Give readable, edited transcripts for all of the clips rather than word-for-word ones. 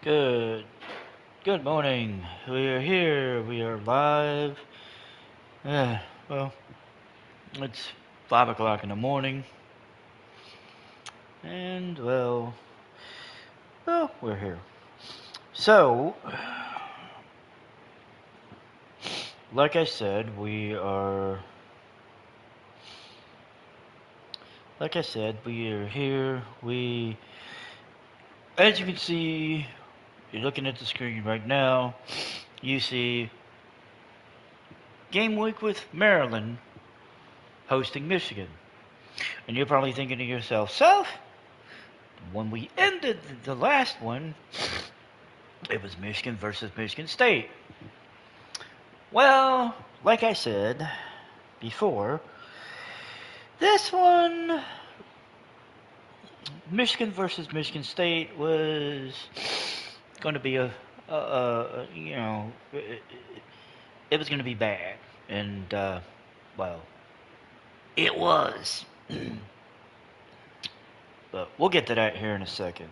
Good. Good morning. We are here. We are live. Yeah, well, it's 5 o'clock in the morning, and we're here. So, like I said, we are here. As you can see, you're looking at the screen right now. You see game week with Maryland hosting Michigan, and you're probably thinking to yourself, "Self, when we ended the last one, it was Michigan versus Michigan State." Well, like I said before, this one, Michigan versus Michigan State, was going to be it was going to be bad. And, well, it was. But we'll get to that here in a second.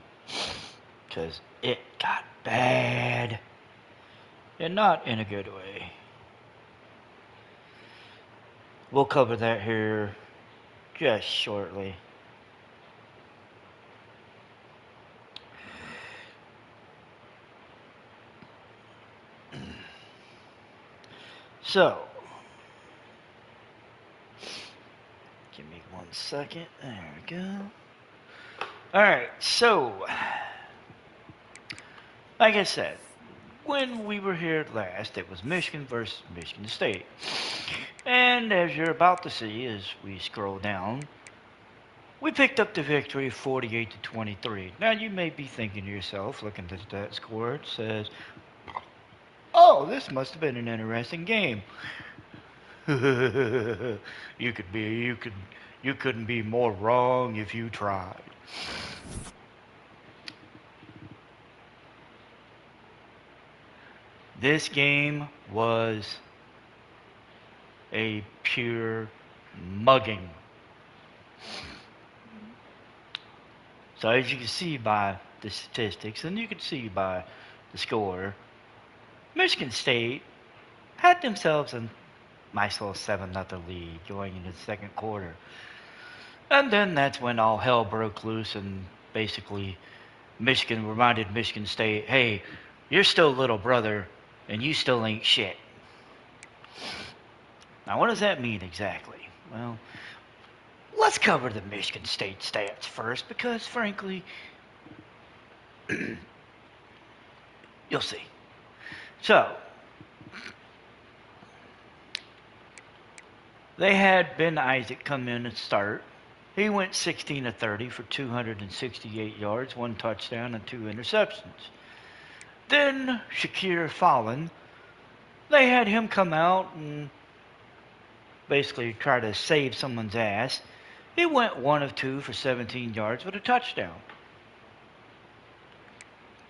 Because it got bad. And not in a good way. We'll cover that here just shortly. So, give me 1 second. There we go. Alright, so, like I said, when we were here last, it was Michigan versus Michigan State. And as you're about to see as we scroll down, we picked up the victory 48 to 23. Now you may be thinking to yourself, looking at that score, it says, "Oh, this must have been an interesting game." you couldn't be more wrong if you tried. This game was a pure mugging. So as you can see by the statistics, and you can see by the score, Michigan State had themselves a nice little 7-0 lead going into the second quarter. And then that's when all hell broke loose, and basically Michigan reminded Michigan State, "Hey, you're still little brother, and you still ain't shit." Now, what does that mean exactly? Well, let's cover the Michigan State stats first, because frankly, you'll see. So, they had Ben Isaac come in and start. He went 16 to 30 for 268 yards, 1 touchdown, and 2 interceptions. Then Shakir Fallon, they had him come out and basically try to save someone's ass. He went 1 of 2 for 17 yards with a touchdown.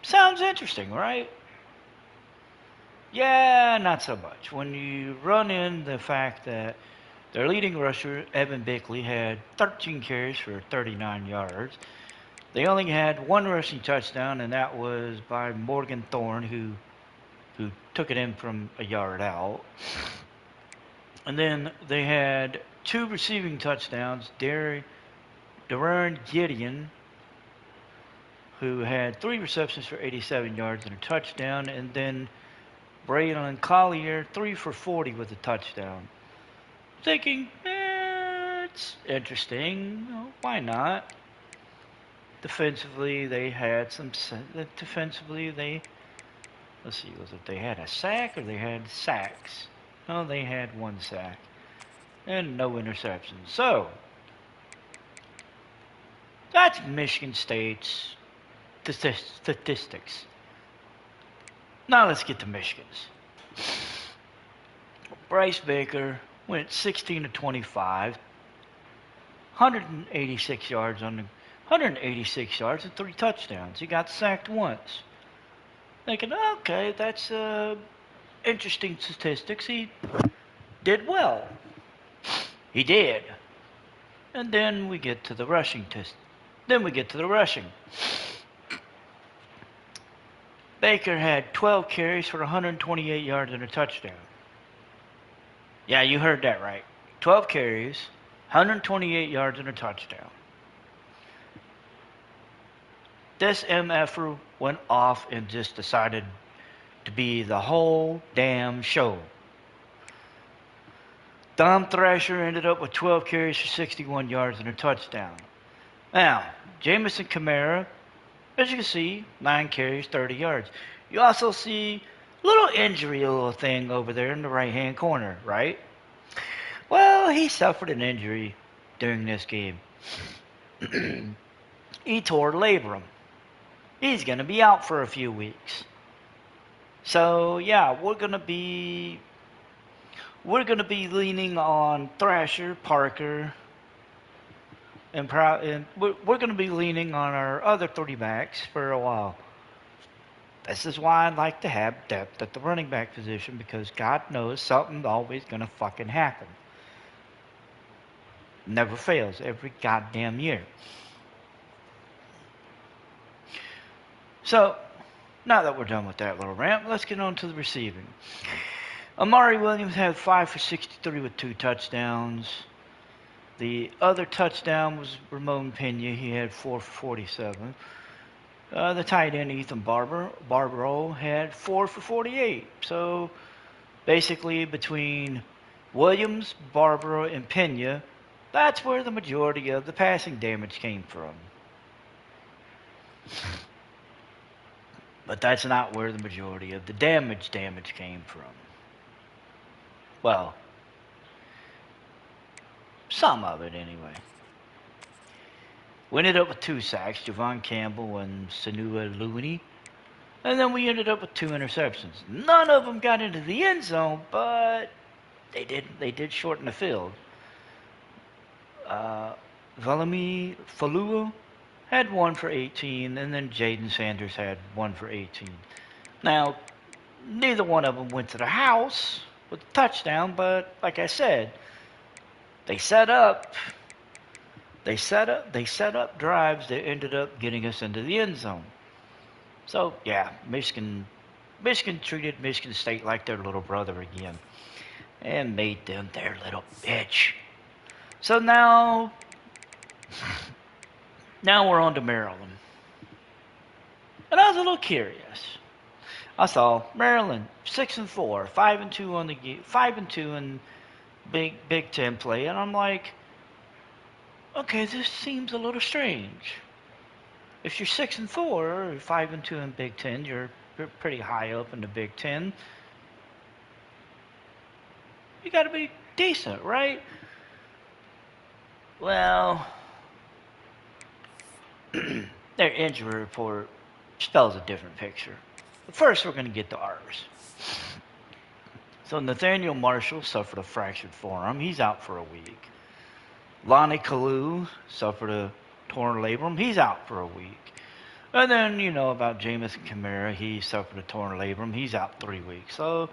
Sounds interesting, right? Yeah, not so much. When you run in the fact that their leading rusher, Evan Bickley, had 13 carries for 39 yards. They only had 1 rushing touchdown, and that was by Morgan Thorne, who took it in from a yard out. And then they had 2 receiving touchdowns. Darren Gideon, who had 3 receptions for 87 yards and a touchdown. And then Braylon Collier, 3 for 40 with a touchdown. Thinking, it's interesting. Well, why not? Defensively, they had some. Defensively, let's see, was it they had a sack or they had sacks? No, they had 1 sack and no interceptions. So that's Michigan State's statistics. Now let's get to Michigan's. Bryce Baker went 16 to 25, 186 yards and 3 touchdowns. He got sacked once. Thinking, okay, that's interesting statistics. He did well. He did. And then we get to the rushing test. Then we get to the rushing. Baker had 12 carries for 128 yards and a touchdown. Yeah, you heard that right. 12 carries, 128 yards and a touchdown. This MFer went off and just decided to be the whole damn show. Dom Thrasher ended up with 12 carries for 61 yards and a touchdown. Now, Jamison Kamara, as you can see, 9 carries, 30 yards. You also see a little injury, a little thing over there in the right-hand corner, right? Well, he suffered an injury during this game. He tore labrum. He's going to be out for a few weeks. So, yeah, we're going to be leaning on Thrasher, Parker, and we're going to be leaning on our other 3 backs for a while. This is why I like to have depth at the running back position, because God knows something's always going to fucking happen. Never fails every goddamn year. So, now that we're done with that little rant, let's get on to the receiving. Amari Williams had 5 for 63 with 2 touchdowns. The other touchdown was Ramon Pena. He had 4 for 47. The tight end, Ethan Barbaro, had 4 for 48. So, basically, between Williams, Barbaro, and Pena, that's where the majority of the passing damage came from. But that's not where the majority of the damage came from. Well, some of it anyway. We ended up with 2 sacks, Javon Campbell and Sanua Looney. And then we ended up with 2 interceptions. None of them got into the end zone, but they did shorten the field. Valami Falua had 1 for 18, and then Jaden Sanders had 1 for 18. Now, neither one of them went to the house with a touchdown, but like I said, they set up drives that ended up getting us into the end zone. So yeah, Michigan treated Michigan State like their little brother again, and made them their little bitch. So now we're on to Maryland, and I was a little curious. I saw Maryland 6-4, 5-2 on the 5-2 in Big Ten play, and I'm like, okay, this seems a little strange. If you're 6-4 or 5-2 in Big Ten, you're pretty high up in the Big Ten. You got to be decent, right? Well, their injury report spells a different picture. But first, we're going to get to ours. So Nathaniel Marshall suffered a fractured forearm. He's out for a week. Lonnie Kalu suffered a torn labrum. He's out for a week. And then, you know about Jamison Kamara. He suffered a torn labrum. He's out 3 weeks. So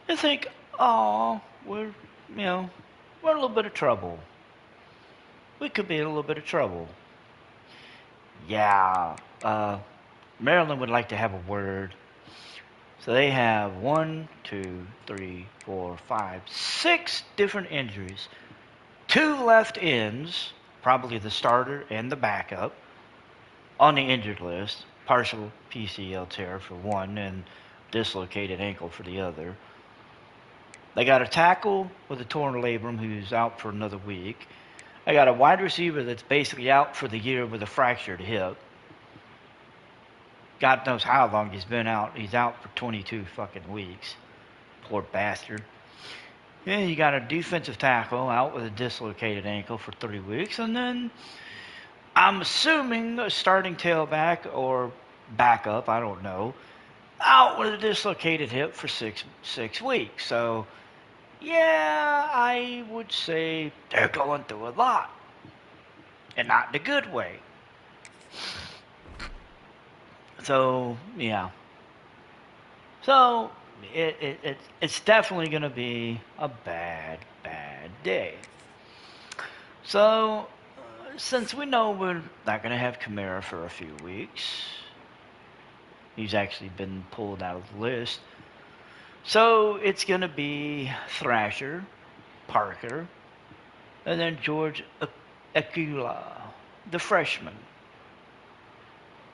you think, we're in a little bit of trouble. We could be in a little bit of trouble. Yeah. Maryland would like to have a word. So they have 6 different injuries. 2 left ends, probably the starter and the backup, on the injured list. Partial PCL tear for one and dislocated ankle for the other. They got a tackle with a torn labrum who's out for another week. They got a wide receiver that's basically out for the year with a fractured hip. God knows how long he's been out. He's out for 22 fucking weeks. Poor bastard. And you got a defensive tackle out with a dislocated ankle for 3 weeks. And then I'm assuming a starting tailback or backup, I don't know, out with a dislocated hip for six weeks. So, yeah, I would say they're going through a lot. And not in a good way. So, yeah. So, it's definitely going to be a bad day. So, since we know we're not going to have Kamara for a few weeks, He's actually been pulled out of the list. So it's going to be Thrasher, Parker, and then George Akula, the freshman,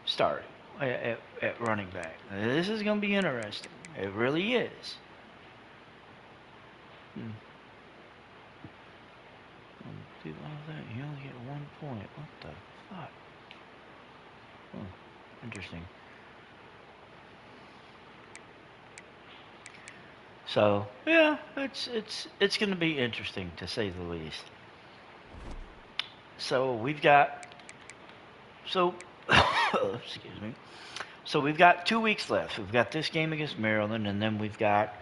starting at running back. This is going to be interesting. It really is. Do all that. You only get 1 point. What the fuck? Oh, interesting. So yeah, it's going to be interesting to say the least. So we've got excuse me. So we've got 2 weeks left. We've got this game against Maryland, and then we've got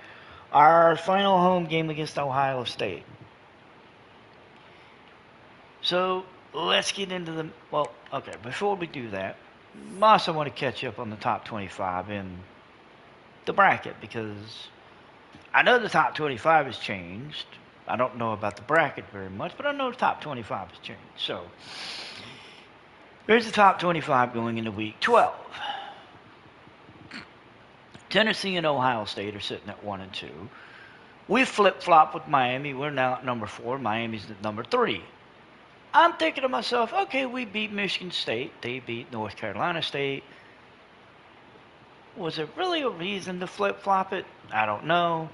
our final home game against Ohio State. So let's get into the okay. Before we do that, I also want to catch up on the top 25 in the bracket because I know the top 25 has changed. I don't know about the bracket very much, but I know the top 25 has changed. So here's the top 25 going into week 12. Tennessee and Ohio State are sitting at 1 and 2. We flip-flop with Miami. We're now at number 4. Miami's at number 3. I'm thinking to myself, okay, we beat Michigan State. They beat North Carolina State. Was there really a reason to flip-flop it? I don't know.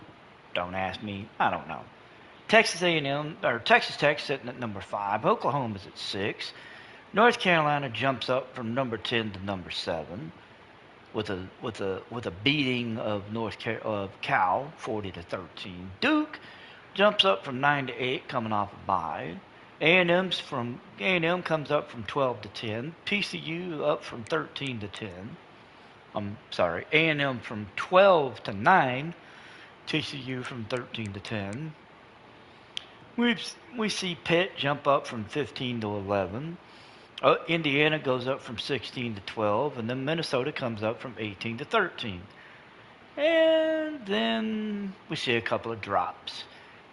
Don't ask me. I don't know. Texas Tech sitting at number 5. Oklahoma's at 6. North Carolina jumps up from number 10 to number 7 with a beating of Cal 40 to 13. Duke jumps up from 9 to 8 coming off a bye. A&M comes up from 12 to 10. TCU up from 13 to 10. I'm sorry, A&M from 12 to 9. TCU from 13 to 10. We see Pitt jump up from 15 to 11. Indiana goes up from 16 to 12, and then Minnesota comes up from 18 to 13. And then we see a couple of drops.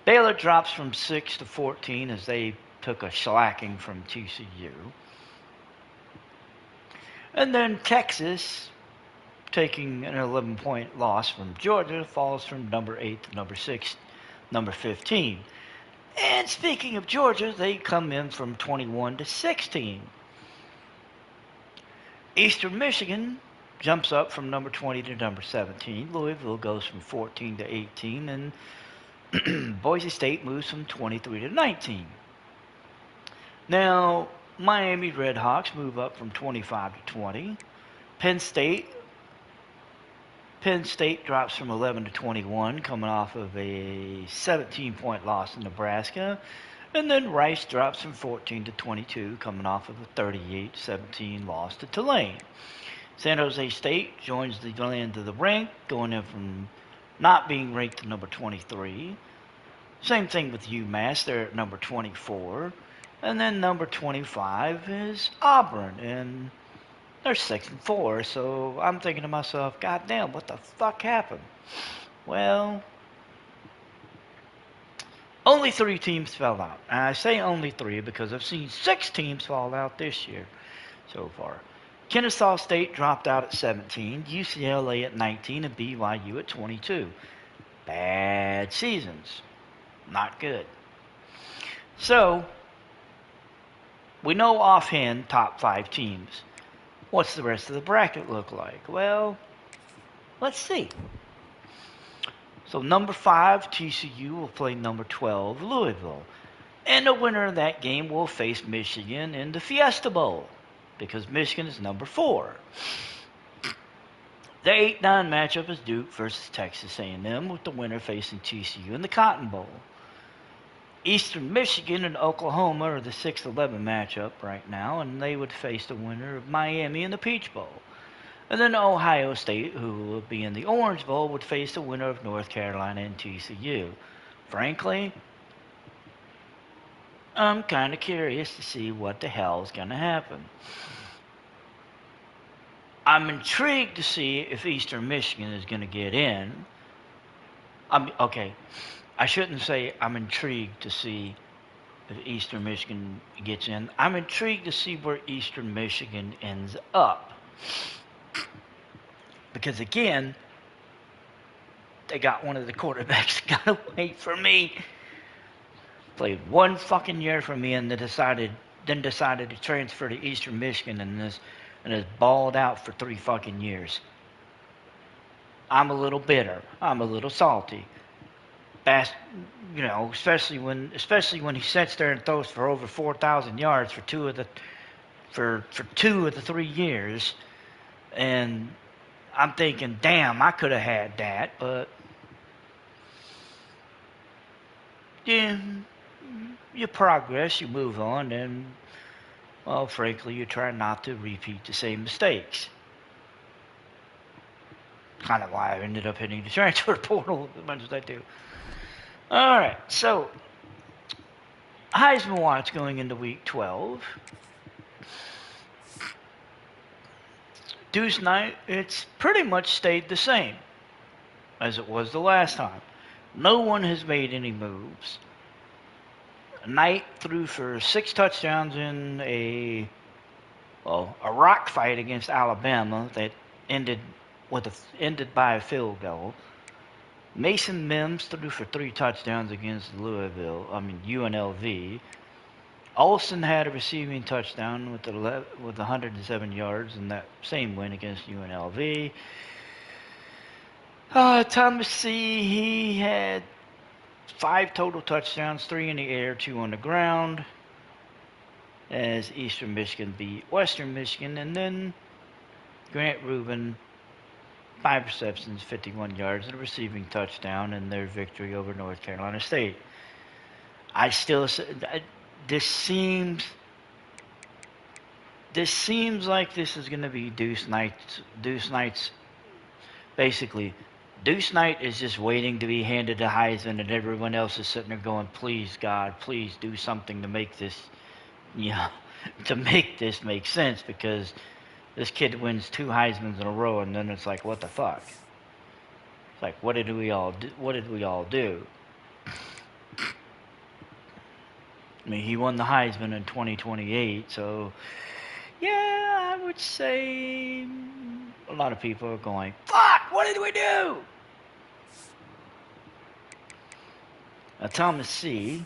Baylor drops from 6 to 14 as they took a shellacking from TCU. And then Texas, taking an 11-point loss from Georgia, falls from number 8 to number 15. And speaking of Georgia, they come in from 21 to 16. Eastern Michigan jumps up from number 20 to number 17. Louisville goes from 14 to 18. And Boise State moves from 23 to 19. Now, Miami Redhawks move up from 25 to 20. Penn State drops from 11 to 21, coming off of a 17-point loss in Nebraska. And then Rice drops from 14 to 22, coming off of a 38-17 loss to Tulane. San Jose State joins the end of the rank, going in from not being ranked to number 23. Same thing with UMass. They're at number 24. And then number 25 is Auburn, and they're 6 and 4. So I'm thinking to myself, God damn, what the fuck happened? Well, only 3 teams fell out. And I say only 3 because I've seen 6 teams fall out this year so far. Kennesaw State dropped out at 17, UCLA at 19, and BYU at 22. Bad seasons. Not good. So, we know offhand top 5 teams. What's the rest of the bracket look like? Well, let's see. So number 5, TCU will play number 12, Louisville. And the winner of that game will face Michigan in the Fiesta Bowl because Michigan is number 4. The 8-9 matchup is Duke versus Texas A&M with the winner facing TCU in the Cotton Bowl. Eastern Michigan and Oklahoma are the 6-11 matchup right now, and they would face the winner of Miami in the Peach Bowl. And then Ohio State, who will be in the Orange Bowl, would face the winner of North Carolina and TCU. Frankly, I'm kind of curious to see what the hell is going to happen. I'm intrigued to see if Eastern Michigan is going to get in. I shouldn't say I'm intrigued to see if Eastern Michigan gets in. I'm intrigued to see where Eastern Michigan ends up. Because again, they got one of the quarterbacks that got away from me. Played one fucking year for me and then decided to transfer to Eastern Michigan and has balled out for 3 fucking years. I'm a little bitter. I'm a little salty. Especially when he sits there and throws for over 4,000 yards for 2 of the 3 years, and I'm thinking, damn, I could have had that, but yeah, you progress, you move on, and well, frankly, you try not to repeat the same mistakes. Kind of why I ended up hitting the transfer portal as much as I do. All right, so Heisman watch going into week 12. Deuce night, it's pretty much stayed the same as it was the last time. No one has made any moves. Knight threw for 6 touchdowns in a rock fight against Alabama that ended by a field goal. Mason Mims threw for 3 touchdowns against UNLV. Olsen had a receiving touchdown with 107 yards in that same win against UNLV. Thomas C., he had 5 total touchdowns, 3 in the air, 2 on the ground, as Eastern Michigan beat Western Michigan. And then Grant Rubin, 5 receptions, 51 yards, and a receiving touchdown in their victory over North Carolina State. This seems like this is going to be Deuce Knight's. Basically, Deuce Knight is just waiting to be handed the Heisman, and everyone else is sitting there going, "Please, God, please do something to make this, to make this make sense." Because this kid wins 2 Heismans in a row, and then it's like, what the fuck? It's like, what did we all do? I mean, he won the Heisman in 2028, so yeah, I would say a lot of people are going, fuck, what did we do? Now, Thomas C.,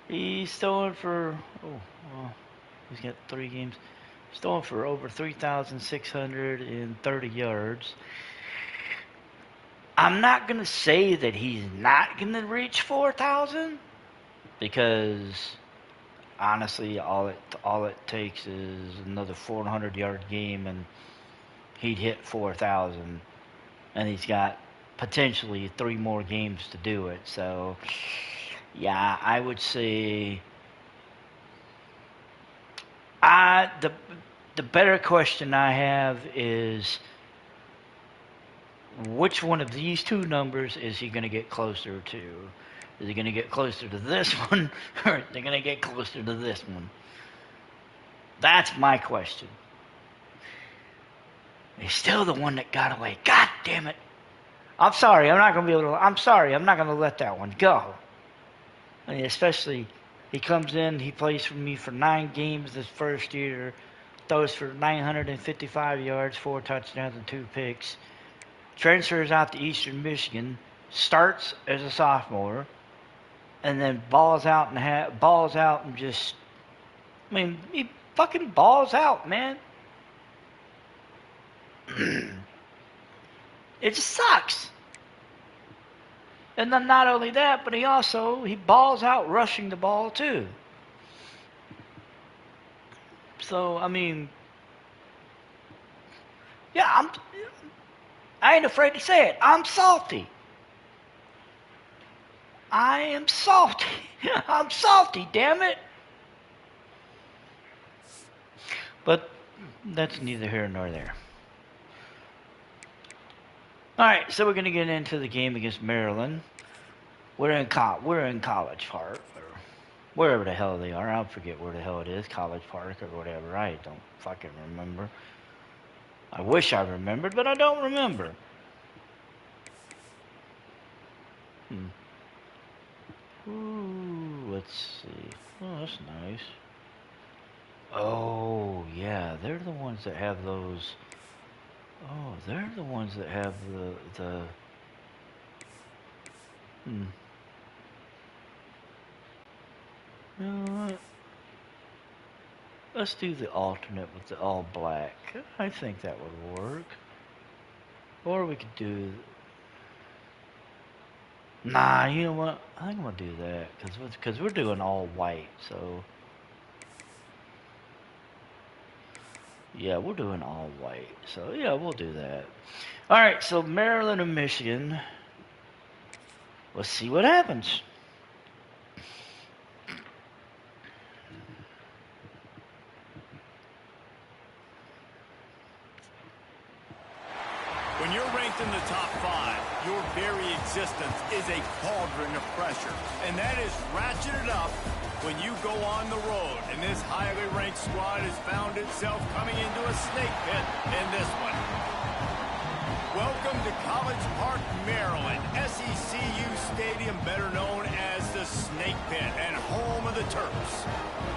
he's throwing for, he's got 3 games. He's throwing for over 3,630 yards. I'm not going to say that he's not going to reach 4,000, because honestly, all it takes is another 400-yard game, and he'd hit 4,000, and he's got potentially 3 more games to do it. So, yeah, I would say the better question I have is, which one of these 2 numbers is he going to get closer to? Is he going to get closer to this one, or is he going to get closer to this one? That's my question. He's still the one that got away. God damn it. I'm sorry, I'm not going to let that one go. I mean, especially, he comes in, he plays for me for 9 games this first year, throws for 955 yards, 4 touchdowns, and 2 picks. Transfers out to Eastern Michigan, starts as a sophomore, and then balls out and just, I mean, he fucking balls out, man. It just sucks. And then not only that, but he balls out rushing the ball too. So, I mean, yeah, I ain't afraid to say it. I'm salty. I am salty. I'm salty, damn it. But that's neither here nor there. All right, so we're going to get into the game against Maryland. We're in College Park, or wherever the hell they are. I forget where the hell it is, College Park or whatever. I don't fucking remember. I wish I remembered, but I don't remember. Ooh, let's see. Oh, that's nice. Oh, yeah, they're the ones that have those Oh, they're the ones that have the. Hmm. You know what? Let's do the alternate with the all black. I think that would work. Or we could do. Nah, you know what? I think I'm gonna do that because we're doing all white. So yeah, we're doing all white. So yeah, we'll do that. All right. So Maryland and Michigan. Let's see what happens. When you're ranked in the top 5, your very existence is a cauldron of pressure. And that is ratcheted up when you go on the road. And this highly ranked squad has found itself coming into a snake pit in this one. Welcome to College Park, Maryland, SECU Stadium, better known as the Snake Pit and home of the Terps.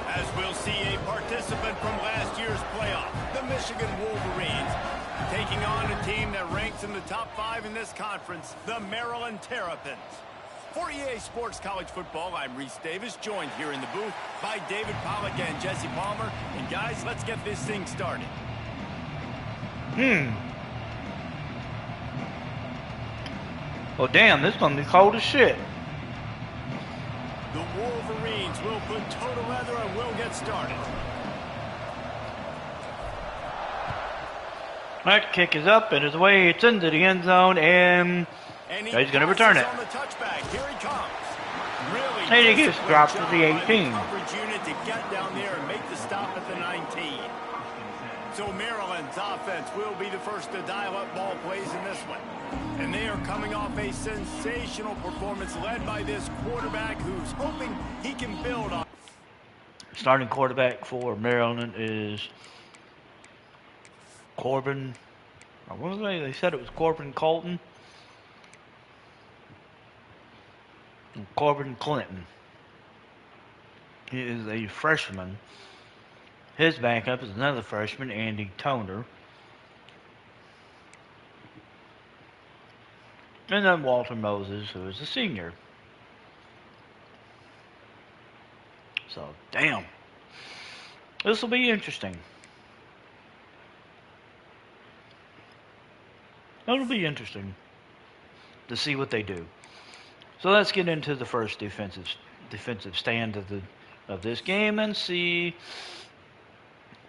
As we'll see a participant from last year's playoff, the Michigan Wolverines, taking on a team that ranks in the top 5 in this conference, the Maryland Terrapins. For EA Sports College Football, I'm Reese Davis, joined here in the booth by David Pollack and Jesse Palmer. And guys, let's get this thing started. Well, damn, this gonna be cold as shit. The Wolverines will put toe to leather and we'll get started. That kick is up and his way. It's into the end zone, and he's going to return it. On the touchback. Here he comes. Really, and he gets dropped to the 18. Coverage unit to get down there and make the stop at the 19. So Maryland's offense will be the first to dial up ball plays in this one. And they are coming off a sensational performance led by this quarterback who's hoping he can build on. Starting quarterback for Maryland is Corbin. What was they said it was Corbin Colton. Corbin Clinton. He is a freshman. His backup is another freshman, Andy Toner. And then Walter Moses, who is a senior. So, damn. This will be interesting. It'll be interesting to see what they do. So let's get into the first defensive stand of this game and see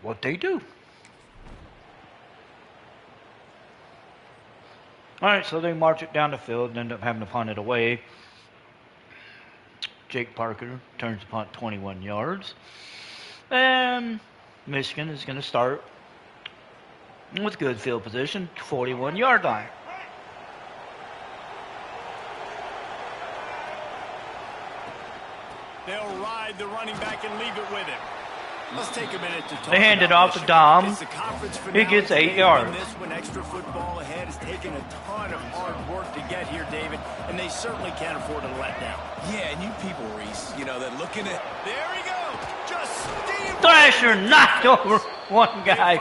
what they do. All right, so they march it down the field and end up having to punt it away. Jake Parker turns the punt 21 yards. And Michigan is going to start with good field position, 41-yard line. They'll ride the running back and leave it with him. Let's take a minute to talk. They hand it off to Dom. He gets 8 yards. This one, extra football ahead, has taken a ton of hard work to get here, David, and they certainly can't afford to let down. Yeah, and you people, Reese, you know, that looking at... There he goes! Just steam. Thrasher knocked over one guy,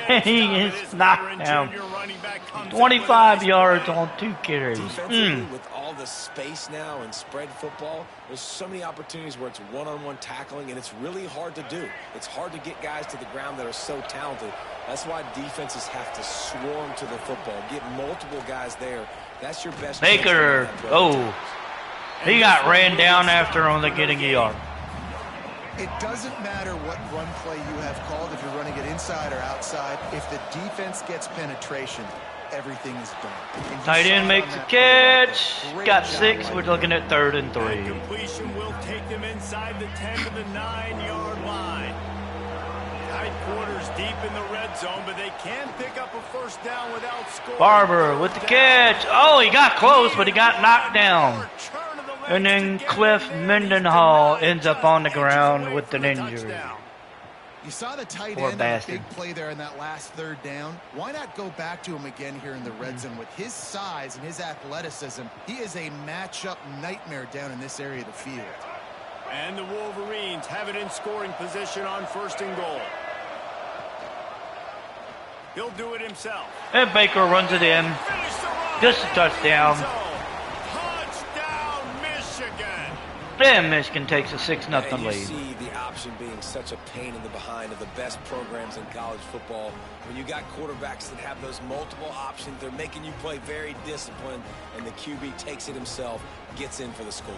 and he is knocked down. 25 yards on 2 carries. Defensively, with all the space now and spread football, there's so many opportunities where it's one-on-one tackling, and it's really hard to do. It's hard to get guys to the ground that are so talented. That's why defenses have to swarm to the football, get multiple guys there. That's your best. Baker, he got ran down after only getting a yard. It doesn't matter what run play you have called, if you're running it inside or outside. If the defense gets penetration, everything is done. Tight end makes a catch. Got 6. We're looking at 3rd and 3. And completion will take them inside the 10 to the 9-yard line. Tight quarters deep in the red zone, but they can pick up a first down without scoring. Barber with the catch. Oh, he got close, but he got knocked down. And then Cliff Mendenhall ends up on the ground with an injury. You saw the tight end on a big play there in that last 3rd down. Why not go back to him again here in the red zone? With his size and his athleticism, he is a matchup nightmare down in this area of the field. And the Wolverines have it in scoring position on 1st and goal. He'll do it himself. And Baker runs it in. Just a touchdown. Touchdown, Michigan. And Michigan takes a 6-0 And you lead. see the option being such a pain in the behind of the best programs in college football. When you got quarterbacks that have those multiple options, they're making you play very disciplined, and the QB takes it himself, gets in for the score.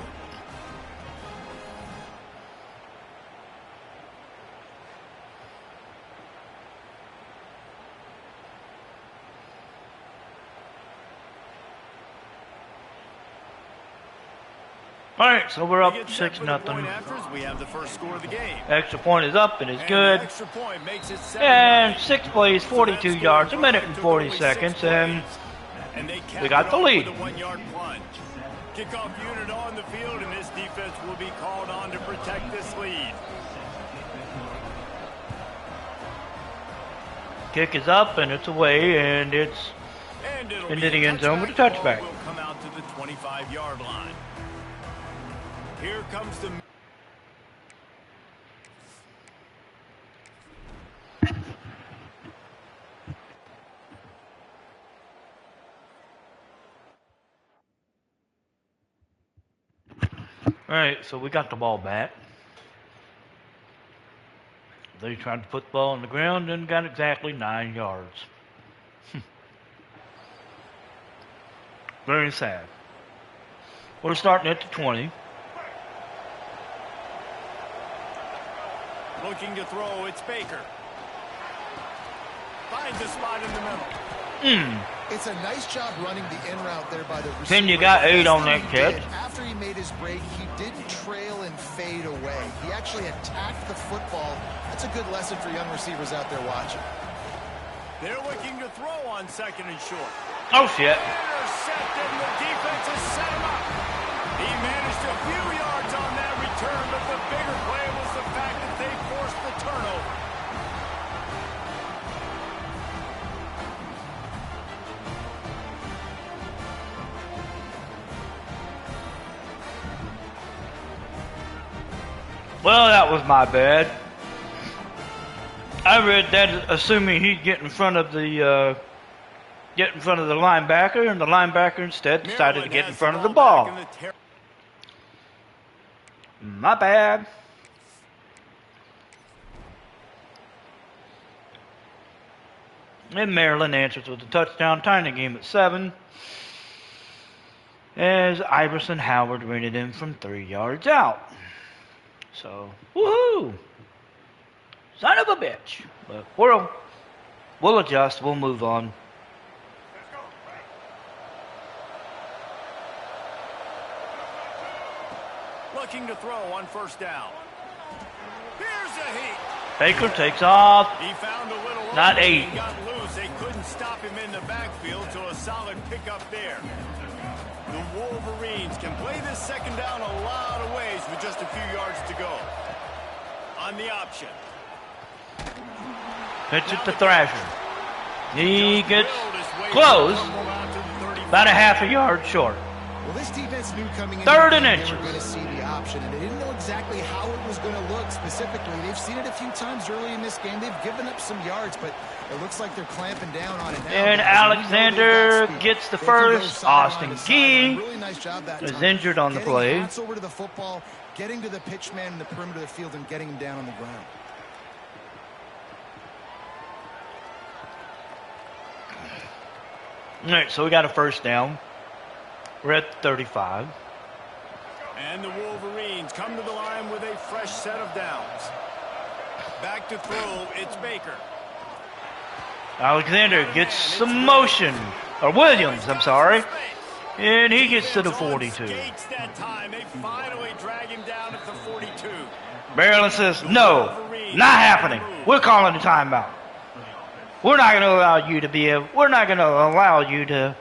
All right, so we're up We get set 6-0. for the point afters. We have the first score of the game. Extra point is up and is And good. the extra point makes it 7-9. And 6 plays, 42 yards, a minute and 40 seconds, and they we got the lead. With a 1-yard plunge. Kickoff unit on the field, and this defense will be called on to protect this lead. Kick is up and it's away, and it's And it'll into be the end zone with a Ball touchback. will come out to the 25-yard line. Here comes the... all right. So we got the ball back. They tried to put the ball on the ground and got exactly 9 yards. Very sad. We're starting at the 20. Looking to throw, it's Baker. Finds a spot in the middle. It's a nice job running the in route there by the receiver. Then you got 8 on that catch. After he made his break, he didn't trail and fade away. He actually attacked the football. That's a good lesson for young receivers out there watching. They're looking to throw on 2nd and short. Oh, shit. Intercepted, and the defense has set him up. He managed a few yards on that return, but the bigger play was the fact that they forced the turnover. Well, that was my bad. I read that assuming he'd get in front of the linebacker, and the linebacker instead decided to get in front of the ball. My bad. And Maryland answers with a touchdown, tying the game at 7. As Iverson Howard ran it in from 3 yards out. So, woohoo! Son of a bitch. But we'll adjust. We'll move on. Looking to throw on 1st down. Here's a heat. Baker takes off. He found a little Not opening 8. and got loose. They couldn't stop him in the backfield, so a solid pickup there. The Wolverines can play this 2nd down a lot of ways with just a few yards to go. On the option. Hits it to Thrasher. He gets close. About a half a yard short. Well, this defense knew coming in 3rd and they inches. were going to see the option, and they didn't know exactly how it was going to look specifically. They've seen it a few times early in this game. They've given up some yards, but it looks like they're clamping down on it now. And Alexander gets the first. Austin Gee really nice job that is time. injured on the play. Getting over to the football, getting to the pitch man in the perimeter of the field, and getting him down on the ground. All right, so we got a 1st down. We're at 35. And the Wolverines come to the line with a fresh set of downs. Back to throw, it's Baker. Alexander gets some motion. Or Williams, I'm sorry. And he gets to the 42. That time. They finally drag him down at the 42. Maryland says, no, not happening. We're calling a timeout. We're not going to allow you to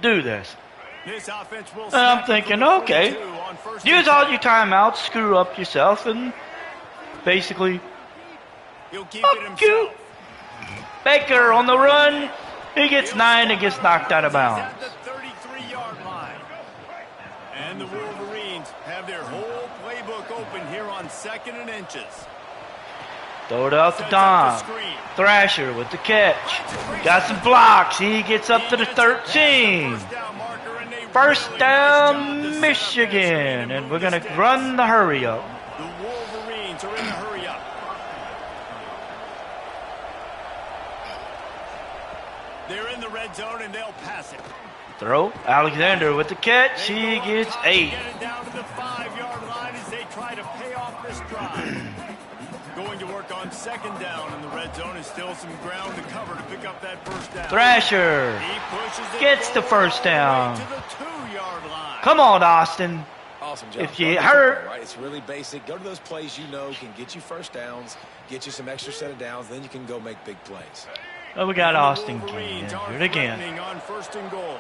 do this. This offense will And I'm thinking, okay, use all your timeouts, screw up yourself, and basically, He'll keep fuck it you. himself. Baker on the run. He gets 9 and gets knocked out of bounds. At the 33-yard line. And the Wolverines have their whole playbook open here on 2nd and inches. Throw it out to Dom. Thrasher with the catch. Got some blocks. He gets up to the 13. First down, Michigan. And we're going to run the hurry up. The Wolverines are in the hurry up. They're in the red zone and they'll pass it. Throw. Alexander with the catch. He gets 8. Get it down to the 5-yard line as they try to pay off this drive. Going to work on second down in the red zone is still some ground to cover to pick up that first down. Thrasher gets the first down. To the 2-yard line. Come on, Austin. Awesome job. If you hurt, right? It's really basic. Go to those plays you know can get you first downs, get you some extra set of downs, then you can go make big plays. oh, we got Austin King injured again. On first and goal.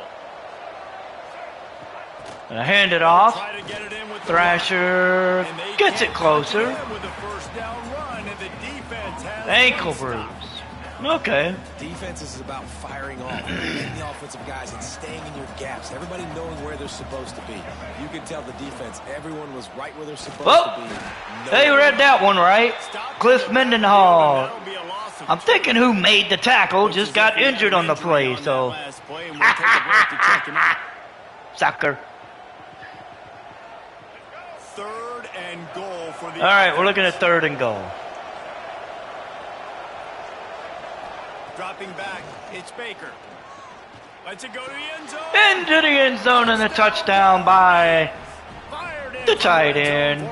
And I hand it off. Try to get it in with Thrasher gets it closer. with a first down run, and the defense has Ankle bruise. Okay. Defense is about firing off, getting the offensive guys and staying in your gaps. Everybody knowing where they're supposed to be. You can tell the defense, everyone was right where they're supposed to be. They read that one right. Cliff Mendenhall. I'm thinking who made the tackle just got injured on the play, so. Sucker. Third and goal for the All right, we're looking at third and goal. Dropping back, it's Baker. Lets it go to the end zone. Into the end zone and a touchdown by the tight end.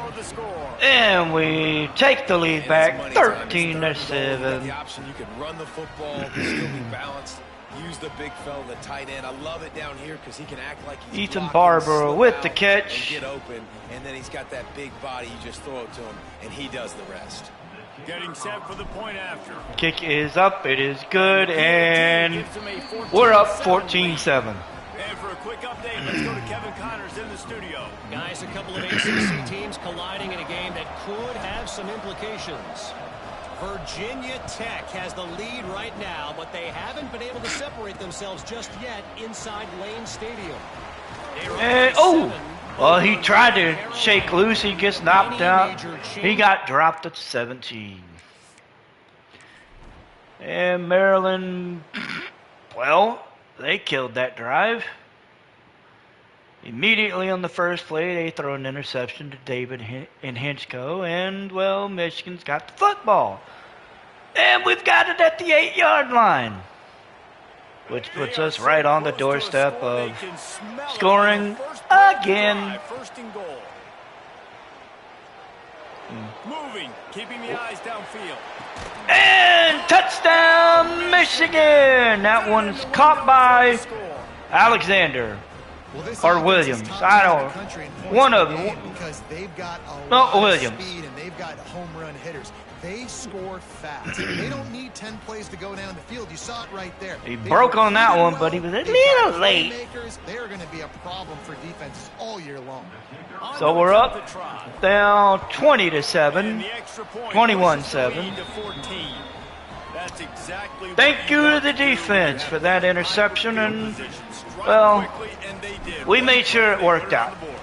And we take the lead back 13-7. The option you can run the football, still be balanced. Use the big fella, the tight end. I love it down here because he can act like he's Ethan blocking, Barber with the and catch. get open, and then he's got that big body. You just throw it to him, and he does the rest. Getting set for the point after. Kick is up. It is good. And we're up 14-7. And for a quick update, let's go to Kevin Connors in the studio. Guys, a couple of ACC teams colliding in a game that could have some implications. Virginia Tech has the lead right now, but they haven't been able to separate themselves just yet inside Lane Stadium. And, oh, well, he tried to shake loose. He gets knocked out. He got dropped at 17. And Maryland, well, they killed that drive. Immediately on the first play, they throw an interception to David and Hinchco, and, well, Michigan's got the football. And we've got it at the 8-yard line, which puts us right on the doorstep of scoring again. First and goal. Moving, keeping the eyes downfield. And touchdown, Michigan! That one's caught by Alexander. Or Williams. I don't. One of them. Because they've got a No, lot Williams. of speed and they've got home run hitters. They score fast. They don't need 10 plays to go down the field. You saw it right there. He They broke on that defended one, well. but he was a They've got little late. playmakers. They are going to be a problem for defenses all year long. So we're up down 20-7. And the extra point 21-7. pushes the lead to 14. That's exactly what Thank you to got the to do. defense for that interception, and, Strike well, quickly, and they did. we made sure it They worked put on out. the board.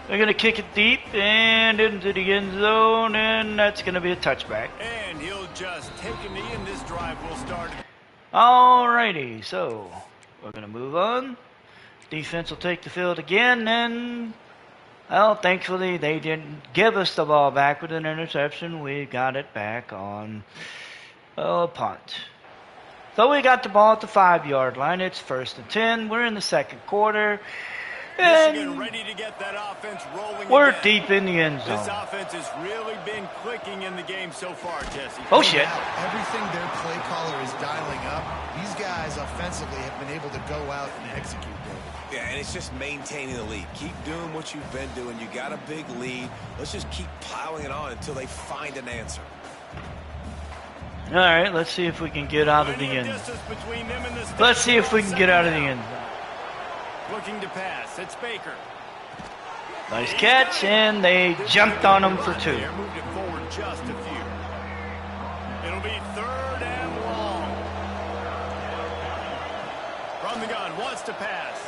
They're going to kick it deep and into the end zone, and that's going to be a touchback. And he'll just take a knee, and this drive will start. Alrighty, so we're going to move on. Defense will take the field again, and, well, thankfully they didn't give us the ball back with an interception. We got it back on a punt. So we got the ball at the 5-yard line. It's 1st and 10. We're in the second quarter. Michigan And ready to get that offense rolling. we're again. deep in the end This zone. offense has really been clicking in the game so far, Jesse. Oh, shit. Everything their play caller is dialing up, these guys offensively have been able to go out and execute. Yeah, and it's just maintaining the lead. Keep doing what you've been doing. You got a big lead. Let's just keep piling it on until they find an answer. All right, let's see if we can get out of the Plenty of end. distance between them and the Let's see if we can get out of the end zone. Looking to pass. It's Baker. Nice catch, and they jumped on him for 2. There, moved it forward just a few. It'll be 3rd and long. From the gun, wants to pass.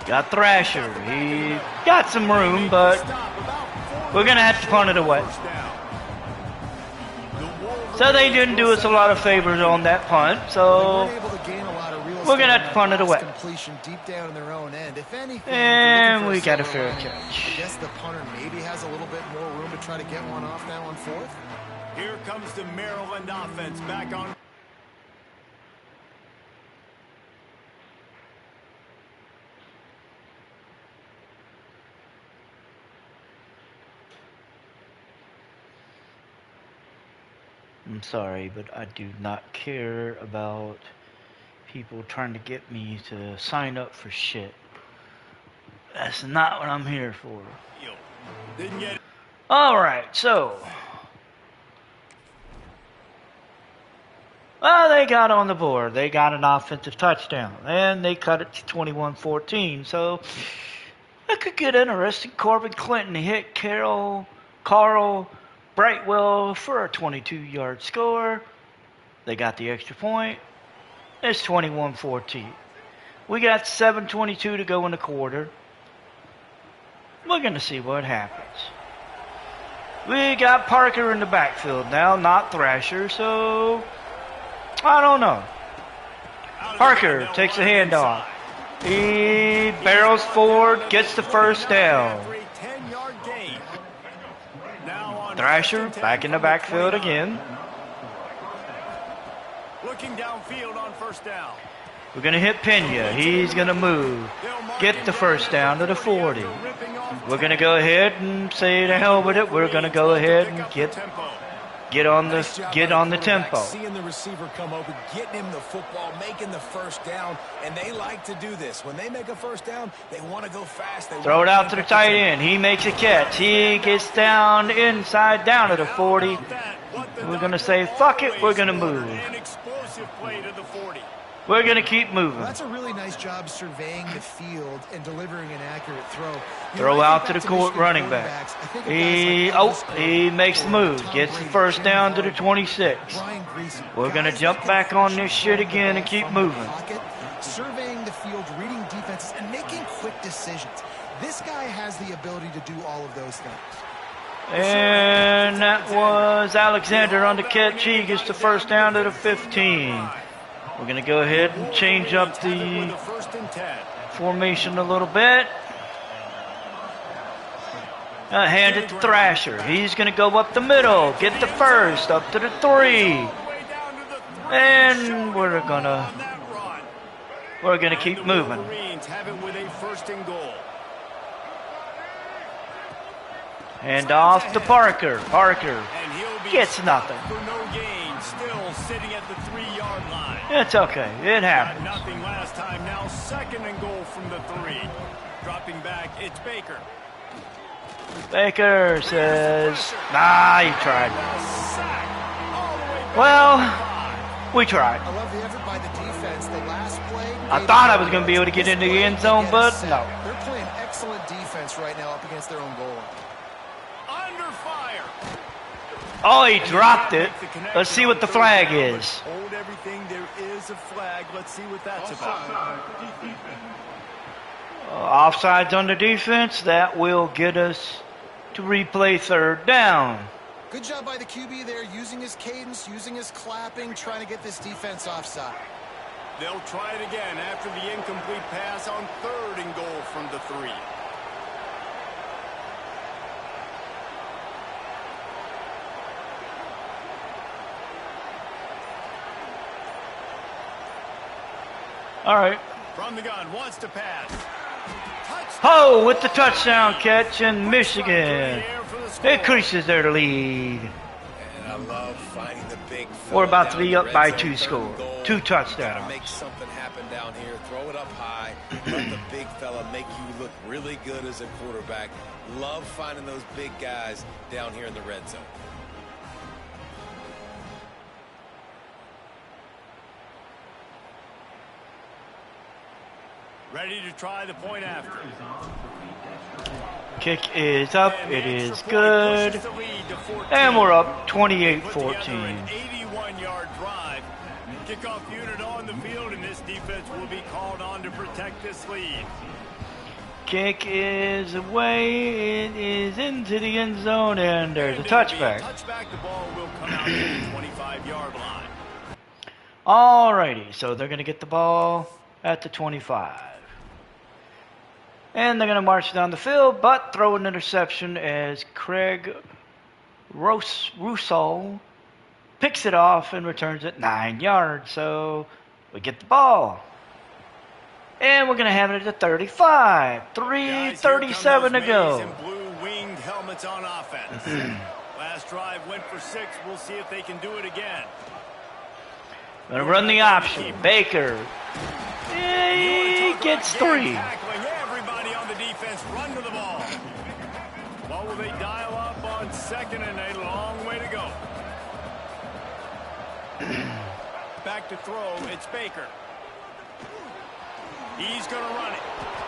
Got Thrasher. He got some room, but Stop about 4 we're going to have to punt it away. first down. So they didn't do us a lot of favors on that punt. So we're going to have to punt it away. Deep down in their own end. If anything, and we got a fair catch. I guess the punter maybe has a little bit more room to try to get one off now on fourth. Here comes the Maryland offense back on. I'm sorry, but I do not care about people trying to get me to sign up for shit. That's not what I'm here for. Didn't get it. All right, so. Well, they got on the board. They got an offensive touchdown, and they cut it to 21-14. So it could get interesting. Corbin Clinton hit Carl Brightwell for a 22-yard score. They got the extra point. It's 21-14. We got 7:22 to go in the quarter. We're going to see what happens. We got Parker in the backfield now, not Thrasher, so I don't know. Parker takes a handoff. He barrels forward, gets the first down. Thrasher back in the backfield again. Looking downfield on first down. We're going to hit Pena. He's going to move. Get the first down to the 40. We're going to go ahead and say to hell with it. We're going to go ahead and get on the tempo. Seeing the receiver come open, getting him the football, making the first down, and they like to do this. When they make a first down, they want to go fast. Throw it out to the tight end. He makes a catch. He gets down inside, down to the 40. We're going to say, fuck it, we're going to move. An explosive play to the 40. We're going to keep moving. Well, that's a really nice job surveying the field and delivering an accurate throw. Throw out to the court running back. He makes the move. Gets the first down to the 26. We're going to jump back on this shit again and keep moving. Surveying the field, reading defenses, and making quick decisions. This guy has the ability to do all of those things. And that was Alexander on the catch. He gets the first down to the 15. We're going to go ahead and change up the formation a little bit. Hand it to Thrasher. He's going to go up the middle. Get the first. Up to the 3. And we're gonna keep moving. Wolverines have it with a first and goal. And off to Parker. Parker gets nothing. For no gain, still sitting at the 3-yard line. It's okay. It happens. Nothing last time. Now second and goal from the 3. Dropping back, it's Baker. Baker says, nah, you tried. Well, we tried. I love the effort by the defense. The last play. I thought I was going to be able to get into the end zone, but no. They're playing excellent defense right now up against their own goal line. Under fire. Oh, he dropped it. Let's see what the flag is. Hold everything. There is a flag. Let's see what that's about. Offsides on the defense. That will get us to replay third down. Good job by the QB there, using his cadence, using his clapping, trying to get this defense offside. They'll try it again after the incomplete pass on third and goal from the 3. All right. From the gun, wants to pass. Ho with the touchdown catch in Michigan. Increases their lead. And I love finding the big We're about to be up by 2 scores. 2 touchdowns. Gotta make something happen down here. Throw it up high. Let the big fella make you look really good as a quarterback. Love finding those big guys down here in the red zone. Ready to try the point after. Kick is up. It is good. And we're up 28-14. 81-yard drive. Kickoff unit on the field, and this defense will be called on to protect this lead. Kick is away. It is into the end zone, and there's a touchback. Touchback, the ball will come out to the 25 Alrighty, so they're going to get the ball at the 25. And they're going to march down the field, but throw an interception as Craig Russo picks it off and returns it 9 yards. So we get the ball. And we're going to have it at the 35. 3:37 to go. In blue winged helmets on offense. Last drive went for 6. We'll see if they can do it again. Going to run the option. Baker. He gets 3. Everybody on the defense run to the ball. What will they dial up on 2nd and a long way to go? Back to throw. It's Baker. He's going to run it.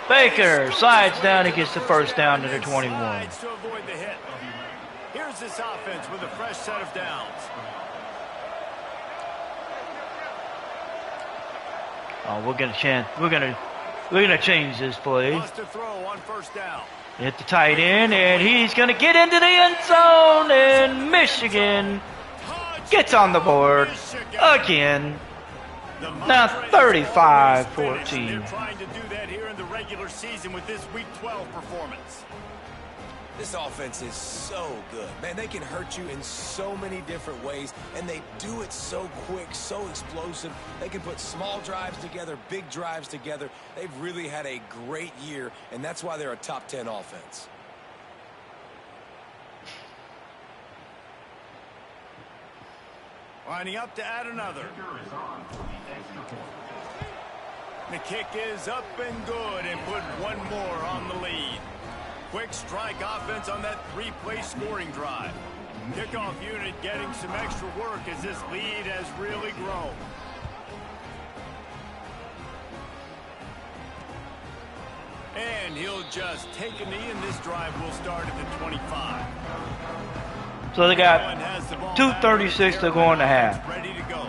Baker slides down and gets the first down to the 21. To avoid the hit. Here's this offense with a fresh set of downs. Oh, we're gonna change this play. Lost to throw on 1st down. Hit the tight end, and he's gonna get into the end zone, and Michigan gets on the board again. Now 35-14. They're trying to do that here in the regular season with this Week 12 performance. This offense is so good. Man, they can hurt you in so many different ways, and they do it so quick, so explosive. They can put small drives together, big drives together. They've really had a great year, and that's why they're a top 10 offense. Lining up to add another. The kick is up and good, and put one more on the lead. Quick strike offense on that 3-play scoring drive. Kickoff unit getting some extra work as this lead has really grown. And he'll just take a knee, and this drive will start at the 25. So they got 2:36 to go in the half. Ready to go.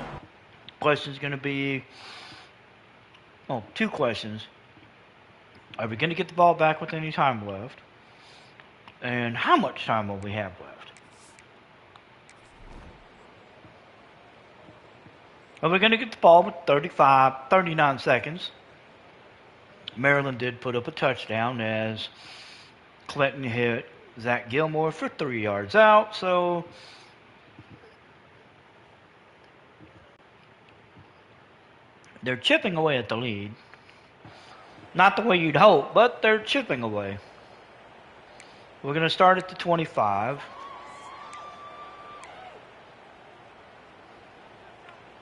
Question's going to be, two questions. Are we going to get the ball back with any time left? And how much time will we have left? Are we going to get the ball with 39 seconds? Maryland did put up a touchdown as Clinton hit Zach Gilmore for 3 yards out. So they're chipping away at the lead. Not the way you'd hope, but they're chipping away. We're going to start at the 25.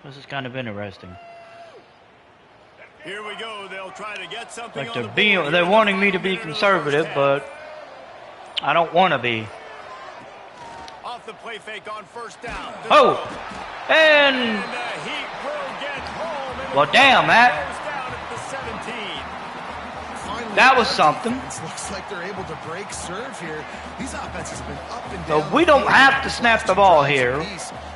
This is kind of interesting. Here we go. They'll try to get something. Like they're wanting me to be conservative, but I don't want to be. Off the play fake on 1st down. Oh, and he will get home. Well, damn, Matt. That was something. It looks like they're able to break serve here. These offenses have been up and So down. we don't have to snap the ball here.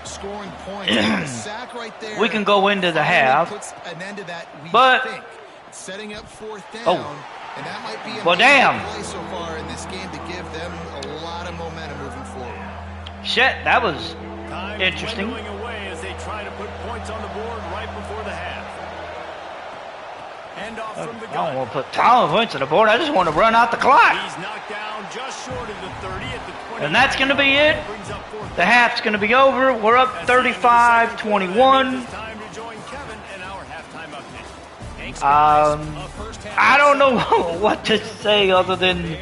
Scoring points. Sack right there. We can go into the half. Puts an end to that, But think. Setting up 4th down. And that might be a well, damn. play so far in this game to give them a lot of momentum moving forward. Shit, that was interesting. Away as they try to put points on the board right before the half. Handoff from the I don't want to put points on the board. I just want to run out the clock. He's knocked down just short of the 30 at the 20. And that's going to be it. The half's going to be over. We're up 35-21. I don't know what to say other than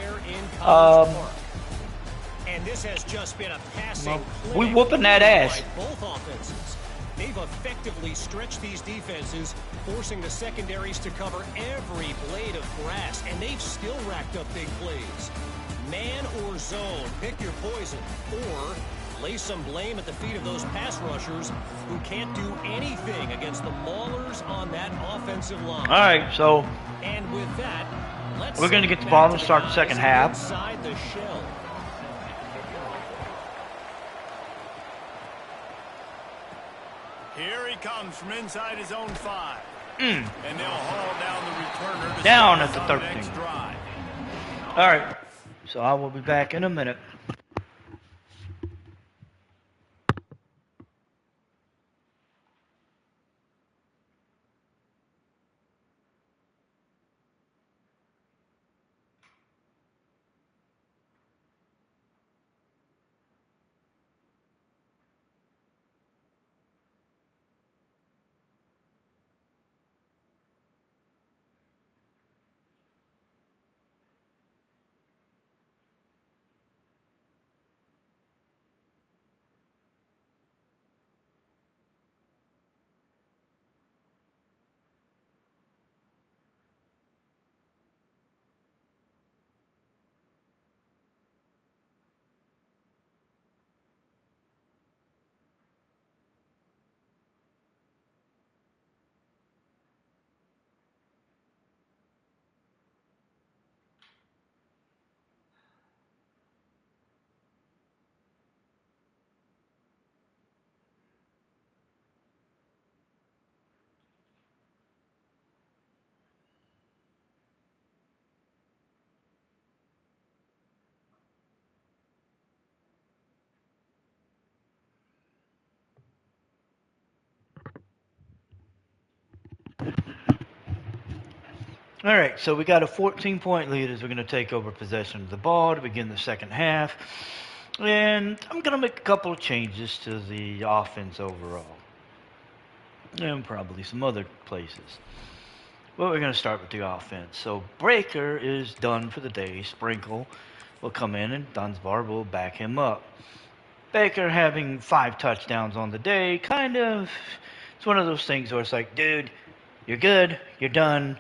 and this has just been a passing we whooping that ass. Both offenses. They've effectively stretched these defenses, forcing the secondaries to cover every blade of grass, and they've still racked up big plays. Man or zone, pick your poison, or lay some blame at the feet of those pass rushers who can't do anything against the maulers on that offensive line. All right, so and with that, we're going to get the ball and start the second half. Inside the shell. Here he comes from inside his own 5. And they'll haul down the returner to down at the start 13. next drive. All right, so I will be back in a minute. All right, so we got a 14-point lead as we're going to take over possession of the ball to begin the second half. And I'm going to make a couple of changes to the offense overall. And probably some other places. Well, we're going to start with the offense. So Breaker is done for the day. Sprinkle will come in and Dunsbar will back him up. Baker having 5 touchdowns on the day, kind of, it's one of those things where it's like, dude, you're good, you're done.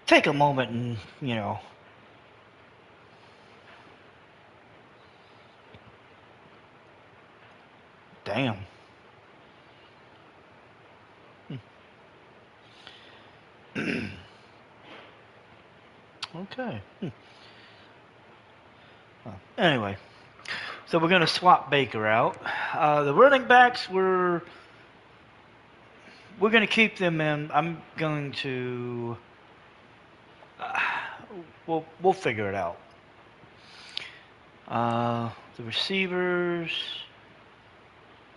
Take a moment and, you know, damn. Okay. Anyway, so we're going to swap Baker out. The running backs, we're going to keep them in. I'm going to... we'll figure it out. The receivers,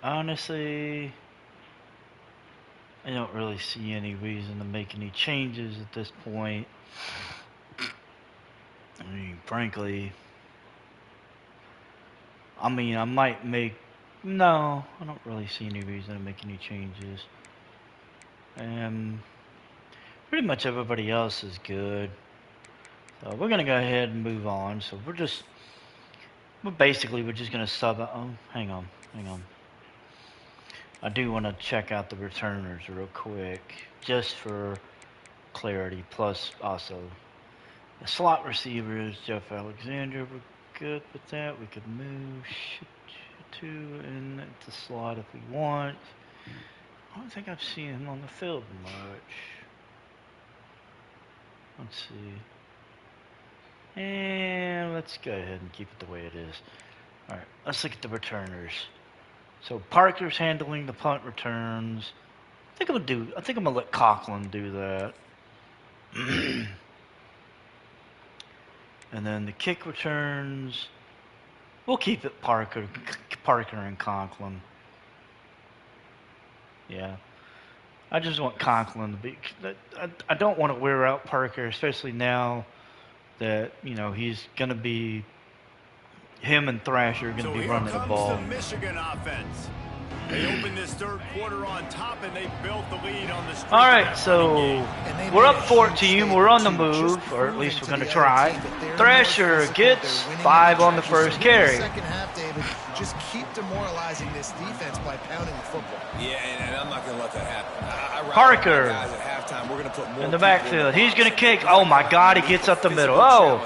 honestly, I don't really see any reason to make any changes at this point. I mean, frankly, I might make... No, I don't really see any reason to make any changes. Pretty much everybody else is good. So we're going to go ahead and move on. So we're just going to sub... Oh, hang on. I do want to check out the returners real quick, just for clarity. Plus, also, the slot receivers, Jeff Alexander, we're good with that. We could move to in the slot if we want. I don't think I've seen him on the field much. Let's see. And let's go ahead and keep it the way it is. All right, let's look at the returners. So Parker's handling the punt returns. I think I'm gonna let Conklin do that. And then the kick returns, we'll keep it Parker and Conklin. Yeah. I just want Conklin to be... I don't want to wear out Parker, especially now that, you know, he's going to be... Him and Thrasher are going to be running the ball. So here comes the Michigan offense. They opened this third quarter on top, and they built the lead on the streak. All right, so we're up 14. We're on the move, or at least we're going to try. Thrasher gets 5 on the first carry. Second half, David, just keep demoralizing this defense by pounding the football. Yeah, and I'm not going to let that happen. Parker guys at halftime, we're going to put more in the backfield. He's going to kick. Oh, my God, he gets up the middle. Oh,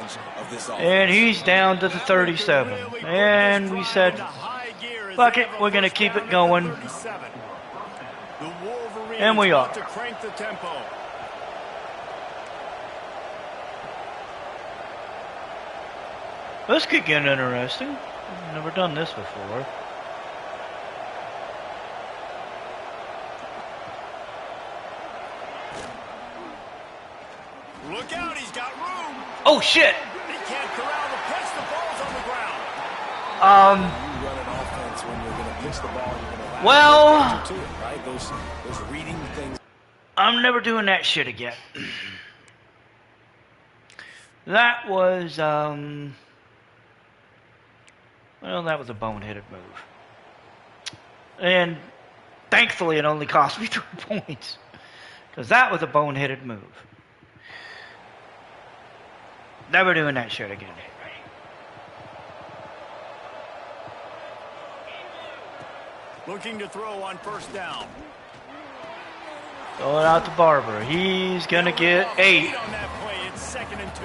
and he's down to the 37. And we said, fuck it, we're going to keep it going. And we are. This could get interesting. I've never done this before. Look out, he's got room. Oh, shit. He can't corral the pitch. The ball's on the ground. You run an offense when you're going to pitch the ball, you're going to well, to it, right? Those reading things. I'm never doing that shit again. That was, well, that was a boneheaded move. And thankfully it only cost me 3 points. Because that was a boneheaded move. Never doing that shit again. Looking to throw on first down. Throw it out to Barber. He's going to get 8. On that play, it's 2nd and 2.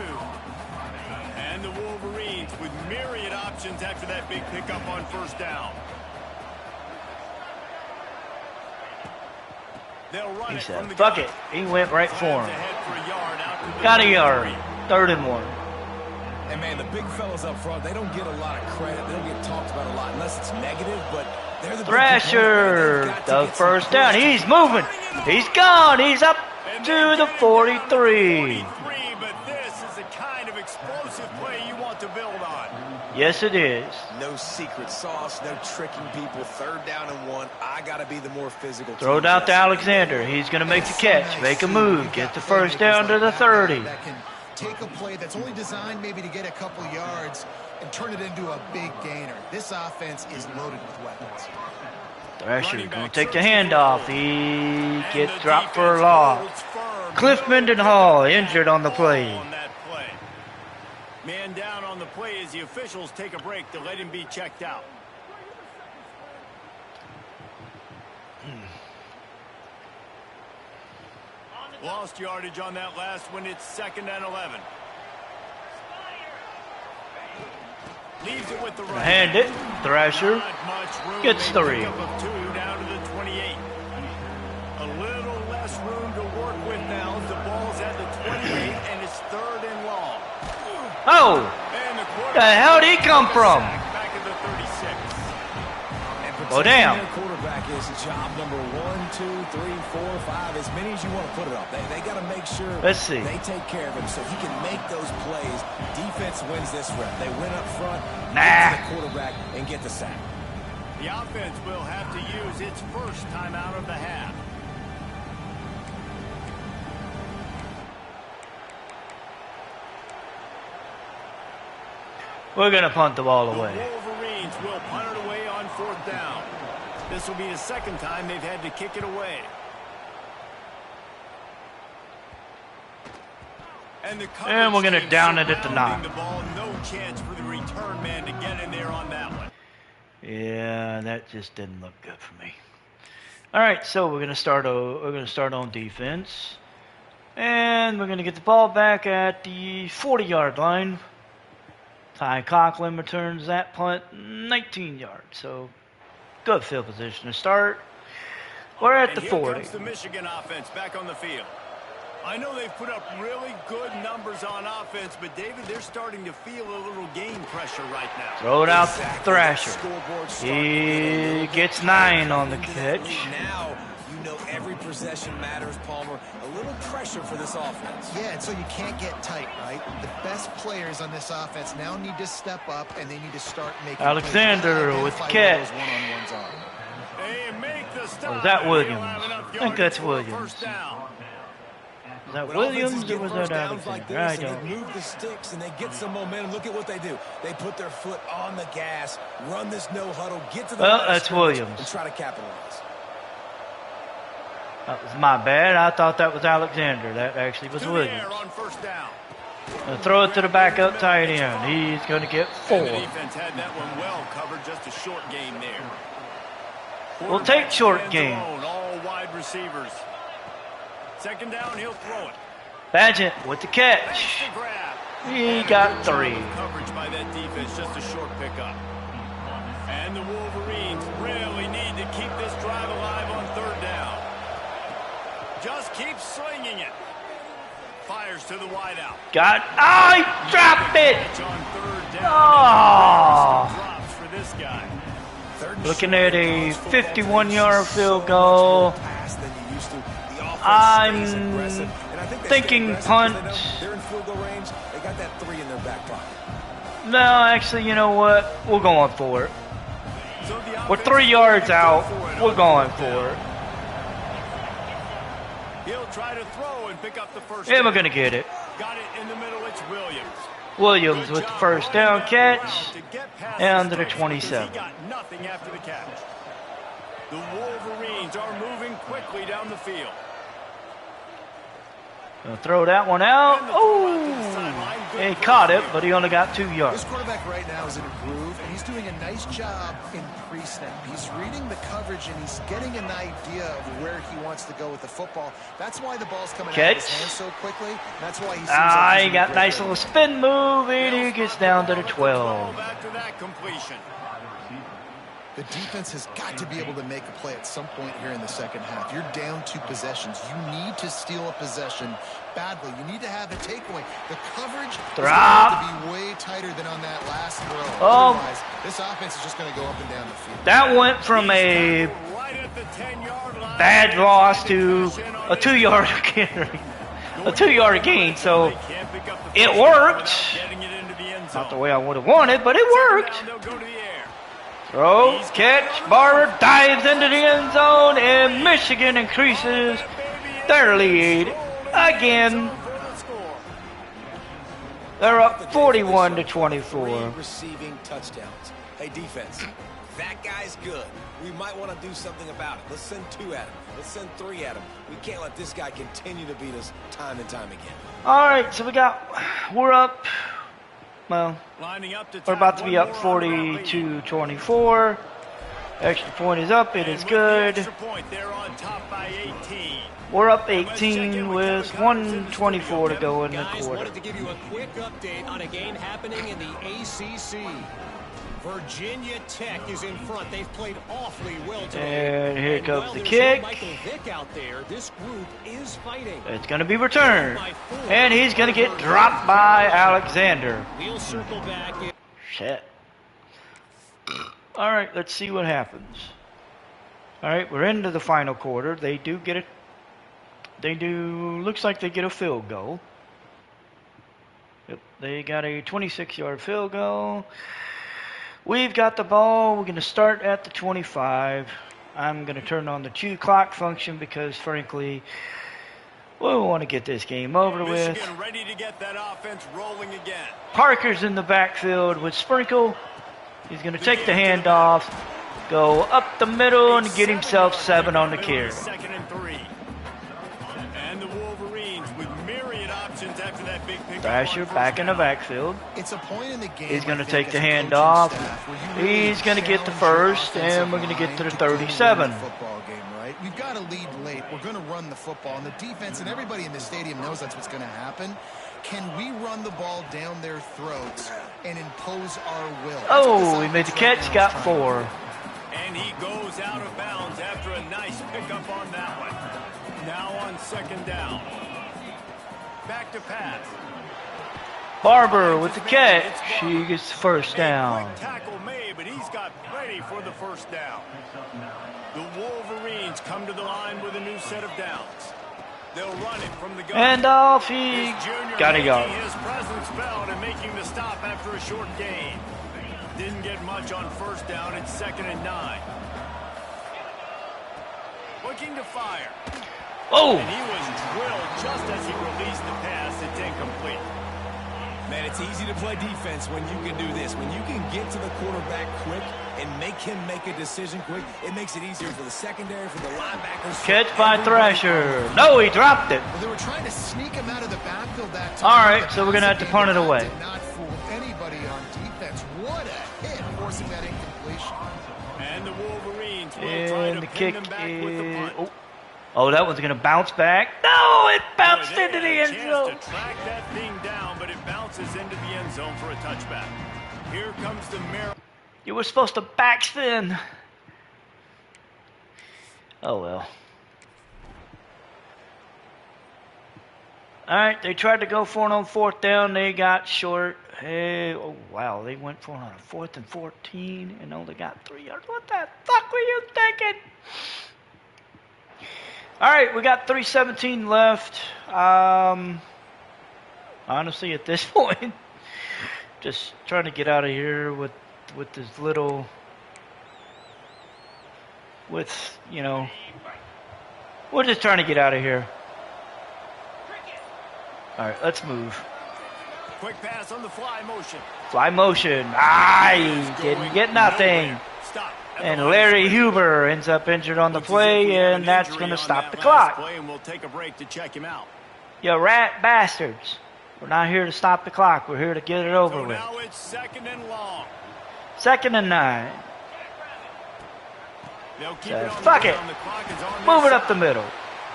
And the Wolverines with myriad options after that big pickup on first down. They'll run He it said, from the fuck gun. it. He went right for him. Ahead for a yard out to the Got a yard. 3rd and 1. And, man, the big fellas up front, they don't get a lot of credit. They don't get talked about a lot unless it's negative, but they're the Thrasher, the first down. He's moving. He's gone. He's up to the 43. But this is the kind of explosive play you want to build on. Yes, it is. No secret sauce, no tricking people. 3rd down and 1. I got to be the more physical. Throw it out to Alexander. He's going to make the catch, make a move, get the first down to the 30. That can take a play that's only designed maybe to get a couple yards and turn it into a big gainer. This offense is loaded with weapons. Thrasher going to take the handoff. He gets dropped for a loss. Cliff Mendenhall injured on the play. Man down on the play as the officials take a break to let him be checked out. Lost yardage on that last one. It's 2nd and 11. Leaves it with the right. Hand it. Thrasher gets 3. Down to the 28. A little less room to work with now as the ball's at the 28 and it's 3rd and long. Oh! The hell did he come from? Back at the 36. Oh, damn. Their quarterback is job number 1, 2, 3, 4, 5, as many as you want to put it up. They got to make sure Let's see. they take care of him so he can make those plays. Defense wins this rep. They win up front, Nah. get to the quarterback, and get the sack. The offense will have to use its first timeout of the half. We're going to punt the ball The away. Wolverines will punt it away on 4th down. This will be the 2nd time they've had to kick it away. And we're going to down it at the 9. The ball, no chance for the return man to get in there on that one. Yeah, that just didn't look good for me. All right, so we're going to start on defense. And we're going to get the ball back at the 40-yard line. Ty Conklin returns that punt 19 yards. So good field position to start. We're at the 40. Here comes the Michigan offense back on the field. I know they've put up really good numbers on offense, but David, they're starting to feel a little game pressure right now. Throw it out to Thrasher. He gets 9 on the catch. Now you know every possession matters, Palmer. A little pressure for this offense. Yeah, and so you can't get tight, right? The best players on this offense now need to step up, and they need to start making Alexander plays. with the Identify where catch. those one-on-ones are. They make the stop. Or is that Williams? He'll have enough I think yardage that's for a Williams. first down. Is that When Williams offenses or get was first that downs like Alexander? I this, and don't. they move the sticks and they get some momentum. Look at what they do. They put their foot on the gas, run this no huddle, get to the Well, line of that's scrimmage, Williams. and try to capitalize. That was my bad. I thought that was Alexander. That actually was To the Williams. air on first down. Throw it to the backup tight end. He's going to get 4. And the defense had that one well covered. Just a short game there. We'll take short Quarterback game. stands alone, all wide receivers. 2nd down, he'll throw it. Badgett with the catch. Makes the grab. He got 3. Coverage by that defense, just a short pickup. And the Wolverines really need to keep this drive alive on 3rd down. Just keep slinging it. Fires to the wideout. I dropped it. Catch on 3rd down. Oh. Drops for this guy. Looking at a 51-yard field goal. I'm thinking punt. They're in field goal range. They got that 3 in their back pocket. No, actually, you know what? We're going for it. So the We're 3 yards out. We're going for it. He'll try to throw and pick up the first And we're down. going to get it. Got it in the middle. It's Williams. Williams with the first down catch. To get past And the to the defense, 27. He got nothing after the catch. The Wolverines are moving quickly down the field. Gonna throw that one out. Oh, he caught it, but he only got 2 yards. This quarterback right now is in a groove, and he's doing a nice job in pre-snap. He's reading the coverage, and he's getting an idea of where he wants to go with the football. That's why the ball's coming out of his Catch. hands so quickly. That's why he seems like He he's got in a nice little spin move, and he gets down to the 12. After that completion. The defense has got to be able to make a play at some point here in the second half. You're down 2 possessions. You need to steal a possession badly. You need to have a takeaway. The coverage is going to have to be way tighter than on that last throw. Otherwise, this offense is just going to go up and down the field. That went from a Right at the 10-yard line. bad loss to a 2-yard carry. A 2-yard gain, so Can't pick up the it first down worked. without getting it into the end zone. Not the way I would have wanted, but it worked. They'll go to the air. Throw, catch, Barber dives into the end zone, and Michigan increases their lead again. They're up 41-24. Receiving touchdowns. Hey, defense, that guy's good. We might want to do something about it. Let's send 2 at him. Let's send 3 at him. We can't let this guy continue to beat us time and time again. All right, so we're up. Well, we're about to be up 42-24. Extra point is up. It is good. We're up 18 with 1:24 to go in the quarter. Wanted to give you a quick update on a game happening in the ACC. Virginia Tech is in front. They've played awfully well today. And here comes the kick. Michael Vick out there. This group is fighting. It's going to be returned. And he's going to get dropped by Alexander. We'll circle back. Shit. All right, let's see what happens. All right, we're into the final quarter. They do get it. Looks like they get a field goal. Yep, they got a 26-yard field goal. We've got the ball. We're going to start at the 25. I'm going to turn on the chew clock function because, frankly, we want to get this game over with. Ready to get that offense rolling again. Parker's in the backfield with Sprinkle. He's going to take the handoff, go up the middle, and get himself 7 on the carry. 2nd and 3. And the Wolverines with myriad options after that big pick. Thrasher back in the backfield. It's a point in the game. He's going to take the handoff. He's going to get the first, and we're going to get to the 37. Football game, right? We've got to lead late. We're going to run the football, and the defense and everybody in the stadium knows that's what's going to happen. Can we run the ball down their throats and impose our will? Oh, he made the catch, got 4. And he goes out of bounds after a nice pickup on that one. Now on 2nd down. Back to pass. Barber with the catch. He gets the first down. Quick tackle made, but he's got plenty for the first down. The Wolverines come to the line with a new set of downs. They'll run it from the gun. And off he got a yard. His presence felt and making the stop after a short gain. Didn't get much on 1st down. It's 2nd and 9. Looking to fire. Oh! And he was drilled just as he released the pass. It's incomplete. Man, it's easy to play defense when you can do this. When you can get to the quarterback quick and make him make a decision quick, it makes it easier for the secondary, for the linebackers. Catch by Thrasher. No, he dropped it. Well, they were trying to sneak him out of the backfield that time. All right, so we're going to have to punt it away. Did not fool anybody on defense. What a hit, forcing that incompletion. And the Wolverines will try And to the pin kick them back with the is... punt. Oh, that one's going to bounce back. No, it bounced Boy, into the they had end a zone. chance to track that thing down, but it bounces into the end zone for a touchback. Here comes the Maryland. You were supposed to backspin. Oh, well. All right, they tried to go for it on 4th down. They got short. Hey, oh, wow, they went for it on 4th and 14 and only got 3 yards. What the fuck were you thinking? All right, we got 3:17 left. Honestly, at this point, just trying to get out of here with this little, you know, we're just trying to get out of here. All right, let's move. Quick pass on the fly motion. Fly motion. He didn't get nothing. Stop. And Larry Huber ends up injured on the play, and that's going to stop the clock. And we'll take a break to check him out. You rat bastards. We're not here to stop the clock. We're here to get it over with. Now it's 2nd and long. 2nd and 9. They'll keep So, it on fuck the it. ground. The clock is on Move their it up the side. middle.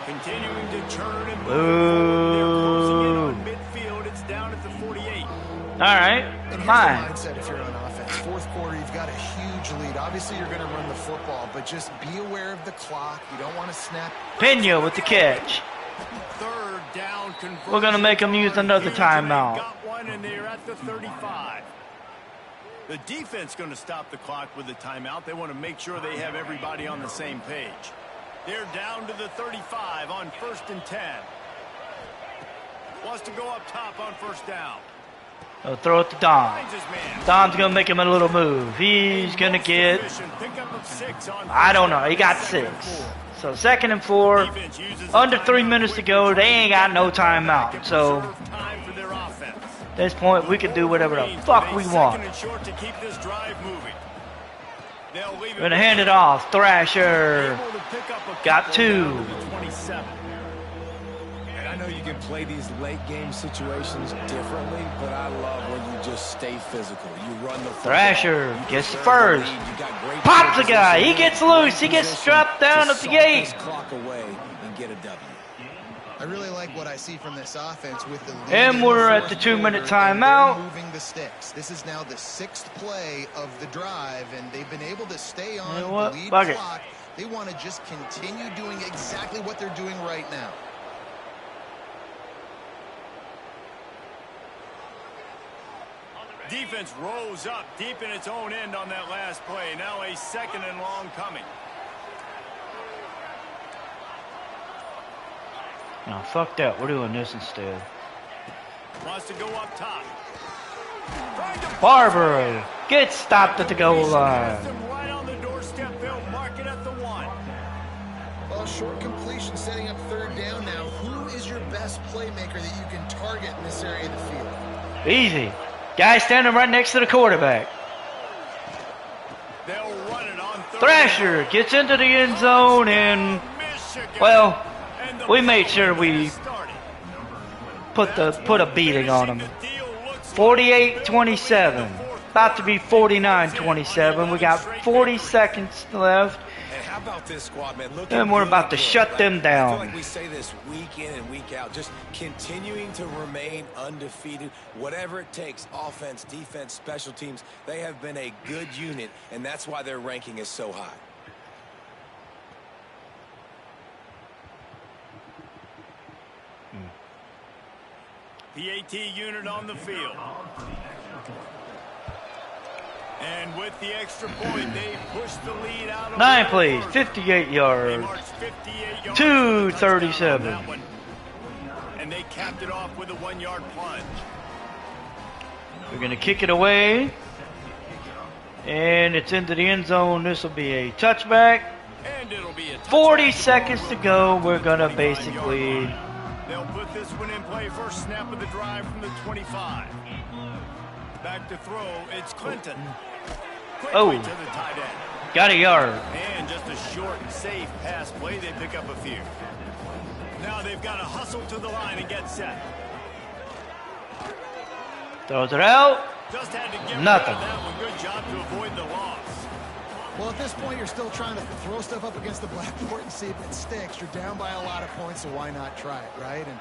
Continuing to turn and Boo. move. They're closing in on midfield. It's down at the 48. All right, And here's fine. the mindset if you're on offense. 4th quarter, you've got a huge lead. Obviously, you're going to run the football, but just be aware of the clock. You don't want to snap. Pena with the catch. 3rd down conversion. We're going to make them use another Huge, timeout. Got one, and they're at the 35. The defense going to stop the clock with the timeout. They want to make sure they have everybody on the same page. They're down to the 35 on 1st and 10. Wants to go up top on 1st down. He'll throw it to Dom. Dom's going to make him a little move. He's going to get, I don't know, he got 6. So 2nd and 4, under 3 minutes to go. They ain't got no timeout. So at this point, we can do whatever the fuck we want. We're going to hand it off. Thrasher got 2. I know you can play these late game situations differently, but I love when you just stay physical. You run the football. Thrasher gets the first. Pops the guy. He gets loose. He gets strapped down at the 8. Clock away and get a W. I really like what I see from this offense with the lead. And we're at the 2-minute timeout. Moving the sticks. This is now the 6th play of the drive, and they've been able to stay on the lead clock. They want to just continue doing exactly what they're doing right now. Defense rose up deep in its own end on that last play. Now a 2nd and long coming. No, fuck that. We're doing this instead. Wants to go up top. Barber gets stopped at the goal line. Right on the doorstep. They'll mark it at the 1. Well, short completion setting up 3rd down now. Who is your best playmaker that you can target in this area of the field? Easy. Guy standing right next to the quarterback. They'll run it on 3rd. Thrasher gets into the end zone and, well, we made sure we put a beating on them. 48-27. About to be 49-27. We got 40 seconds left. How about this squad, man? And we're about to shut them down. I feel like we say this week in and week out, just continuing to remain undefeated, whatever it takes, offense, defense, special teams. They have been a good unit, and that's why their ranking is so high. PAT unit on the field. And with the extra point, they push the lead out. 9 plays, 58 yards. 237. And they capped it off with a 1-yard plunge. We're going to kick it away. And it's into the end zone. This will be a touchback. And it'll be a 40 seconds to go. We're going to basically... They'll put this one in play. First snap of the drive from the 25. Back to throw. It's Clinton. Oh, to the tight end. Got a yard. And just a short, safe pass play. They pick up a few. Now they've got to hustle to the line and get set. Throws it out. Just had to get nothing. Rid of that one. Good job to avoid the loss. Well, at this point, you're still trying to throw stuff up against the blackboard and see if it sticks. You're down by a lot of points, so why not try it, right? And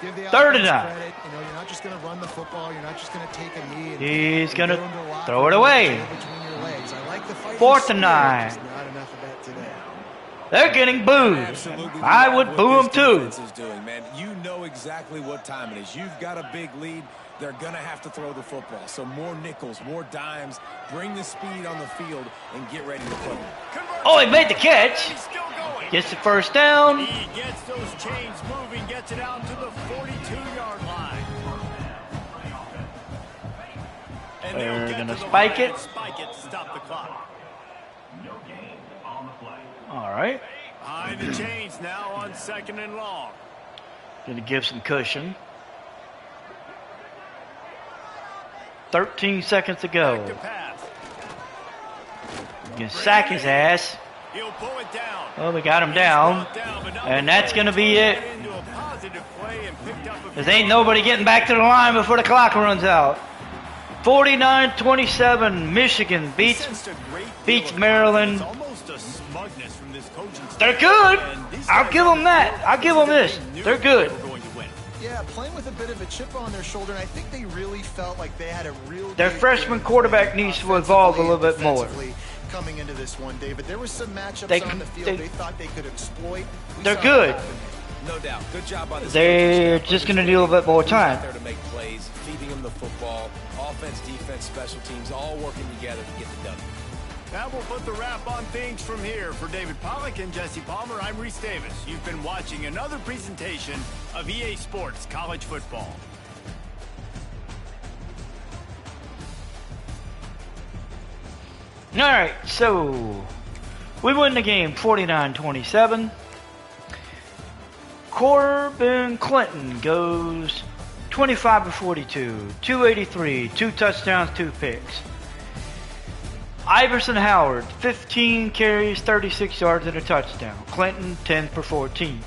give the offense credit. You know, you're not just going to run the football. You're not just going to take a knee. And he's going to throw it away. Between your legs. I like the fight. 4th and 9. Not enough of that today. They're getting booed. Absolutely. I would boo them too. Is doing, man. You know exactly what time it is. You've got a big lead. They're going to have to throw the football. So more nickels, more dimes. Bring the speed on the field and get ready to play. Oh, he made the catch. Gets the first down. He gets those chains moving, gets it out to the 42-yard line. And they're going to spike it. Spike it to stop the clock. All right. Behind the chains now on 2nd and long. Going to give some cushion. 13 seconds to go. You sack his ass. He'll pull it down. Well, we got him down. And that's going to be it. Because ain't nobody getting back to the line before the clock runs out. 49-27. Michigan beats Maryland. They're good. I'll give them that. I'll give them this. They're good. Yeah, playing with a bit of a chip on their shoulder, and I think they really felt like they had a real... Their freshman quarterback needs to evolve a little bit more. Coming into this one, David, there was some matchups on the field they thought they could exploit. They're good. No doubt. Good job by the They're just going to need a little bit more time. There to make plays, feeding them the football, offense, defense, special teams, all working together to get the W. Now we'll put the wrap on things from here. For David Pollack and Jesse Palmer, I'm Reese Davis. You've been watching another presentation of EA Sports College Football. Alright, so we win the game 49-27. Corbin Clinton goes 25 of 42, 283, 2 touchdowns, 2 picks. Iverson Howard, 15 carries, 36 yards, and a touchdown. Clinton, 10 for 14.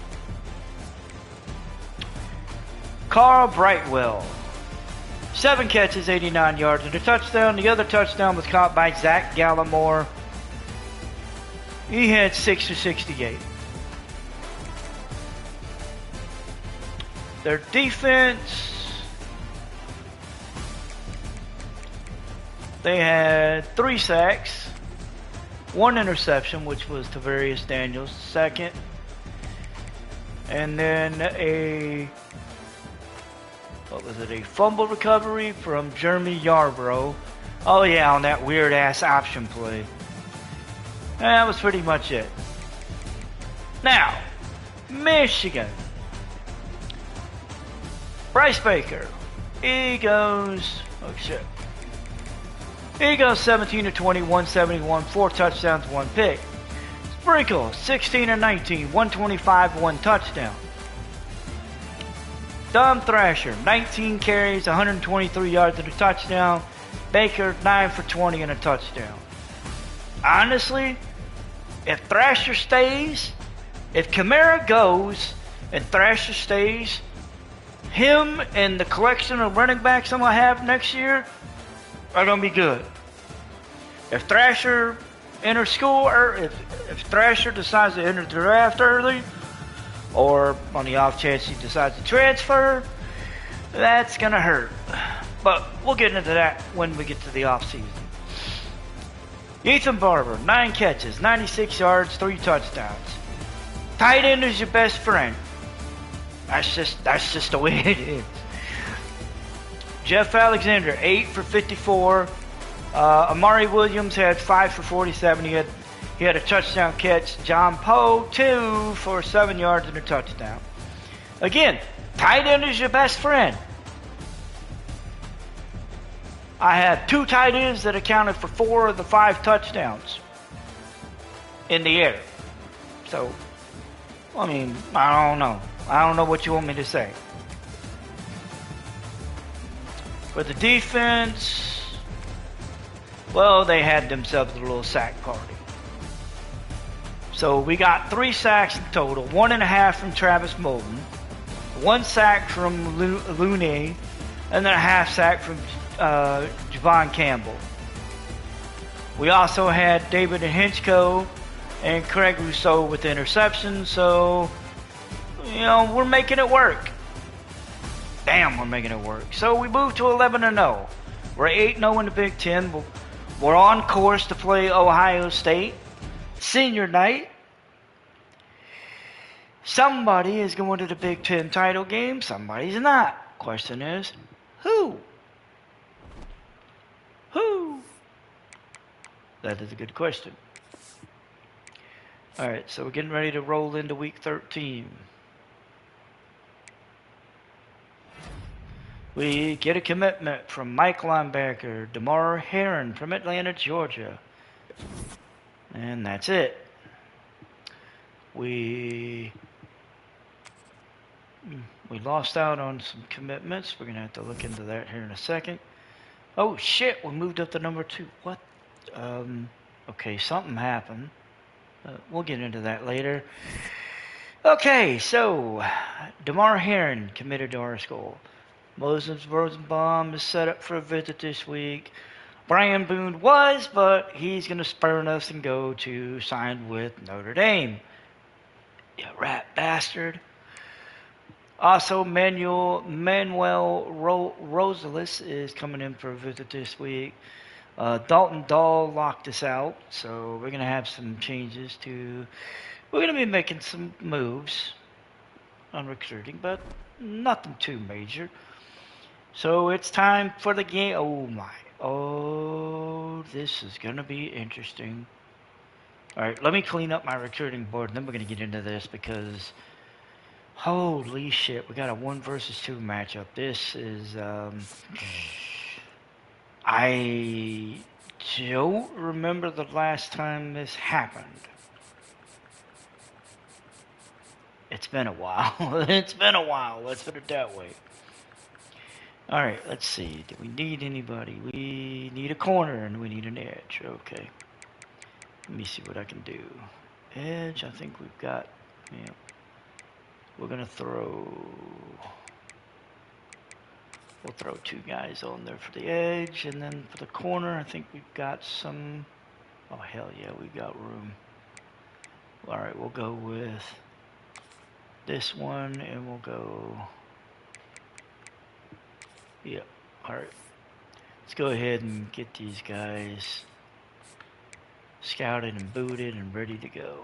Carl Brightwell, 7 catches, 89 yards, and a touchdown. The other touchdown was caught by Zach Gallimore. He had 6 for 68. Their defense, they had 3 sacks, 1 interception, which was Tavarius Daniels' second, and then a fumble recovery from Jeremy Yarbrough. Oh yeah, on that weird ass option play. And that was pretty much it. Now, Michigan. Bryce Baker. He goes 17 of 20, 171, 4 touchdowns, 1 pick. Sprinkle, 16 of 19, 125, 1 touchdown. Dom Thrasher, 19 carries, 123 yards and a touchdown. Baker, 9 for 20 and a touchdown. Honestly, if Thrasher stays, if Kamara goes and Thrasher stays, him and the collection of running backs I'm going to have next year are going to be good. If Thrasher enters school, or if Thrasher decides to enter the draft early, or on the off chance he decides to transfer, that's going to hurt. But we'll get into that when we get to the off season. Ethan Barber, 9 catches, 96 yards, 3 touchdowns. Tight end is your best friend. That's just the way it is. Jeff Alexander, 8 for 54. Amari Williams had 5 for 47. He had a touchdown catch. John Poe, 2 for 7 yards and a touchdown. Again, tight end is your best friend. I had 2 tight ends that accounted for 4 of the 5 touchdowns in the air. So, I mean, I don't know. I don't know what you want me to say. For the defense, well, they had themselves a little sack party. So we got 3 sacks in total, 1.5 from Travis Moulton, 1 sack from Looney, and then a half sack from Javon Campbell. We also had David Hinchko and Craig Rousseau with interceptions, so, you know, we're making it work. Damn, we're making it work. So we moved to 11-0. We're 8-0 in the Big Ten. We're on course to play Ohio State. Senior night. Somebody is going to the Big Ten title game. Somebody's not. Question is, who? Who? That is a good question. Alright, so we're getting ready to roll into week 13. We get a commitment from Mike linebacker DeMar Heron from Atlanta, Georgia. And that's it. We lost out on some commitments. We're going to have to look into that here in a second. Oh, shit. We moved up to number 2. What? Okay, something happened. We'll get into that later. Okay, so DeMar Heron committed to our school. Moses Rosenbaum is set up for a visit this week. Brian Boone was, but he's going to spurn us and go to sign with Notre Dame. You rat bastard. Also, Manuel Rosales is coming in for a visit this week. Dalton Dahl locked us out, so we're going to have some changes to... We're going to be making some moves on recruiting, but nothing too major. So it's time for the game. Oh my. Oh, this is going to be interesting. Alright, let me clean up my recruiting board, and then we're going to get into this because... Holy shit, we got a 1 versus 2 matchup. This is, I don't remember the last time this happened. It's been a while. It's been a while. Let's put it that way. All right, let's see. Do we need anybody? We need a corner and we need an edge. Okay. Let me see what I can do. Edge, I think we've got. Yeah. We're gonna throw. We'll throw 2 guys on there for the edge, and then for the corner, I think we've got some. Oh hell yeah, we've got room. All right, we'll go with this one, and we'll go. Yep. All right. Let's go ahead and get these guys scouted and booted and ready to go.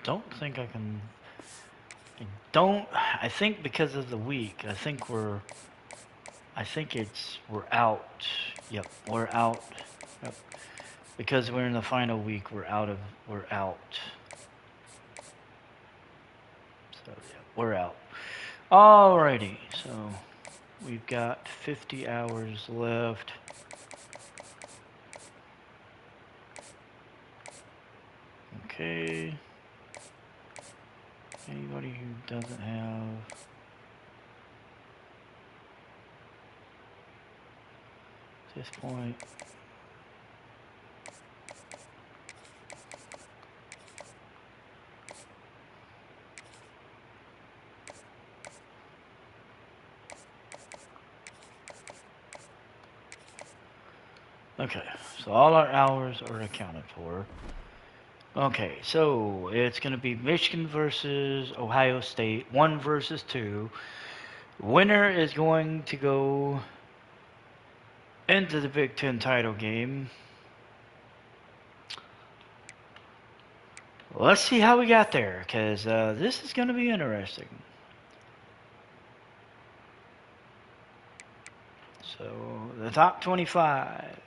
Don't think I can. I think because of the week, I think we're out. Yep, we're out. Yep. Because we're in the final week, we're out. So yeah, we're out. Alrighty, so we've got 50 hours left. Okay. Anybody who doesn't have at this point. Okay, so all our hours are accounted for. Okay, so it's going to be Michigan versus Ohio State, 1 versus 2. Winner is going to go into the Big Ten title game. Let's see how we got there, because this is going to be interesting. So, the top 25.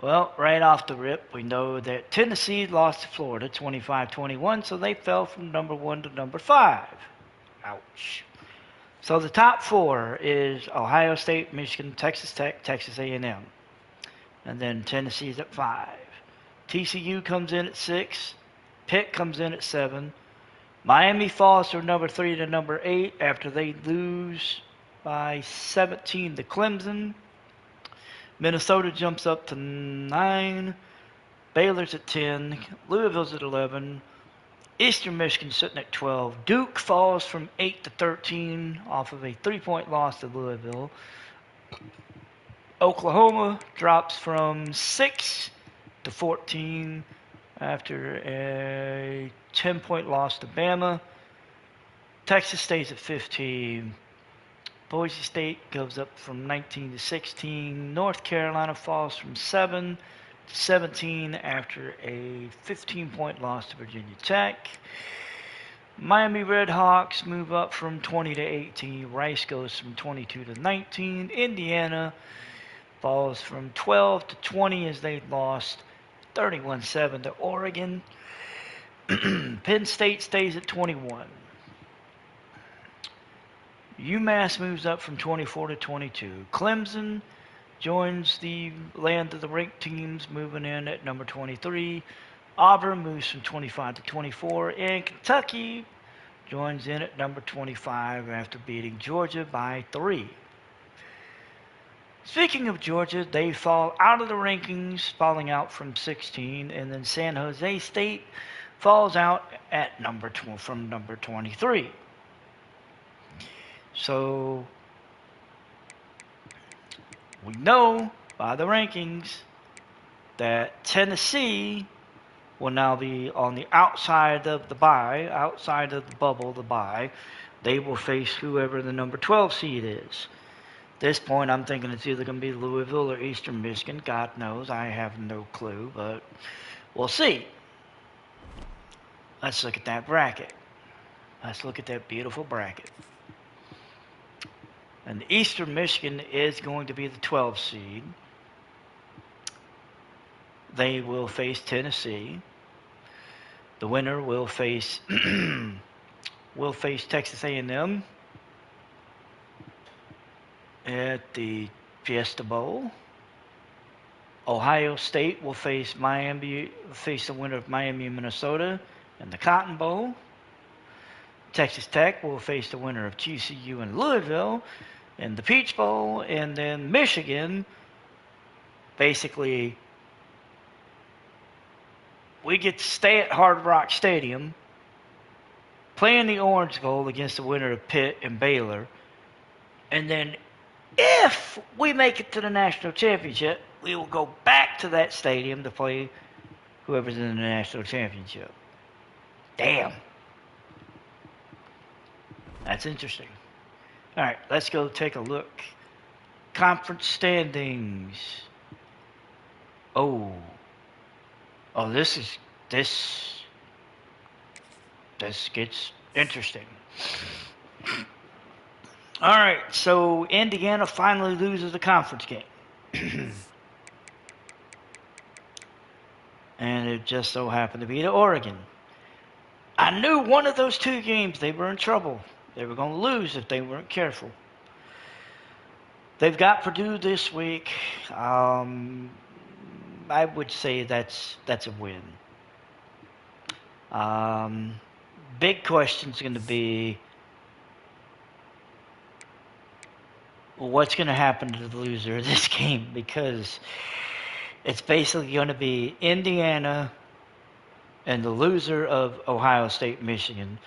Well, right off the rip, we know that Tennessee lost to Florida 25-21, so they fell from number 1 to number 5. Ouch. So the top 4 is Ohio State, Michigan, Texas Tech, Texas A&M. And then Tennessee's at 5. TCU comes in at 6. Pitt comes in at 7. Miami falls from number 3 to number 8 after they lose by 17 to Clemson. Minnesota jumps up to 9. Baylor's at 10. Louisville's at 11. Eastern Michigan sitting at 12. Duke falls from 8 to 13 off of a 3-point loss to Louisville. Oklahoma drops from 6 to 14 after a 10-point loss to Bama. Texas stays at 15. Boise State goes up from 19 to 16. North Carolina falls from 7 to 17 after a 15-point loss to Virginia Tech. Miami Redhawks move up from 20 to 18. Rice goes from 22 to 19. Indiana falls from 12 to 20 as they lost 31-7 to Oregon. Penn State stays at 21. UMass moves up from 24 to 22. Clemson joins the land of the ranked teams, moving in at number 23. Auburn moves from 25 to 24. And Kentucky joins in at number 25 after beating Georgia by 3. Speaking of Georgia, they fall out of the rankings, falling out from 16. And then San Jose State falls out at from number 23. So, we know by the rankings that Tennessee will now be on the outside of the bye, outside of the bubble, the bye. They will face whoever the number 12 seed is. At this point, I'm thinking it's either going to be Louisville or Eastern Michigan. God knows, I have no clue, but we'll see. Let's look at that bracket. Let's look at that beautiful bracket. And Eastern Michigan is going to be the 12 seed. They will face Tennessee. The winner will face Texas A&M at the Fiesta Bowl. Ohio State will face the winner of Miami, Minnesota in the Cotton Bowl. Texas Tech will face the winner of TCU and Louisville in the Peach Bowl. And then Michigan, basically, we get to stay at Hard Rock Stadium, play in the Orange Bowl against the winner of Pitt and Baylor. And then if we make it to the national championship, we will go back to that stadium to play whoever's in the national championship. Damn. That's interesting. All right, let's go take a look. Conference standings. Oh, this gets interesting. All right, so Indiana finally loses a conference game. And it just so happened to be to Oregon. I knew one of those two games they were in trouble. They were going to lose if they weren't careful. They've got Purdue this week. I would say that's a win. Big question's going to be what's going to happen to the loser of this game, because it's basically going to be Indiana and the loser of Ohio State, Michigan,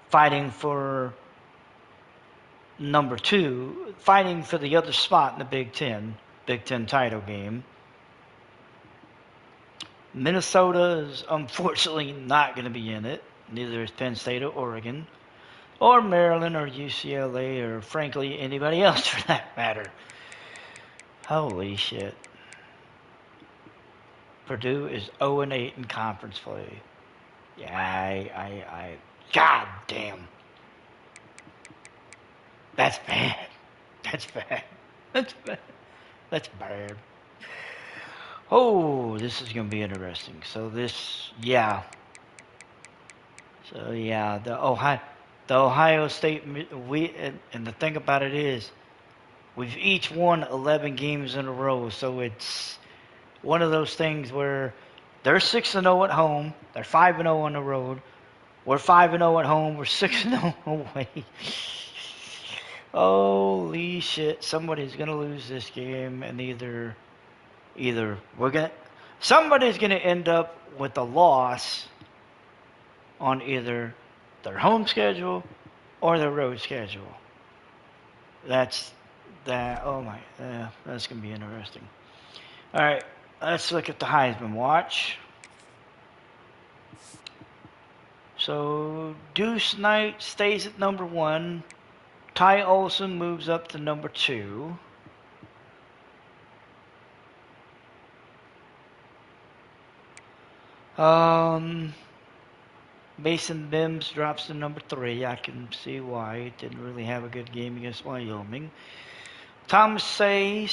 fighting for number 2, fighting for the other spot in the Big Ten title game. Minnesota is unfortunately not going to be in it. Neither is Penn State or Oregon, or Maryland or UCLA, or frankly anybody else for that matter. Holy shit. Purdue is 0-8 in conference play. Yeah, God damn. That's bad. That's bad. That's bad. That's bad. Oh, this is going to be interesting. The Ohio State, and the thing about it is, we've each won 11 games in a row, so it's one of those things where they're 6-0 at home, they're 5-0 on the road, we're 5-0 at home, we're 6-0 away. Holy shit, somebody's going to lose this game, and either somebody's going to end up with a loss on either their home schedule or their road schedule. That's going to be interesting. All right, let's look at the Heisman Watch. So Deuce Knight stays at number 1. Ty Olson moves up to number 2. Mason Mims drops to number 3. I can see why. He didn't really have a good game against Wyoming. Thomas C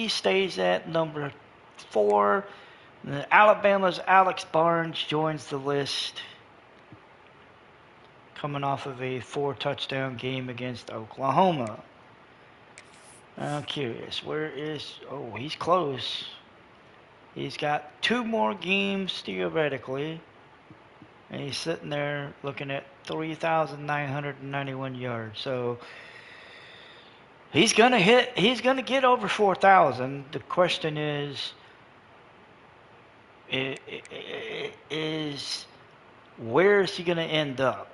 stays at number 4. And then Alabama's Alex Barnes joins the list, coming off of a 4-touchdown game against Oklahoma. I'm curious, he's close. He's got 2 more games theoretically, and he's sitting there looking at 3,991 yards. So he's gonna get over 4,000. The question is where is he gonna end up?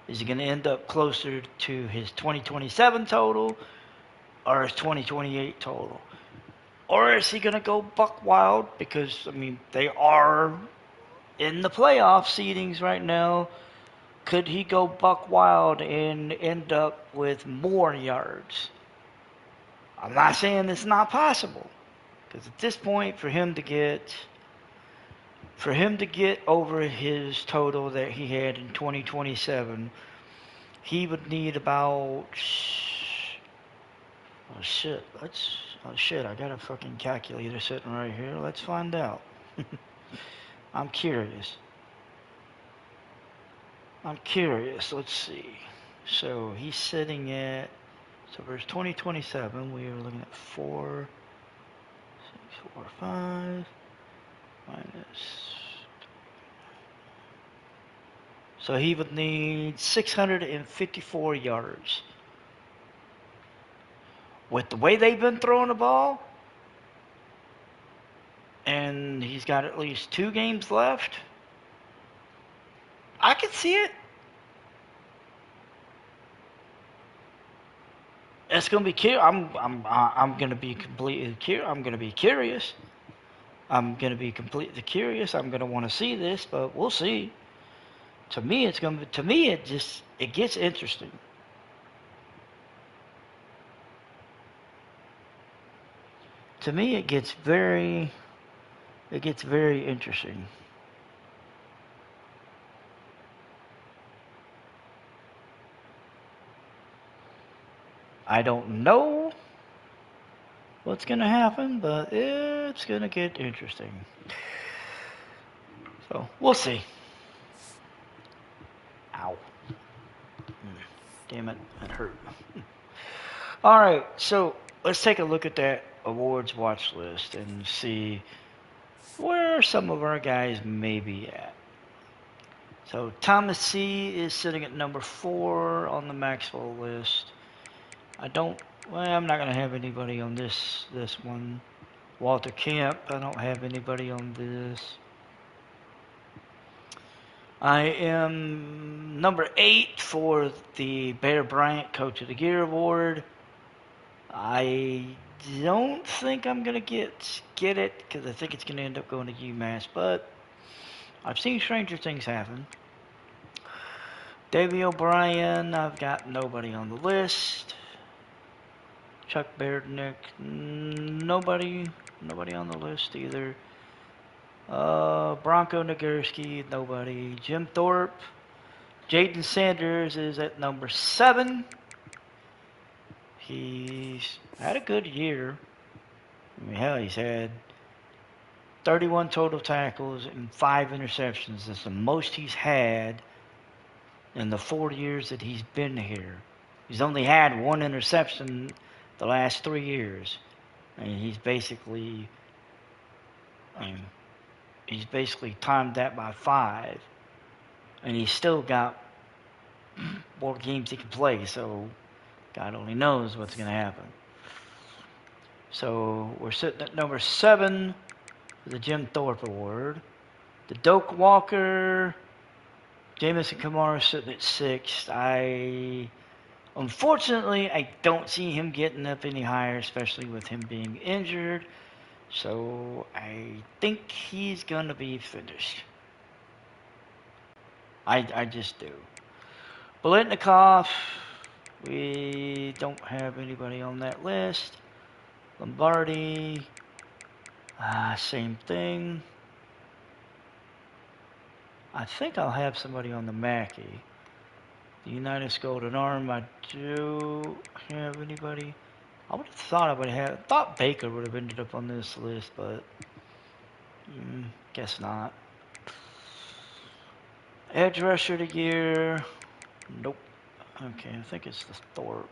Is he going to end up closer to his 2027 total or his 2028 total? Or is he going to go buck wild? Because, I mean, they are in the playoff seedings right now. Could he go buck wild and end up with more yards? I'm not saying it's not possible. Because at this point, for him to get over his total that he had in 2027, he would need about oh shit, I got a fucking calculator sitting right here. Let's find out. I'm curious. Let's see. So he's sitting at, so for 2027, we are looking at 4, 6, 4, 5 minus. So he would need 654 yards. With the way they've been throwing the ball, and he's got at least 2 games left, I could see it. It's gonna be I'm gonna be completely curious. I'm gonna be curious. I'm gonna be completely curious. I'm gonna want to see this, but we'll see. To me, it gets interesting. To me, it gets very interesting. I don't know what's going to happen, but it's going to get interesting. So, we'll see. Ow. Damn it, that hurt. All right, so let's take a look at that awards watch list and see where some of our guys may be at. So Thomas C. is sitting at number 4 on the Maxwell list. I'm not going to have anybody on this one. Walter Camp, I don't have anybody on this. I am number 8 for the Bear Bryant Coach of the Year award. I don't think I'm going to get it because I think it's going to end up going to UMass, but I've seen stranger things happen. Davey O'Brien, I've got nobody on the list. Chuck Berdnick, nobody on the list either. Bronco Nagurski, nobody. Jim Thorpe, Jaden Sanders is at number 7. He's had a good year. I mean, hell, he's had 31 total tackles and 5 interceptions. That's the most he's had in the 4 years that he's been here. He's only had 1 interception the last 3 years. And he's basically timed that by 5. And he's still got more games he can play, so God only knows what's going to happen. So we're sitting at number 7 for the Jim Thorpe Award. The Doak Walker, Jamison Kamara sitting at 6. Unfortunately, I don't see him getting up any higher, especially with him being injured. So I think he's going to be finished. I just do. Bolitnikov, we don't have anybody on that list. Lombardi, same thing. I think I'll have somebody on the Mackey. The Unitas Golden Arm, I do have anybody. I would have thought Baker would have ended up on this list, but guess not. Edge Rusher of the Year, nope. Okay, I think it's the Thorpe.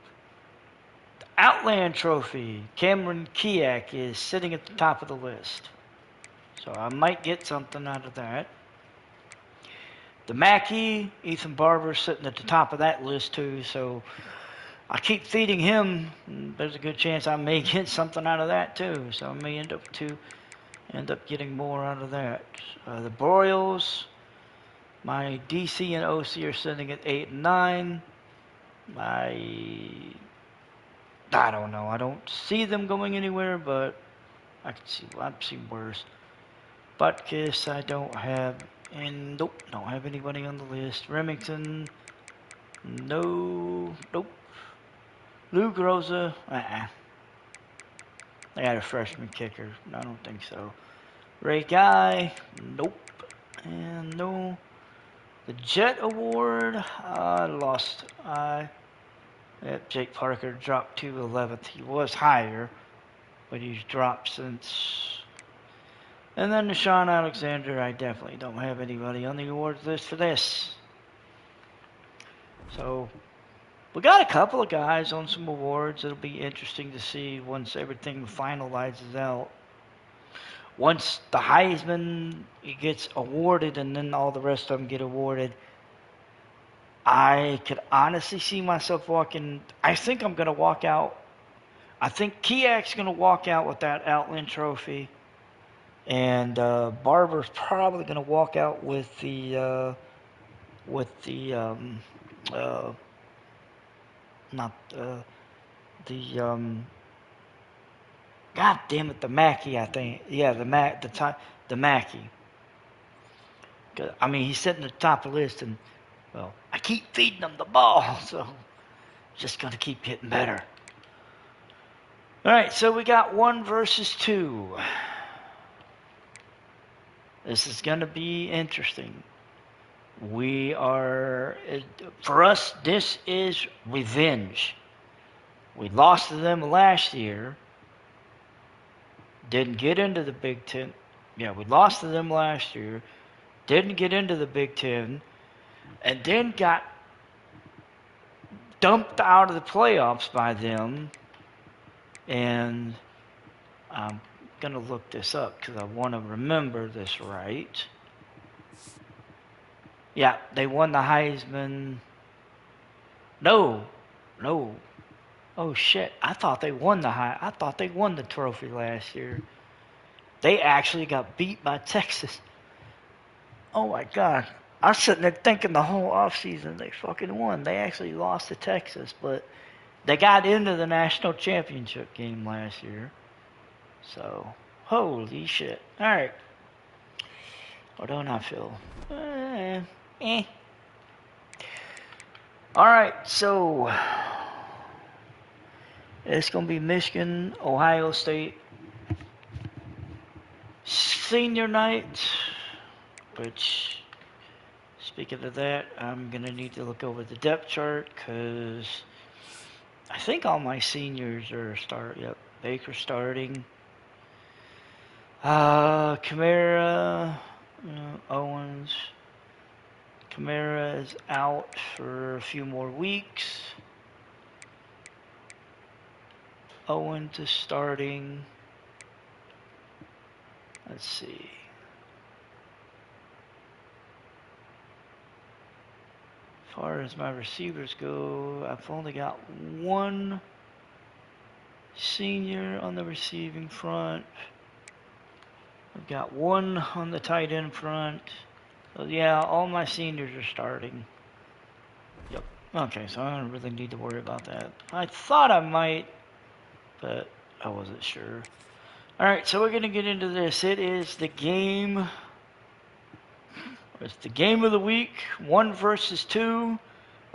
The Outland Trophy, Cameron Kiak is sitting at the top of the list. So I might get something out of that. The Mackey, Ethan Barber sitting at the top of that list too, so I keep feeding him. There's a good chance I may get something out of that too, so I may end up getting more out of that. The Broyles, my DC and OC are sitting at 8 and 9. I don't know. I don't see them going anywhere, but I've seen worse. Butkus, I don't have, and nope, don't have anybody on the list. Remington, no, nope. Lou Groza, They had a freshman kicker. I don't think so. Ray Guy, nope. And no. The Jet Award, I lost. Jake Parker dropped to 11th. He was higher, but he's dropped since. And then the Sean Alexander, I definitely don't have anybody on the awards list for this. So, we got a couple of guys on some awards. It'll be interesting to see once everything finalizes out. Once the Heisman gets awarded and then all the rest of them get awarded, I could honestly see myself walking. I think I'm going to walk out. I think Kiak's going to walk out with that Outland Trophy. And Barber's probably going to walk out with the God damn it, the Mackey, I think. Yeah, the Mackey. I mean, he's sitting at the top of the list, and well, I keep feeding him the ball, so just gonna keep getting better. All right, so we got 1 versus 2. This is gonna be interesting. For us, this is revenge. We lost to them last year. Didn't get into the Big Ten. Yeah, we lost to them last year. Didn't get into the Big Ten. And then got dumped out of the playoffs by them. And I'm going to look this up because I want to remember this right. Yeah, they won the Heisman. No. Oh shit! I thought they won the trophy last year. They actually got beat by Texas. Oh my god! I was sitting there thinking the whole offseason they fucking won. They actually lost to Texas, but they got into the national championship game last year. So holy shit! All right. How don't I feel? All right, so it's going to be Michigan, Ohio State, senior night, which, speaking of that, I'm going to need to look over the depth chart because I think all my seniors are Yep, Baker starting. Kamara, Owens. Kamara is out for a few more weeks. Owens is starting. Let's see. As far as my receivers go, I've only got one senior on the receiving front. I've got one on the tight end front. So yeah, all my seniors are starting. Yep. Okay, so I don't really need to worry about that. I thought I might, but I wasn't sure. Alright, so we're going to get into this. It's the game of the week, 1 versus 2.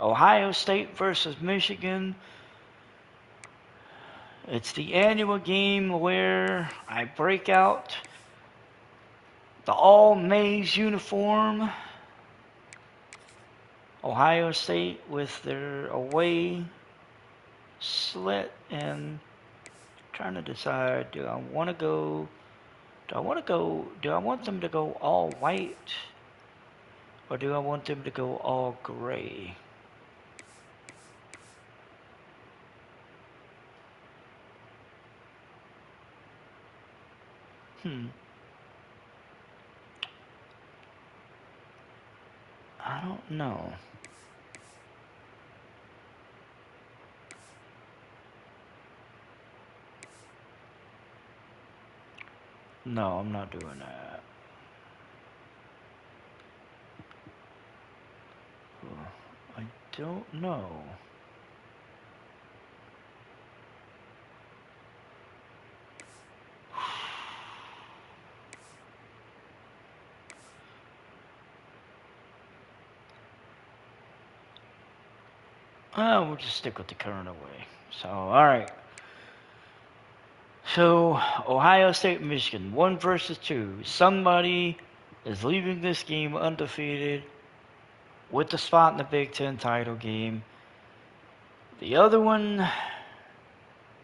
Ohio State versus Michigan. It's the annual game where I break out the all-maize uniform. Ohio State with their away slit, and trying to decide, do I want them to go all white, or do I want them to go all gray? I don't know. No, I'm not doing that. I don't know. We'll just stick with the current away. So, all right. So, Ohio State, Michigan, 1 versus 2. Somebody is leaving this game undefeated with the spot in the Big Ten title game. The other one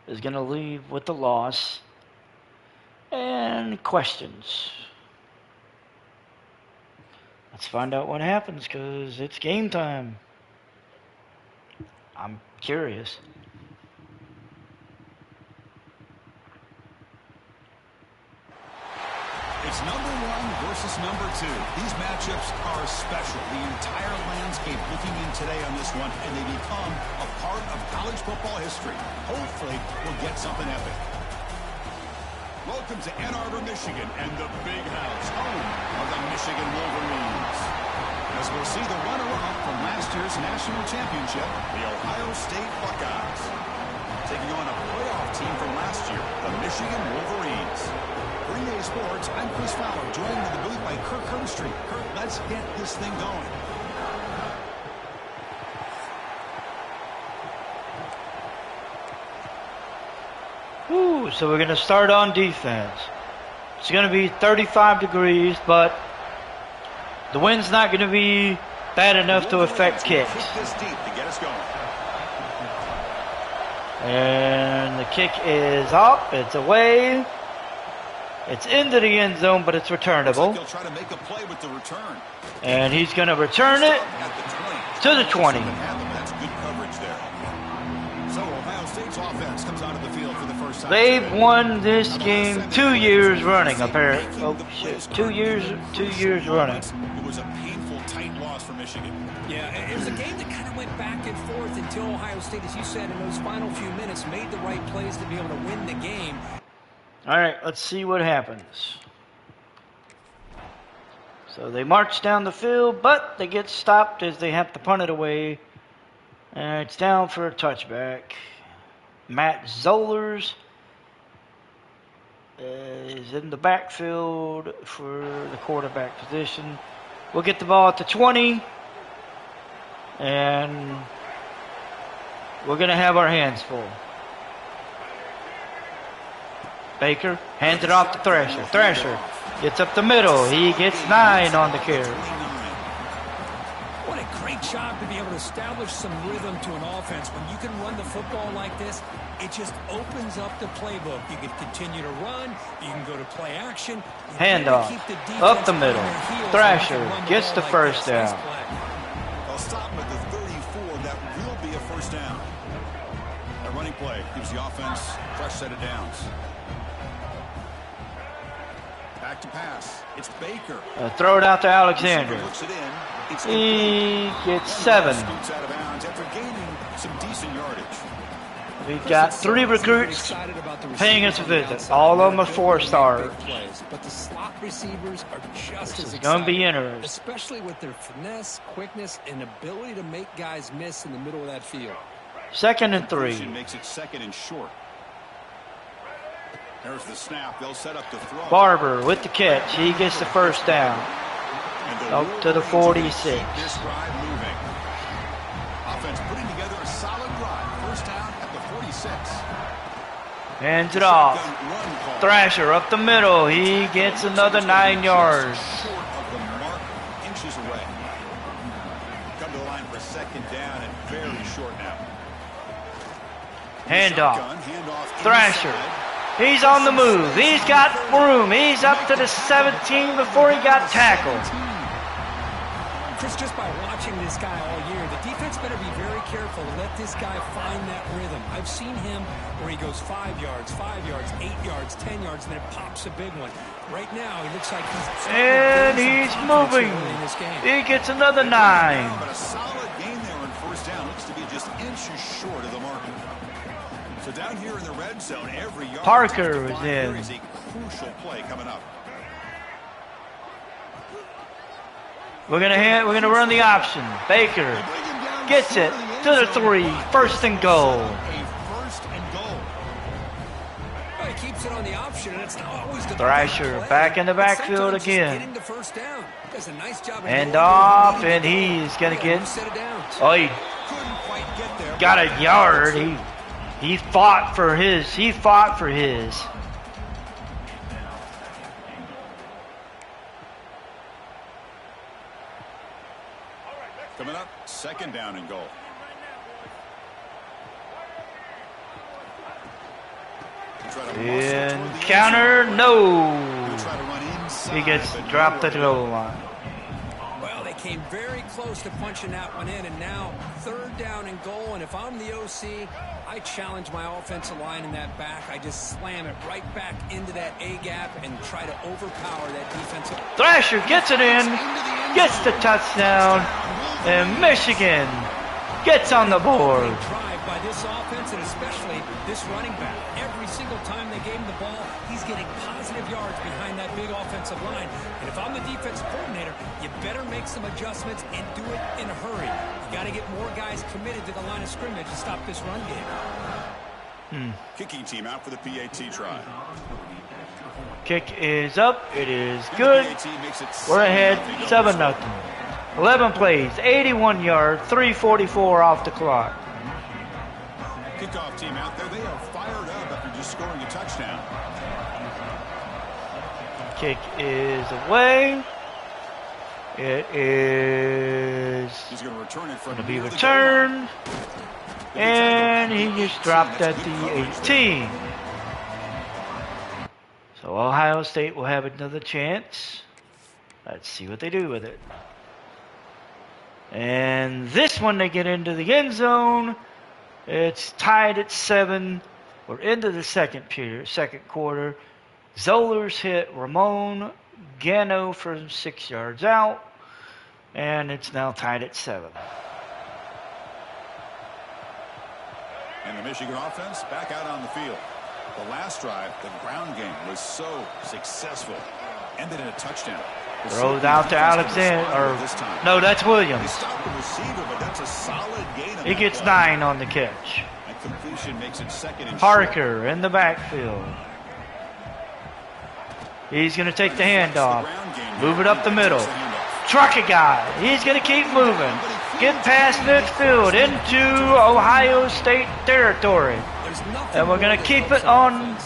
is going to leave with the loss and questions. Let's find out what happens because it's game time. I'm curious. It's number 1 versus number 2. These matchups are special. The entire landscape looking in today on this one, and they become a part of college football history. Hopefully, we'll get something epic. Welcome to Ann Arbor, Michigan, and the Big House, home of the Michigan Wolverines. As we'll see the runner-up from last year's national championship, the Ohio State Buckeyes, taking on a playoff team from last year, the Michigan Wolverines. Green Day Sports, I'm Chris Fowler, joined in the booth by Kirk Herbstreit. Kirk, let's get this thing going. So we're going to start on defense. It's going to be 35 degrees, but the wind's not going to be bad enough to affect kicks. And the kick is up. It's away. It's into the end zone, but it's returnable. And he's going to return it to the 20. That's good coverage there. So Ohio State's offense comes out of the field for the first time. They've won this game 2 years running, apparently. Oh, shit. 2 years running. It was a painful, tight loss for Michigan. Yeah, it was a game that kind of went back and forth until Ohio State, as you said, in those final few minutes, made the right plays to be able to win the game. All right, let's see what happens. So they march down the field, but they get stopped as they have to punt it away. And it's down for a touchback. Matt Zollers is in the backfield for the quarterback position. We'll get the ball at the 20. And we're going to have our hands full. Baker hands it off to Thrasher. Thrasher gets up the middle. He gets 9 on the carry. What a great job to be able to establish some rhythm to an offense. When you can run the football like this, it just opens up the playbook. You can continue to run. You can go to play action. Handoff up the middle. Thrasher gets the first down. I'll stop him at the 34. That will be a first down. That running play gives the offense a fresh set of downs. Back to pass. It's Baker. Throw it out to Alexander. He gets 7. Scoots out of bounds after gaining some decent yardage. We've got 3 recruits paying us a visit. All of them are 4-stars. But the slot receivers are just as It's going to be interesting. especially with their finesse, quickness, and ability to make guys miss in the middle of that field. 2nd and 3. Makes it 2nd and short. There's the snap. They'll set up the throw. Barber with the catch. He gets the first down. Out to the 46. This drive moving. Offense putting together a solid drive. First down at the 46. Hands it off. Thrasher up the middle. He gets another 9 yards. Short of the mark, inches away. Come to the line for 2nd down and very short now. Handoff. Thrasher. He's on the move. He's got room. He's up to the 17 before he got tackled. Chris, just by watching this guy all year, the defense better be very careful to let this guy find that rhythm. I've seen him where he goes 5 yards, 8 yards, 10 yards, and then it pops a big one. Right now, he looks like he's moving. He gets another 9. But a solid gain there in first down. Looks to be just inches short of the marker. So down here in the red zone, every yard Parker is in. there is a crucial play coming up. We're gonna run the option. Baker gets it to the 3. 1st and goal. Well, he keeps it on the option, and it's not always the Thrasher play. back in the But backfield sometimes just again. getting the first down. Does a nice job of And knowing off, where and he needs to he's gonna go. get. Set it down. Oh, he Couldn't quite get got a yard. He fought for his. He fought for his. Coming up, second down and goal. And counter, no. He gets dropped at the goal line. Well, they came very close to punching that one in, and now third down and goal. And if I'm the OC, I challenge my offensive line in that back. I just slam it right back into that A gap and try to overpower that defensive. Thrasher gets it in, gets the touchdown, and Michigan gets on the board. Drive by this offense, and especially this running back. Every single time they gave him the ball, he's getting positive yards behind that big offensive line. And if I'm the defensive coordinator, you better make some adjustments and do it in a hurry. You got to get more guys committed to the line of scrimmage to stop this run game. Kicking team out for the PAT try. Kick is up. It is good. We're ahead 7-0. 11 plays, 81 yards, 3:44 off the clock. Kickoff team out there, they are fired up after just scoring a touchdown. Kick is away. It is going to be returned. And he just dropped at the 18. So Ohio State will have another chance. Let's see what they do with it. And this one, they get into the end zone. It's tied at 7. We're into the second period, second quarter. Zollers hit Ramon Gano for 6 yards out. And it's now tied at 7. And the Michigan offense back out on the field. The last drive, the ground game was so successful. Ended in a touchdown. Throws out to Alexander. No, that's Williams. He gets 9 on the catch. Parker in the backfield. He's going to take the handoff. Move it up the middle. Truck a guy. He's going to keep moving. Get past midfield into Ohio State territory. And we're going to keep it on.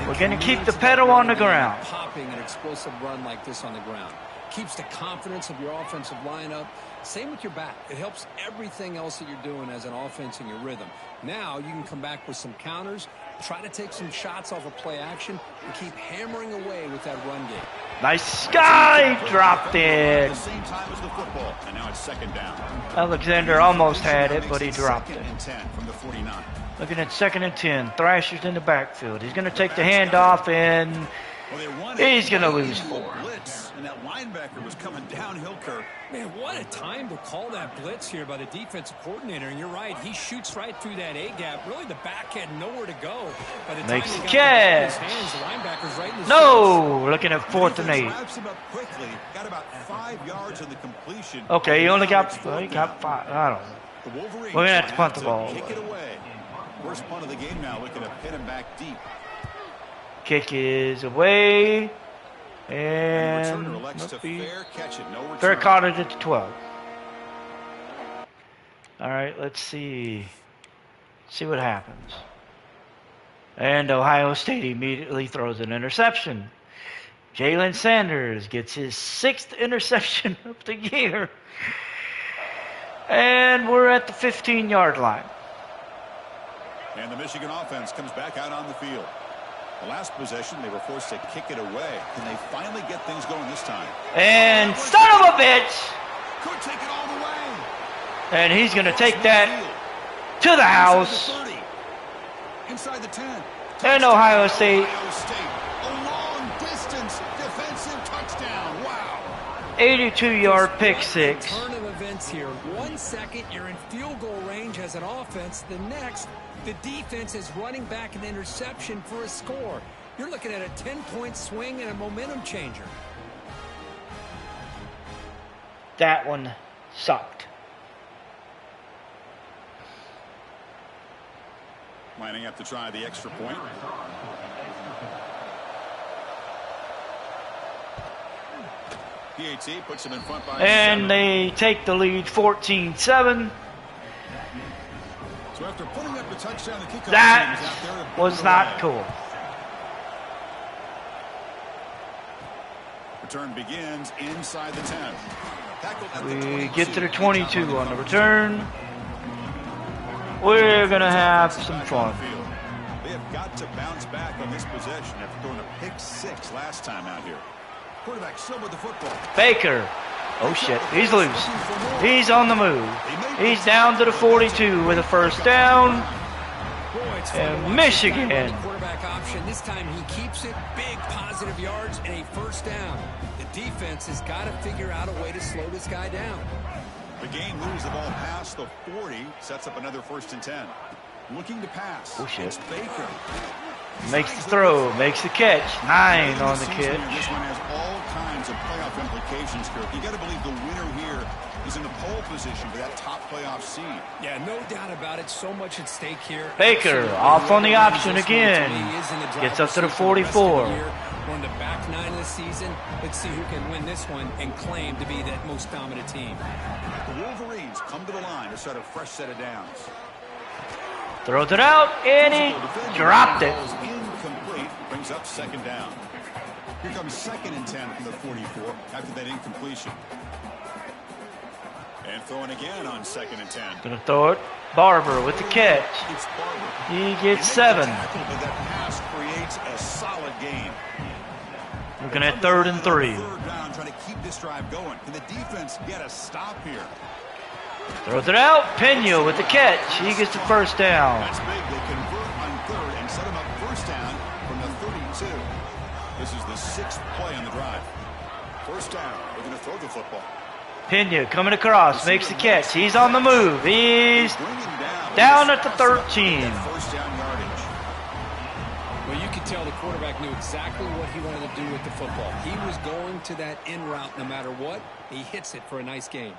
We're going to keep the pedal on the ground. Popping an explosive run like this on the ground keeps the confidence of your offensive lineup. Same with your back. It helps everything else that you're doing as an offense in your rhythm. Now you can come back with some counters, try to take some shots off of play action, and keep hammering away with that run game. Nice guy, dropped it. Same time as the football, and now it's second down. Alexander almost had it, but he dropped it. 10 from the 49. Looking at 2nd and 10. Thrasher's in the backfield. He's going to take the handoff, and he's going to lose 4. And that linebacker was coming downhill, Kirk. Man, what a time to call that blitz here by the defensive coordinator. And you're right, he shoots right through that A gap. Really, the back had nowhere to go. By the time makes he the got catch. the hands, the linebacker's right in his No, looking at 4th and 8. Got about 5 yards in the completion. Okay, he only got 5. I don't know. We're going to have to punt the ball. Kick it away. First punt of the game now, looking to pin him back deep. Kick is away. And fair caught it at the 12. All right, let's see what happens. And Ohio State immediately throws an interception. Jalen Sanders gets his 6th interception of the year. And we're at the 15-yard line. And the Michigan offense comes back out on the field. The last possession, they were forced to kick it away. Can they finally get things going this time? And son of a bitch! Could take it all the way. And he's going to take that to the house. Inside the 10. And Ohio State. A long-distance defensive touchdown. Wow. 82-yard pick six. Turn of events here. 1 second, you're in field goal range as an offense. The next, the defense is running back an interception for a score. You're looking at a 10-point swing and a momentum changer. That one sucked. Lining up to try the extra point. PAT puts him in front by and 7. They take the lead 14-7. So after putting up the touchdown, the kickoff That team is out there to was not cool. Return begins inside the 10. Tackled at the We 22. get to the 22 on the return. We're going to have some fun. They have got to bounce back on this possession after throwing a pick 6 last time out here. Quarterback still with the football. Baker. Oh, shit. He's loose. He's on the move. He's down to the 42 with a first down. And Michigan. Quarterback option. This time he keeps it. Big positive yards and a first down. The defense has got to figure out a way to slow this guy down. The game moves the ball past the 40. Sets up another 1st and 10. Looking to pass. Oh, shit. It's Baker. Makes the throw. Makes the catch. 9 on the catch. This one has all kinds of playoff implications, Kirk. You got to believe the winner here is in the pole position for that top playoff seed. Yeah, no doubt about it. So much at stake here. Baker off on the option again. Gets up to the 44. On the back 9 of the season. Let's see who can win this one and claim to be that most dominant team. The Wolverines come to the line to start a fresh set of downs. Throws it out, and he dropped it. Incomplete. Brings up 2nd down. Here comes 2nd and 10 from the 44 after that incompletion. And throwing again on 2nd and 10. Gonna throw it. Barber with the catch. It's Barber. He gets 7. Tackle, but that pass creates a solid gain. Looking at 3rd and 3. 3rd down, trying to keep this drive going. Can the defense get a stop here? Throws it out. Pena with the catch. He gets the first down. That's big. They convert on 3rd and set him up first down from the 32. This is the 6th play on the drive. First down. They're going to throw the football. Pena coming across. Makes the catch. He's on the move. He's down at the 13. First down yardage. Well, you could tell the quarterback knew exactly what he wanted to do with the football. He was going to that in route no matter what. He hits it for a nice gain.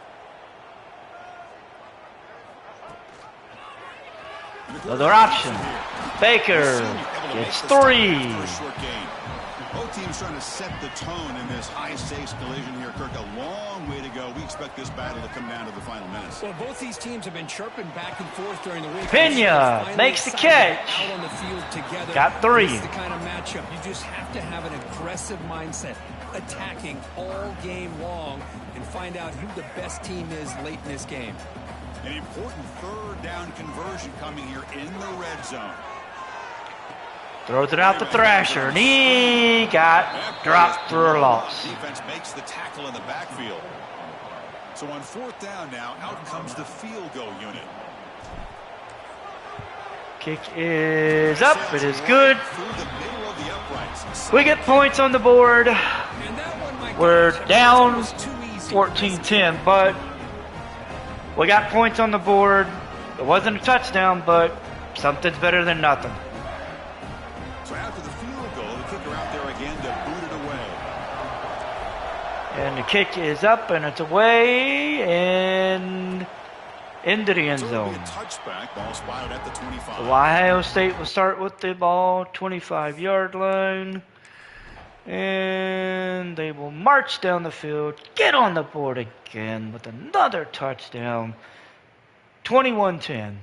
Another option. Baker gets 3. Both teams trying to set the tone in this high-stakes collision here, Kirk. A long way to go. We expect this battle to come down to the final minutes. Well, both these teams have been chirping back and forth during the week. Pena makes the catch. Out on the field together. Got 3. This is the kind of matchup. You just have to have an aggressive mindset, attacking all game long, and find out who the best team is late in this game. An important 3rd down conversion coming here in the red zone. Throws it out to Thrasher, and he got dropped for a loss. Defense makes the tackle in the backfield. So on 4th down now, out comes the field goal unit. Kick is up. It is good. We get points on the board. We're down 14-10, but we got points on the board. It wasn't a touchdown, but something's better than nothing. So after the field goal, the kicker out there again to boot it away. And the kick is up, and it's away, and into the end So it'll zone. be a touchback, ball spotted at the 25. So Ohio State will start with the ball, 25-yard line. And they will march down the field, get on the board again with another touchdown. 21-10.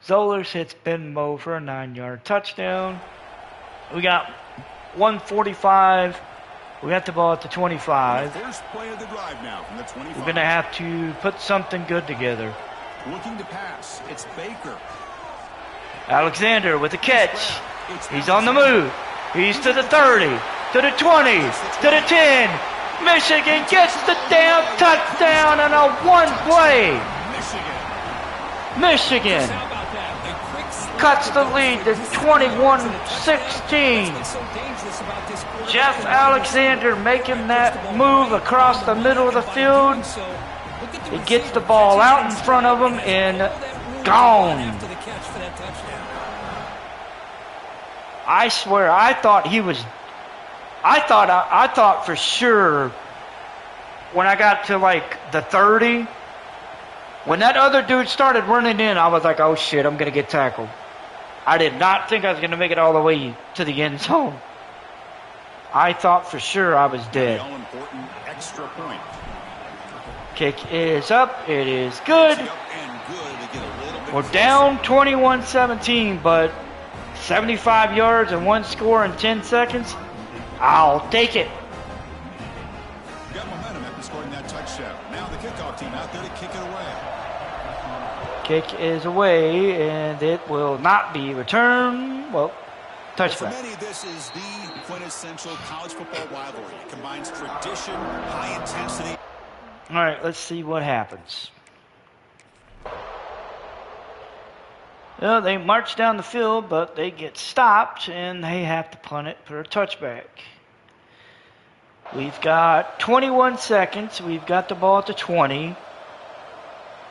Zollers hits Benbow for a 9-yard touchdown. We got 1:45. We got the ball at the 25. First play of the drive now from the 25. We're going to have to put something good together. Looking to pass. It's Baker. Alexander with the catch. He's on the move. He's to the 30, to the 20, to the 10. Michigan gets the damn touchdown on a one-play. Michigan cuts the lead to 21-16. Jeff Alexander making that move across the middle of the field. He gets the ball out in front of him and gone. I swear, I thought for sure when I got to like the 30, when that other dude started running in, I was like, oh shit, I'm going to get tackled. I did not think I was going to make it all the way to the end zone. I thought for sure I was dead. The all-important extra point. Kick is up. It is good. And good. They get a little bit We're down 21-17, but 75 yards and 1 score in 10 seconds. I'll take it. Got momentum after scoring that touchdown. Now the kickoff team out there to kick it away. Kick is away, and it will not be returned. Well, touchback. For many, this is the quintessential college football rivalry. It combines tradition, high intensity. All right, let's see what happens. Well, they march down the field, but they get stopped, and they have to punt it for a touchback. We've got 21 seconds. We've got the ball at the 20.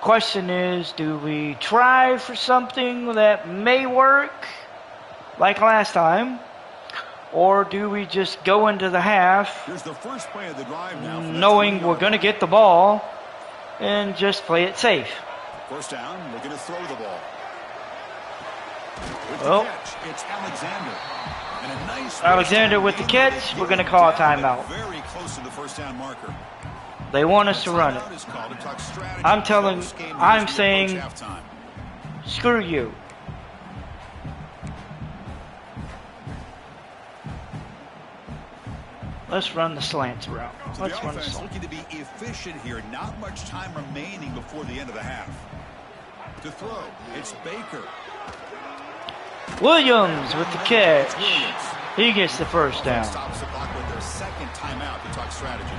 Question is, do we try for something that may work, like last time, or do we just go into the half, Here's the first play of the drive now, knowing we're going to get the ball, and just play it safe? First down, we're going to throw the ball. With Well, the catch, it's Alexander. And a nice Alexander with the catch. We're going to call a timeout. Very close to the first down marker. They want us to run it. Timeout is called to talk strategy. I'm saying, Halftime. screw you. Let's run the slants route. So Let's the run the offense slants. looking to be efficient here. Not much time remaining before the end of the half. To throw, it's Baker. Williams with the catch. He gets the first down. Stops the clock with their second timeout to talk strategy.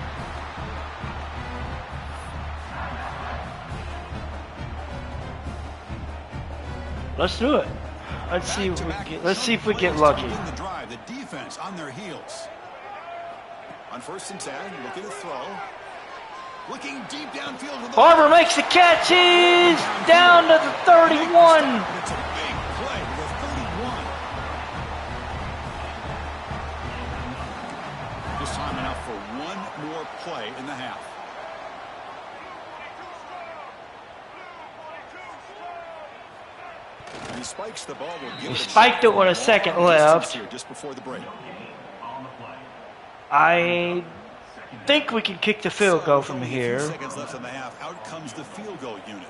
Let's do it. Let's see if we get lucky. The drive, the defense on their heels. On 1st and 10, looking to throw. Looking deep downfield. With Barber makes the catch. He's down to the 31. It's a big play to the 31. Just timing out for one more play in the half. And he spikes the ball. He spiked it with a second left. Just before the break. I think we can kick the field goal from here. 2 seconds left in the half. Out comes the field goal unit.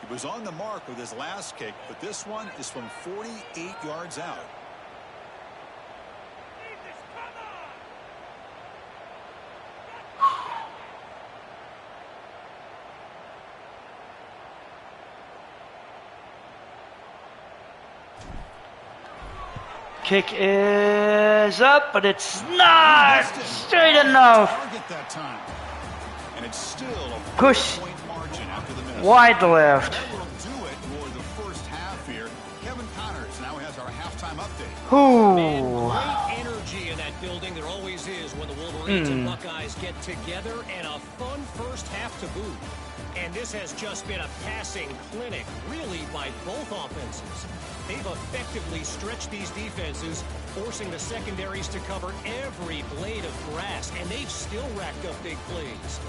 He was on the mark with his last kick, but this one is from 48 yards out. Kick is up, but it's not straight enough. Target that time. And it's still a Push 4-point margin after the miss. wide left. That will do it for the first half here. Kevin Connors now has our halftime update. Ooh. Great energy in that building. There always is when the Wolverines and Buckeyes get together, and a fun first half to boot. And this has just been a passing clinic, really, by both offenses. They've effectively stretched these defenses, forcing the secondaries to cover every blade of grass, and they've still racked up big plays.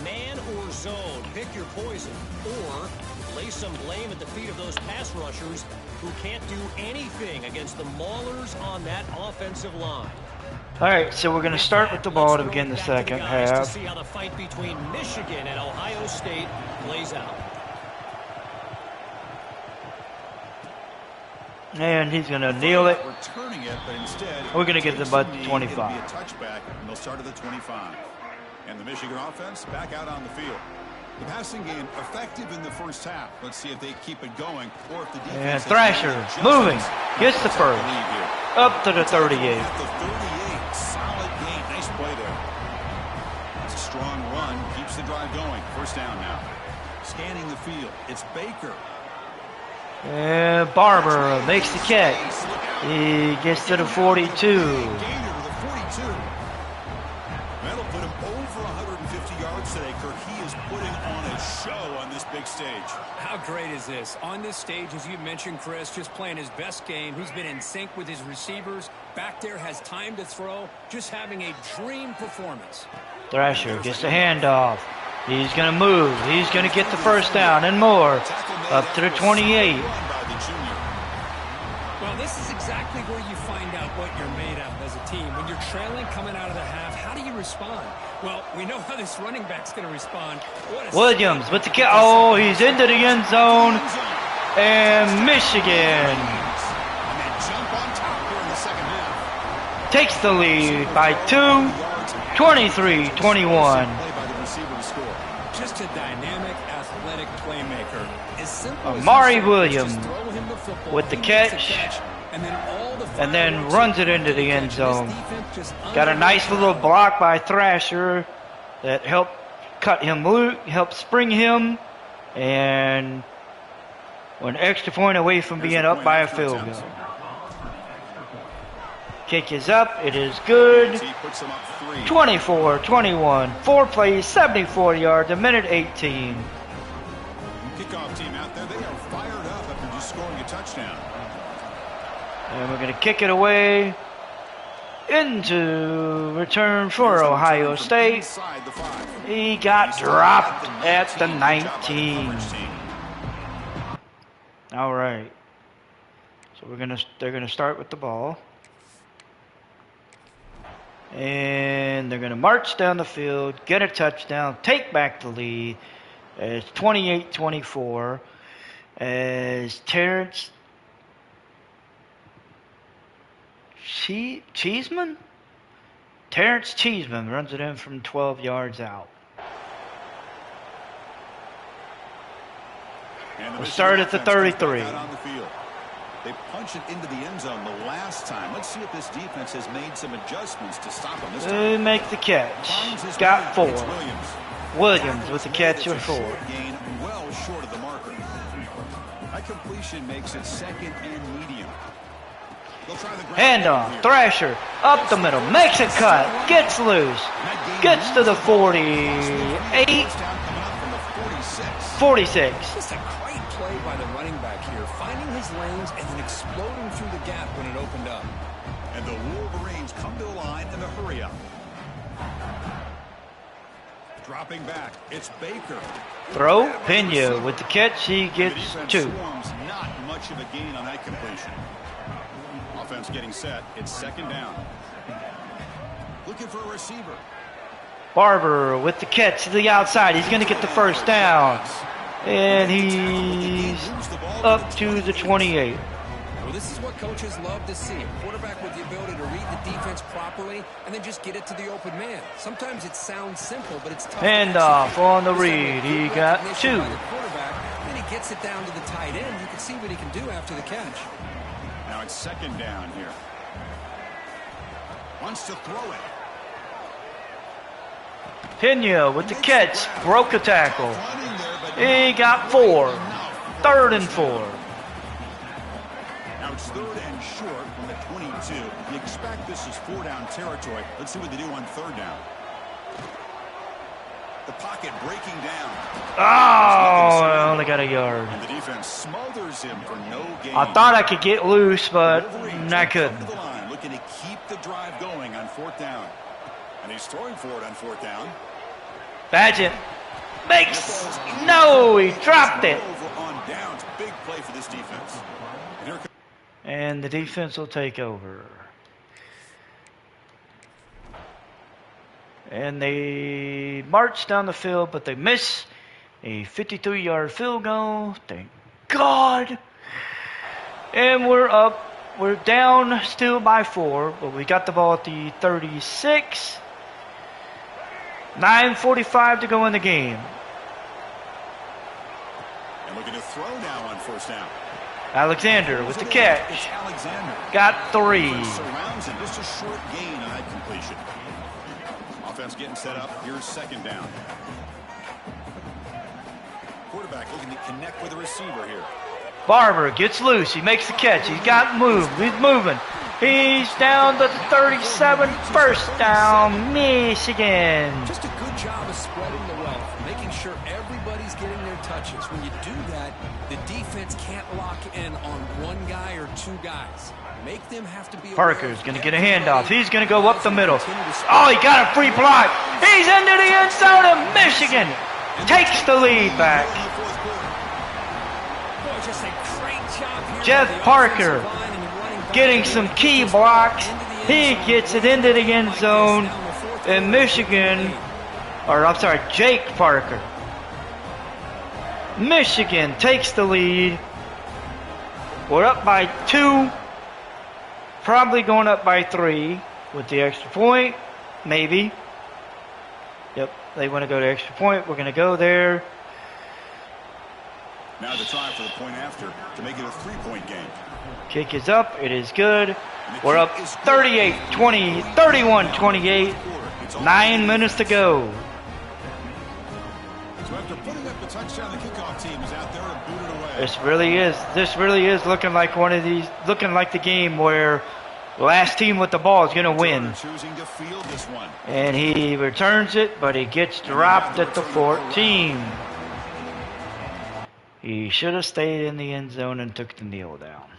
Man or zone, pick your poison, or lay some blame at the feet of those pass rushers who can't do anything against the maulers on that offensive line. All right, so we're going to start with the ball to begin the second To half. see how the fight between Michigan and Ohio State plays out. And he's going to kneel it. Returning it, but instead, We're going to get to about 25. It'll be a touchback, and they'll start at the 25. And the Michigan offense back out on the field. The passing game effective in the first half. Let's see if they keep it going, or if the defense. And Thrasher moving, gets the first, up to the 38. At the 38, solid gain, nice play there. It's a strong run, keeps the drive going. First down now. Scanning the field, it's Baker. And Barber makes the catch. He gets to the 42. Gainer to the 42. That'll put him over 150 yards today, Kirk. He is putting on a show on this big stage. How great is this? On this stage, as you mentioned, Chris, just playing his best game. He's been in sync with his receivers. Back there, has time to throw. Just having a dream performance. Thrasher gets the handoff. He's going to move. He's going to get the first down and more. Up to the 28. Well, this is exactly where you find out what you're made of as a team. When you're trailing coming out of the half, how do you respond? Well, we know how this running back's going to respond. Williams with the catch. Oh, he's into the end zone. And Michigan takes the lead by 2, 23-21. Just a dynamic, athletic playmaker. Amari Williams with the catch, and then runs it into the end zone. Got a nice little block by Thrasher that helped cut him loose, helped spring him, and an extra point away from being up by a field goal. Kick is up. It is good. 24-21. 4 plays, 74 yards, a minute 18. Kickoff team out there, they are fired up after just scoring a touchdown. And we're going to kick it away into return for Ohio State. He got dropped at the 19. All right. So they're going to start with the ball. And they're going to march down the field, get a touchdown, take back the lead. It's 28-24 as Terrence Cheeseman runs it in from 12 yards out. We'll start at the 33. They punched it into the end zone the last time. Let's see if this defense has made some adjustments to stop them this time. They make the catch. Got 4. Williams with the catch of 4. Gain well short of the marker. That completion makes it second and medium. Handoff. Thrasher up the middle. Makes a cut. Gets loose. Gets to the 48. 46. Just a great play by the running back here, finding his lanes and then exploding through the gap when it opened up. And the Wolverines come to the line in a hurry up. Dropping back, it's Baker. Throw. Pena with the catch. He gets 2. Not much of a gain on that completion. Offense getting set. It's second down. Looking for a receiver. Barber with the catch to the outside. He's going to get the first down. And he's up to the 28. Well, this is what coaches love to see. A quarterback with the ability to read the defense properly and then just get it to the open man. Sometimes it sounds simple, but it's tough. Handoff on the read. He got 2. Then he gets it down to the tight end. You can see what he can do after the catch. Now it's second down here. Wants to throw it. Pena with the catch. Broke a tackle. He got 4. 3rd and 4. Now it's 3rd and short from the 22. You expect this is 4-down territory. Let's see what they do on 3rd down. The pocket breaking down. Oh, I only got a yard. And the defense smothers him for no gain. I thought I could get loose, but I couldn't. Looking to keep the drive going on 4th down. And he's throwing for it on 4th down. Badgett makes. No, he dropped it. On downs. Big play for this defense. And the defense will take over. And they march down the field, but they miss a 53-yard field goal. Thank God. And we're up. We're down still by 4, but we got the ball at the 36. 9:45 to go in the game. And looking to throw now on 1st down. Alexander with the catch. Got 3. Surrounds him. Just a short gain on that completion. Offense getting set up. Here's 2nd down. Quarterback looking to connect with the receiver here. Barber gets loose. He makes the catch. He's got moved. He's moving. He's down to the 37. 1st down, Michigan. Just a good job of spreading the wealth, making sure everybody's getting their touches. When you do that, the defense can't lock in on one guy or 2 guys. Make them have to be. Parker's going to get a handoff. He's going to go up the middle. Oh, he got a free block. He's into the end zone, and Michigan takes the lead back. Jeff Parker getting some key blocks. He gets it into the end zone, and Jake Parker. Michigan takes the lead We're up by 2. Probably going up by 3 with the extra point. Maybe. Yep, they want to go to extra point. We're going to go there. Now the try for the point after to make it a 3-point game. Kick is up. It is good. We're up 38-20, 31-28. 9 minutes to go. So after putting up the touchdown, the kickoff team is out there to boot it away. This really is looking like looking like the game where the last team with the ball is going to win. Choosing to field this one. And he returns it, but he gets dropped at the 14. He should have stayed in the end zone and took the kneel down.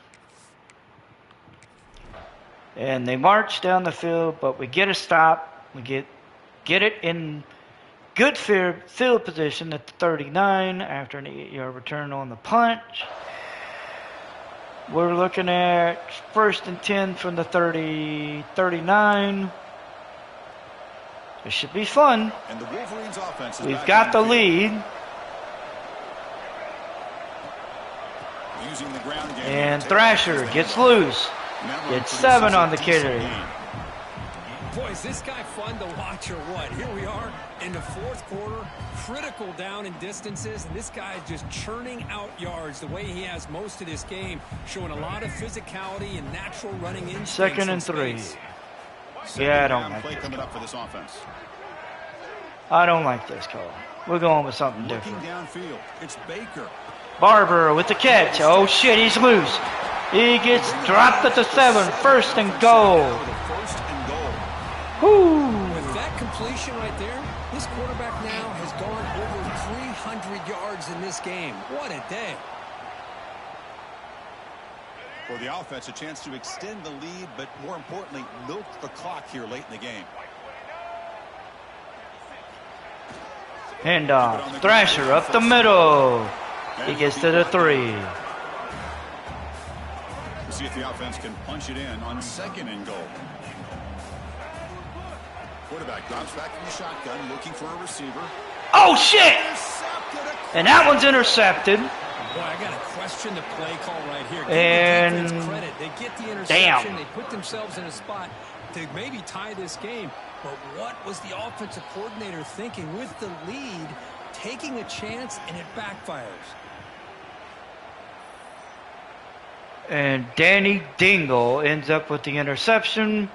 And they march down the field, but we get a stop. We get it in good field position at the 39 after an 8-yard return on the punt. We're looking at 1st and 10 from the 39. This should be fun. And the Wolverines offense is We've got the lead. Using the ground game. And Thrasher gets loose. Gets 7 on the carry. Boy, is this guy fun to watch or what? Here we are in the 4th quarter, critical down in distances, and this guy is just churning out yards the way he has most of this game, showing a lot of physicality and natural running instincts. 2nd and 3. Yeah, I don't like this call. I don't like this call. We're going with something different. Downfield, it's Baker. Barber with the catch. Oh, shit, he's loose. He gets dropped at the 7. 1st and goal. Woo. With that completion right there, this quarterback now has gone over 300 yards in this game. What a day. For the offense, a chance to extend the lead, but more importantly, milk the clock here late in the game. Handoff. Thrasher up the middle. He gets to the 3. We'll see if the offense can punch it in on 2nd and goal. Quarterback drops back from the shotgun, looking for a receiver. Oh, shit! And that one's intercepted. Boy, I got to question the play call right here. And give the defense credit. They get the interception. Damn. They put themselves in a spot to maybe tie this game. But what was the offensive coordinator thinking with the lead, taking a chance, and it backfires? And Danny Dingle ends up with the interception.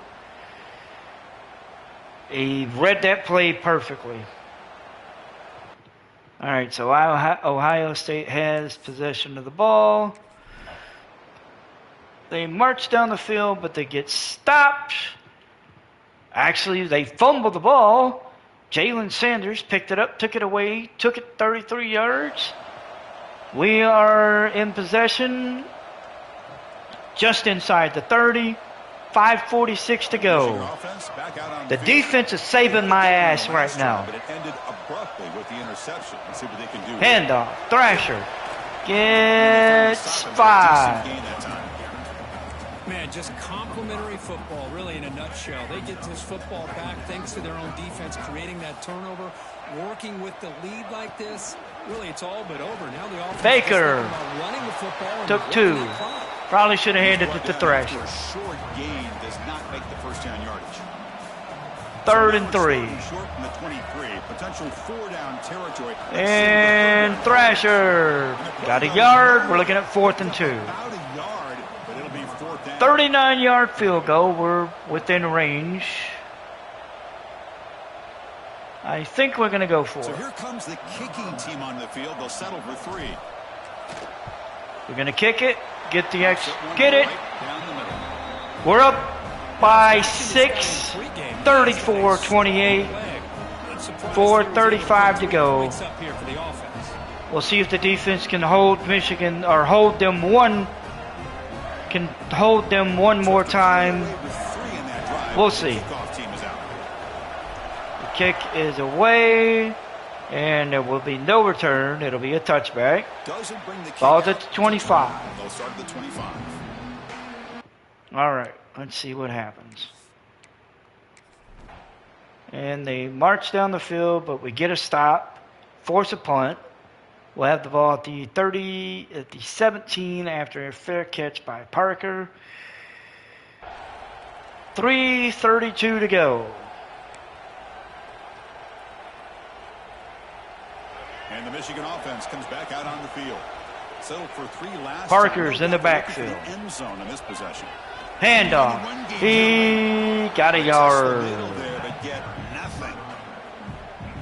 He read that play perfectly. All right, so Ohio State has possession of the ball. They march down the field, but they get stopped. Actually, they fumbled the ball. Jalen Sanders picked it up, took it away, took it 33 yards. We are in possession just inside the 30. 5:46 to go. The defense is saving my ass right now. Handoff. Thrasher gets 5. Man, just complimentary football, really, in a nutshell. They get this football back thanks to their own defense, creating that turnover, working with the lead like this. Really, it's all but over. Now the offense Baker running the football and took 2. Probably should have handed it to Thrasher. Short gain does not make the first down yardage. 3rd and 3. Short from the 23. Potential 4-down territory. And Thrasher got a yard. We're looking at 4th and 2. About a yard, but it'll be 4th down. 39-yard field goal. We're within range. I think we're going to go for So it. here comes the kicking team on the field. They'll settle for 3. We're going to kick it. Get the X. Get it. We're up by 6. 34-28. 4:35 to go. We'll see if the defense can hold Michigan or hold them one more time. We'll see. The kick is away, and there will be no return. It'll be a touchback. Ball's at the 25. They'll start at the 25. All right, let's see what happens. And they march down the field, but we get a stop, force a punt. We'll have the ball at the 30, at the 17 after a fair catch by Parker. 3:32 to go. And the Michigan offense comes back out on the field. Settled for 3 last. Parker's in the backfield. End zone in this possession. Handoff. He got a yard. There, but get nothing.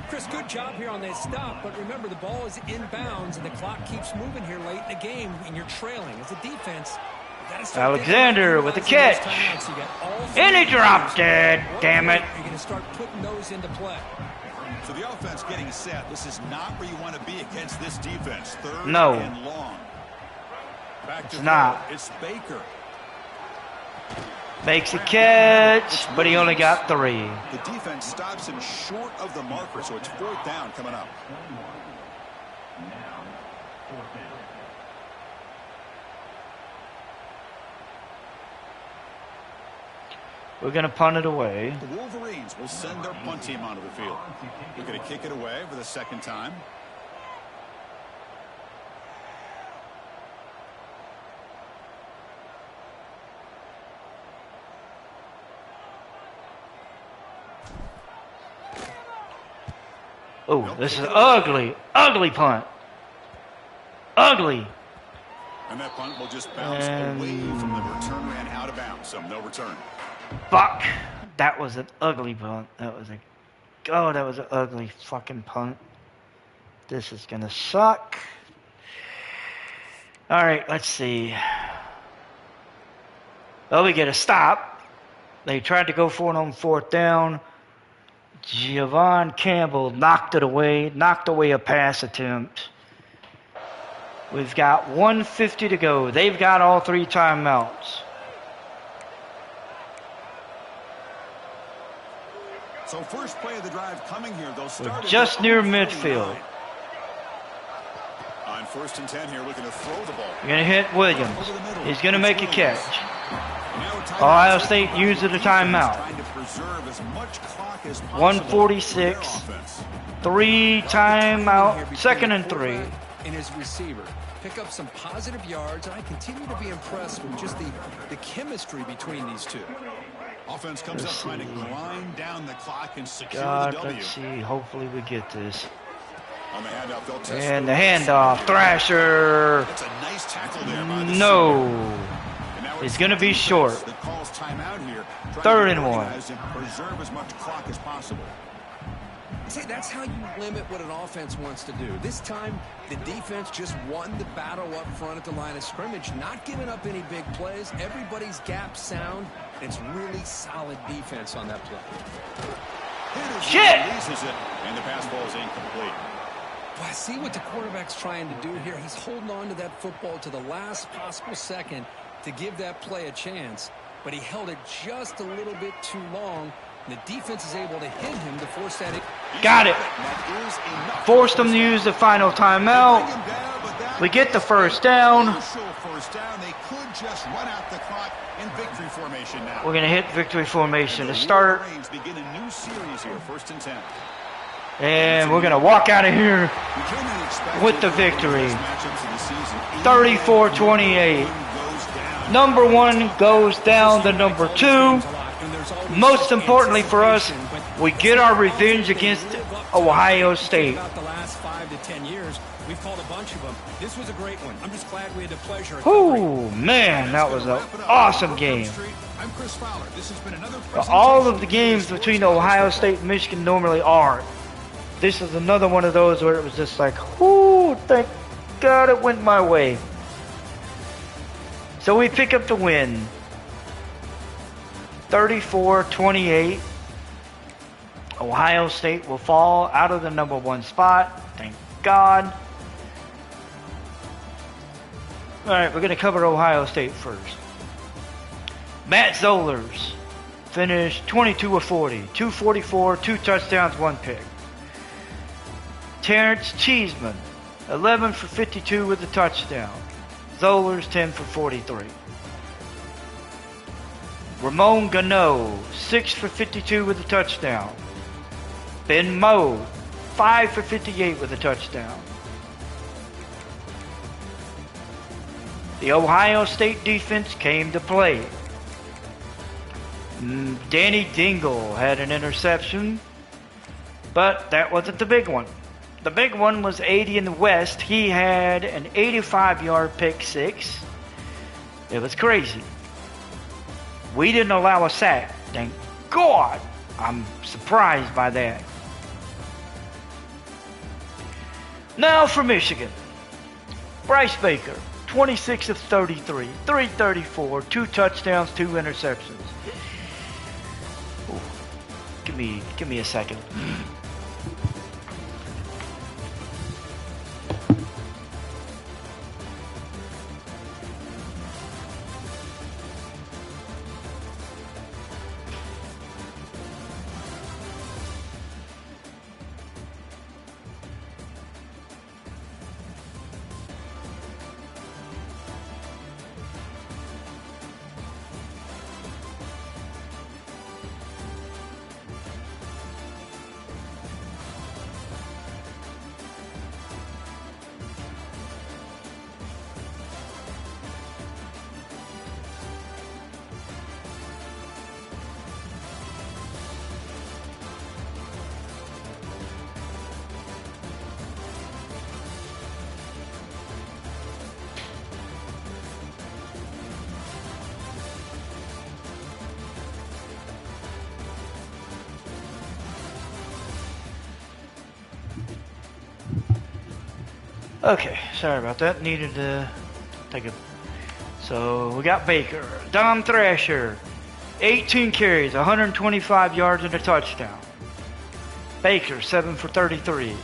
Chris, good job here on that stop, but remember the ball is inbounds and the clock keeps moving here late in the game and you're trailing. As a defense, you gotta start Alexander with the catch. And he dropped it. Damn it. You're going to start putting those into play. So the offense getting set. This is not where you want to be against this defense. Third No. and long. Back to It's not. It's Baker. Makes a catch, but he only got 3. The defense stops him short of the marker, so it's 4th down coming up. We're going to punt it away. The Wolverines will send their punt team onto the field. We're going to kick it away for the 2nd time. Oh, this is ugly. Ugly punt. Ugly. And that punt will just bounce away from the return man out of bounds, so no return. Fuck. That was an ugly punt. That was an ugly fucking punt. This is going to suck. All right, let's see. Well, we get a stop. They tried to go for it on 4th down. Javon Campbell knocked away a pass attempt. We've got 1:50 to go. They've got all 3 timeouts. So first play of the drive coming here. They'll We're start just near midfield. On 1st and 10 here, looking to throw the ball. We're going to hit Williams. He's going to make a catch. Ohio State uses a timeout. 1:46. 3 timeout. 2nd and 3. In his receiver. Pick up some positive yards, and I continue to be impressed with just the chemistry between these two. Offense comes up trying to grind down the clock and secure God, the W. let's see. Hopefully we get this. On the handoff, they'll test And the handoff. Thrasher. That's a nice tackle there by the No. It's going to be short. That calls timeout here. 3rd and 1. Preserve as much clock as possible. See, that's how you limit what an offense wants to do. This time, the defense just won the battle up front at the line of scrimmage, not giving up any big plays. Everybody's gap sound. It's really solid defense on that play. Shit! Releases it, and the pass ball is incomplete. Well, I see what the quarterback's trying to do here. He's holding on to that football to the last possible second to give that play a chance, but he held it just a little bit too long. The defense is able to hit him to force that. Got it. Forced them to use the final timeout. We get the 1st down. They could just run out the clock in victory formation now. We're going to hit victory formation to start. Begin a new series here, 1st and 10. And we're going to walk out of here with the victory. 34-28. Number 1 goes down to number 2. Most importantly for us, we get our revenge against Ohio State. The last 5 to 10 years, we've called a bunch of them. This was a great one. I'm just glad we had the pleasure. Oh man, that was an awesome game. I'm Chris Fowler. This has been another All of the games between Ohio State and Michigan normally aren't. This is another one of those where it was just like, whoo, thank God it went my way. So we pick up the win. 34-28. Ohio State will fall out of the number 1 spot. Thank God. All right, we're going to cover Ohio State first. Matt Zollers finished 22 of 40, 244, 2 touchdowns, 1 pick. Terrence Cheeseman, 11 for 52 with a touchdown. Zollers, 10 for 43. Ramon Gano, 6 for 52 with a touchdown. Ben Moe, 5 for 58 with a touchdown. the Ohio State defense came to play. Danny Dingle had an interception, but that wasn't the big one. The big one was Adrian West. He had an 85-yard pick six. It was crazy. We didn't allow a sack. Thank God. I'm surprised by that. Now for Michigan. Bryce Baker, 26 of 33, 334, 2 touchdowns, 2 interceptions. Ooh, give me a second. Okay, sorry about that. Needed to take a... So, we got Baker. Dom Thrasher, 18 carries, 125 yards and a touchdown. Baker, 7 for 33.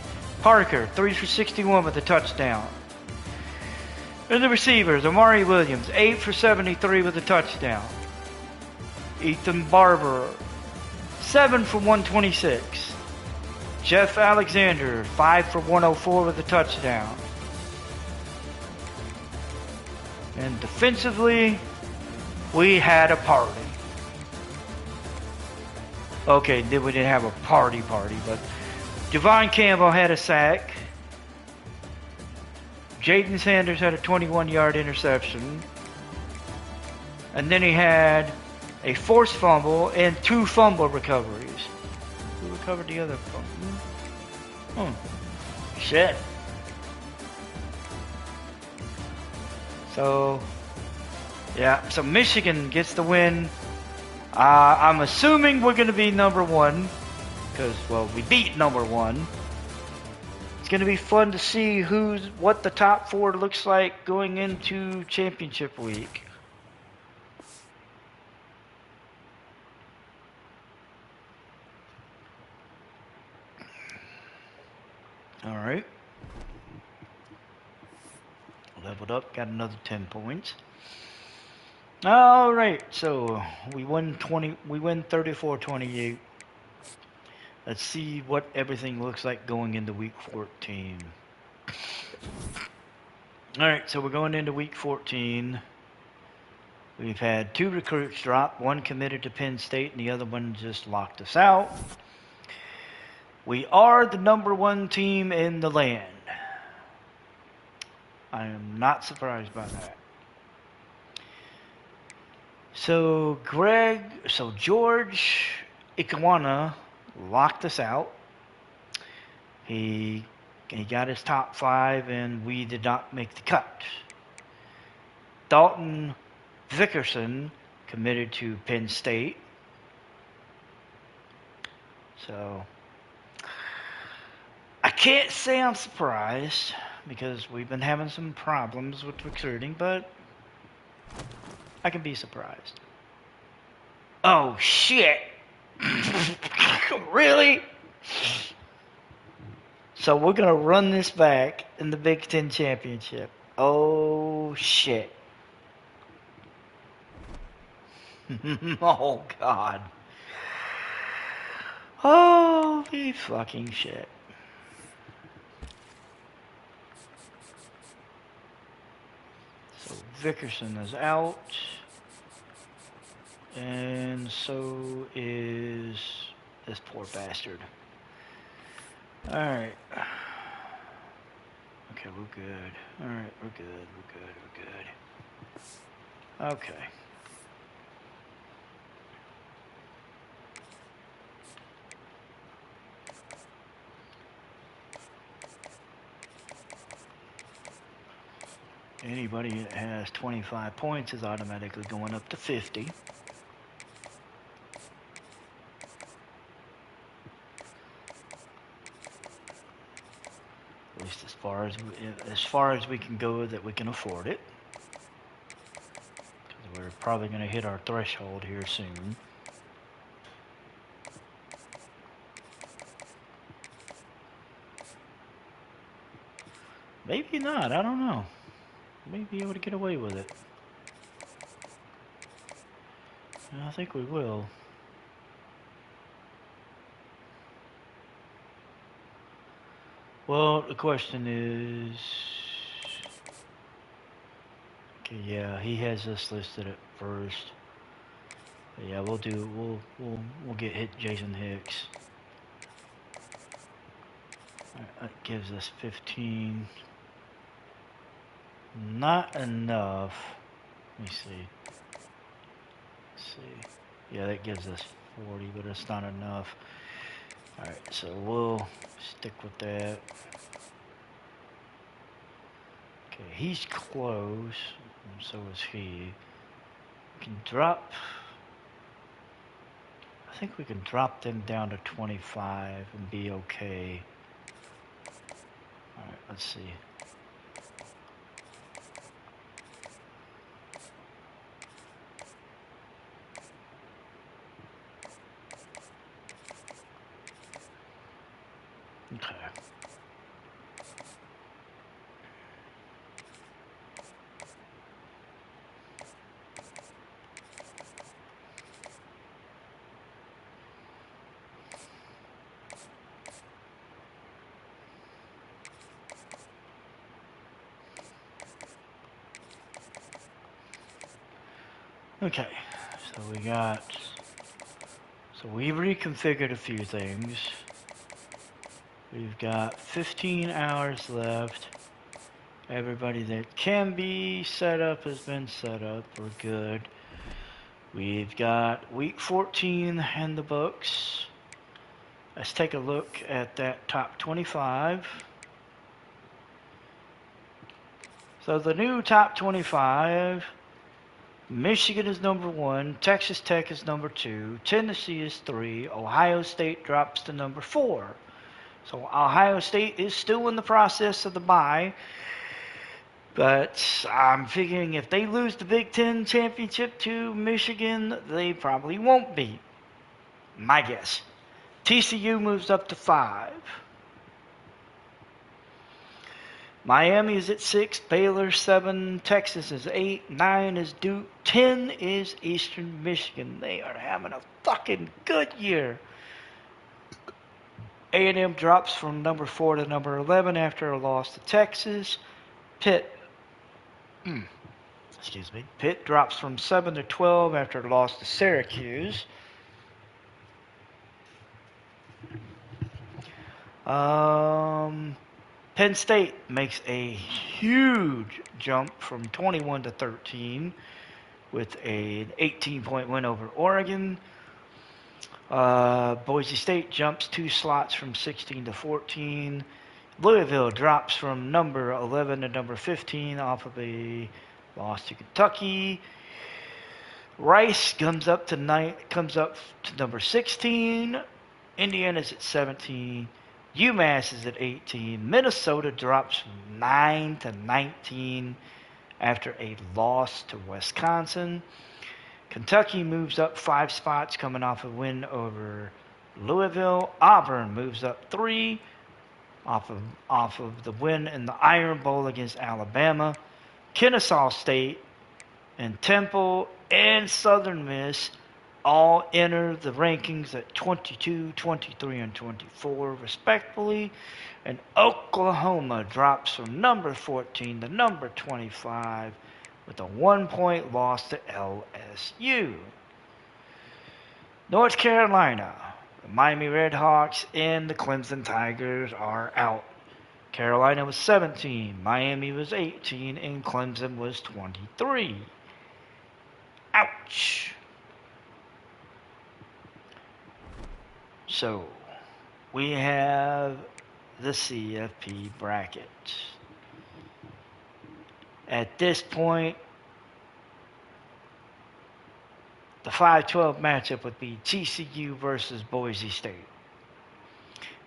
Parker, 3 for 61 with a touchdown. And the receivers, Amari Williams, 8 for 73 with a touchdown. Ethan Barber, 7 for 126. Jeff Alexander, 5 for 104 with a touchdown. And defensively, we had a party. Okay, we didn't have a party, but Javon Campbell had a sack. Jaden Sanders had a 21-yard interception. And then he had a forced fumble and 2 fumble recoveries. Who recovered the other fumble? Shit. So, yeah, so Michigan gets the win. I'm assuming we're going to be number 1 because, well, we beat number 1. It's going to be fun to see what the top 4 looks like going into championship week. All right. Leveled up, got another 10 points. All right, so we win 34-28. Let's see what everything looks like going into week 14. All right, so we're going into week 14. We've had 2 recruits drop, 1 committed to Penn State and the other one just locked us out. We are the number 1 team in the land. I am not surprised by that. So George Ikawana locked us out. He got his top 5 and we did not make the cut. Dalton Vickerson committed to Penn State. So I can't say I'm surprised because we've been having some problems with recruiting, but I can be surprised. Oh, shit. Really? So we're going to run this back in the Big Ten Championship. Oh, shit. Oh, God. Holy fucking shit. So Vickerson is out. And so is this poor bastard. Alright. Okay, we're good. Alright, we're good. Okay. Anybody that has 25 points is automatically going up to 50. At least as far as we can go that we can afford it. Because we're probably going to hit our threshold here soon. Maybe not. I don't know. Maybe be able to get away with it. I think we will. Well, the question is... Okay, yeah, he has us listed at first. But yeah, we'll get Jason Hicks. That gives us 15. Not enough. Let me see. Let's see. Yeah, that gives us 40, but it's not enough. Alright, so we'll stick with that. Okay, he's close, and so is he. We can drop... I think we can drop them down to 25 and be okay. Alright, let's see. Okay. Okay, so we've reconfigured a few things. We've got 15 hours left. Everybody that can be set up has been set up. We're good. We've got week 14 in the books. Let's take a look at that top 25. So the new top 25, Michigan is number 1, Texas Tech is number 2, Tennessee is 3, Ohio State drops to number 4. So Ohio State is still in the process of the bye, but I'm figuring if they lose the Big Ten championship to Michigan, they probably won't be. My guess. TCU moves up to 5. Miami is at 6, Baylor 7, Texas is 8, 9 is Duke, 10 is Eastern Michigan. They are having a fucking good year. A&M drops from number 4 to number 11 after a loss to Texas. Pitt drops from 7 to 12 after a loss to Syracuse. Penn State makes a huge jump from 21 to 13 with an 18-point win over Oregon. Boise State jumps 2 slots from 16 to 14. Louisville drops from number 11 to number 15 off of a loss to Kentucky. Rice comes up to number 16. Indiana's at 17. UMass is at 18. Minnesota drops from 9 to 19 after a loss to Wisconsin. Kentucky moves up 5 spots coming off a win over Louisville. Auburn moves up 3 off of the win in the Iron Bowl against Alabama. Kennesaw State and Temple and Southern Miss all enter the rankings at 22, 23, and 24 respectively. And Oklahoma drops from number 14 to number 25 with a 1-point loss to LSU. North Carolina, the Miami Redhawks and the Clemson Tigers are out. Carolina was 17, Miami was 18, and Clemson was 23. Ouch. So, we have the CFP bracket. At this point, the 5-12 matchup would be TCU versus Boise State.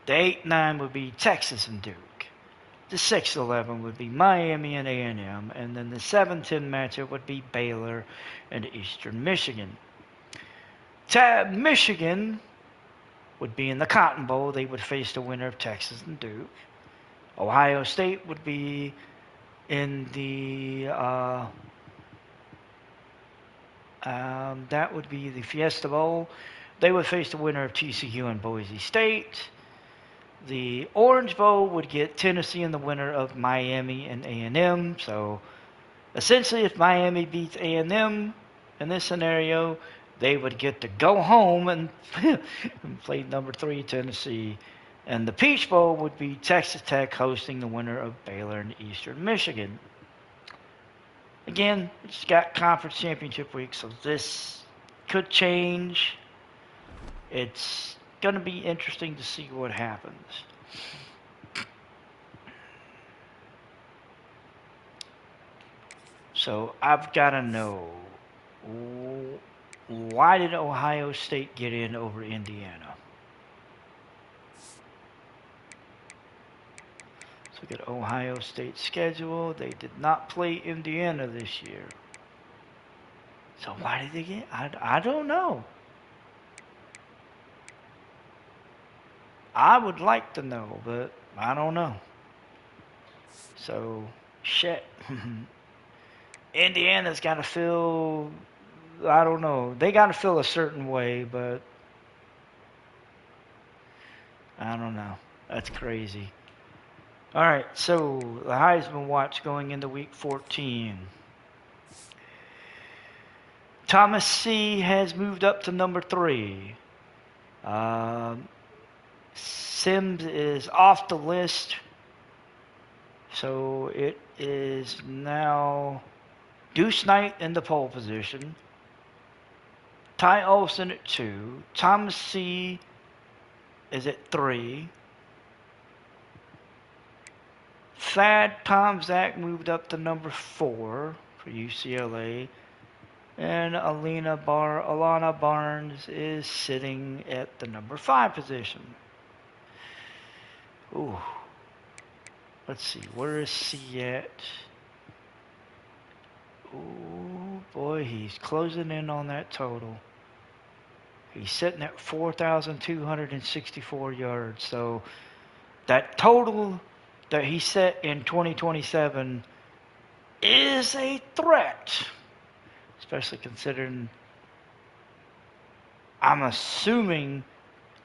The 8-9 would be Texas and Duke. The 6-11 would be Miami and A&M. And then the 7-10 matchup would be Baylor and Eastern Michigan. Michigan would be in the Cotton Bowl. They would face the winner of Texas and Duke. Ohio State would be in the that would be the Fiesta Bowl. They would face the winner of TCU and Boise State. The Orange Bowl would get Tennessee and the winner of Miami and A&M. So essentially, if Miami beats A&M in this scenario, they would get to go home and play number 3 Tennessee. And the Peach Bowl would be Texas Tech hosting the winner of Baylor and Eastern Michigan. Again, it's got conference championship week, so this could change. It's going to be interesting to see what happens. So I've got to know, why did Ohio State get in over Indiana? So look at Ohio State's schedule. They did not play Indiana this year. So why did they get? I don't know. I would like to know, but I don't know. So, shit. Indiana's got to feel, I don't know. They got to feel a certain way, but I don't know. That's crazy. All right, so the Heisman watch going into week 14. Thomas C. has moved up to number 3. Sims is off the list. So it is now Deuce Knight in the pole position. Ty Olson at 2. Thomas C. is at 3. Thad Tomzak moved up to number 4 for UCLA. And Alana Barnes is sitting at the number 5 position. Ooh. Let's see, where is C at? Ooh, boy, he's closing in on that total. He's sitting at 4,264 yards. So that total that he set in 2027 is a threat. Especially considering, I'm assuming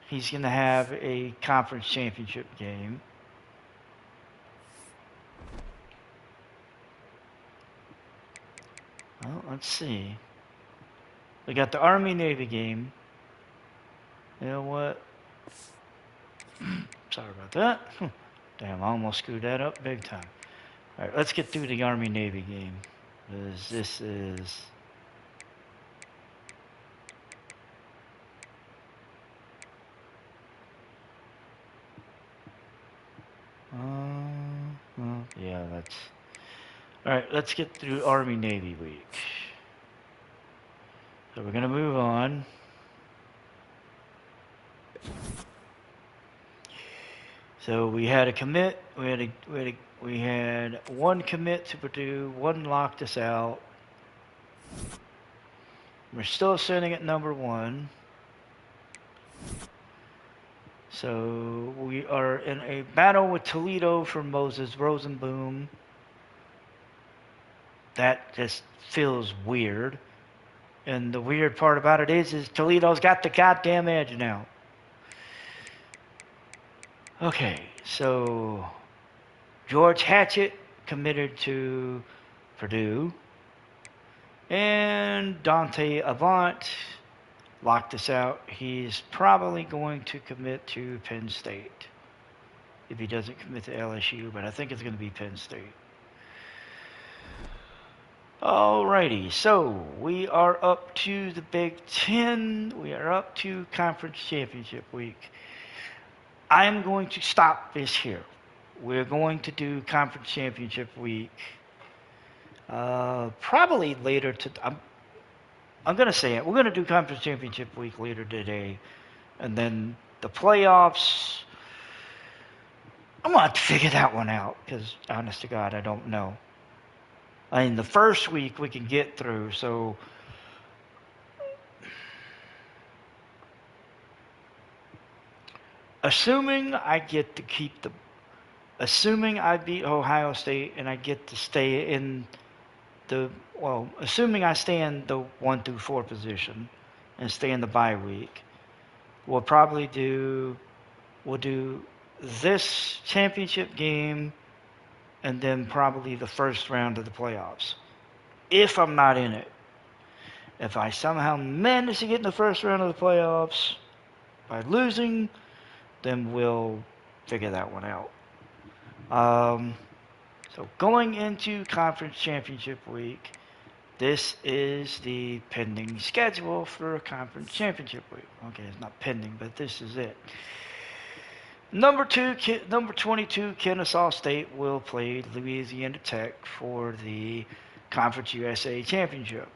he's going to have a conference championship game. Well, let's see. We got the Army-Navy game. You know what? Sorry about that. Damn, I almost screwed that up big time. All right, let's get through the Army-Navy game. Because this is... well, yeah, that's... All right, let's get through Army-Navy week. So we're going to move on. So we had a commit. We had one commit to Purdue. One locked us out. We're still sitting at number 1. So we are in a battle with Toledo for Moses Rosenboom. That just feels weird. And the weird part about it is Toledo's got the goddamn edge now. Okay, so George Hatchett committed to Purdue. And Dante Avant locked us out. He's probably going to commit to Penn State. if he doesn't commit to LSU, but I think it's going to be Penn State. Alrighty, so we are up to the Big Ten. We are up to Conference Championship Week. I'm going to stop this here. We're going to do Conference Championship Week probably later. I'm going to say it. We're going to do Conference Championship Week later today. And then the playoffs, I'm going to have to figure that one out because, honest to God, I don't know. I mean, the first week we can get through, so assuming I beat Ohio State and I get to stay in assuming I stay in the 1 through 4 position and stay in the bye week, we'll do this championship game and then probably the first round of the playoffs. If I'm not in it. If I somehow manage to get in the first round of the playoffs by losing, then we'll figure that one out. So going into Conference Championship Week, this is the pending schedule for Conference Championship Week. Okay, it's not pending, but this is it. Number 22, Kennesaw State will play Louisiana Tech for the Conference USA Championship.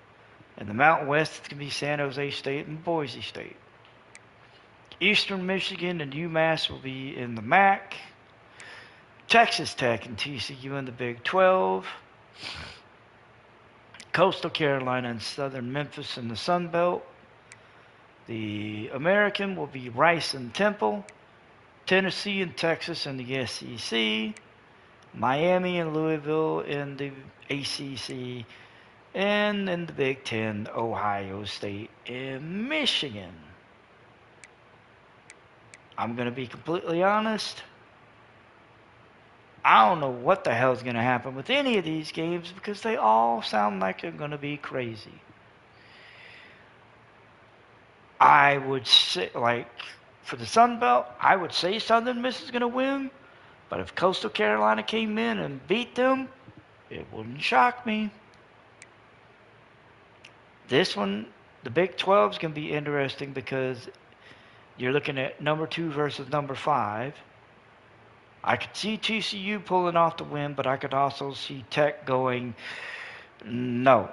In the Mountain West, it's going to be San Jose State and Boise State. Eastern Michigan and UMass will be in the MAC. Texas Tech and TCU in the Big 12. Coastal Carolina and Southern Memphis in the Sun Belt. The American will be Rice and Temple. Tennessee and Texas in the SEC. Miami and Louisville in the ACC. And in the Big 10, Ohio State and Michigan. I'm going to be completely honest. I don't know what the hell is going to happen with any of these games because they all sound like they're going to be crazy. I would say, for the Sun Belt, I would say Southern Miss is going to win. But if Coastal Carolina came in and beat them, it wouldn't shock me. This one, the Big 12 is going to be interesting because you're looking at number 2 versus number 5. I could see TCU pulling off the win, but I could also see Tech going, no.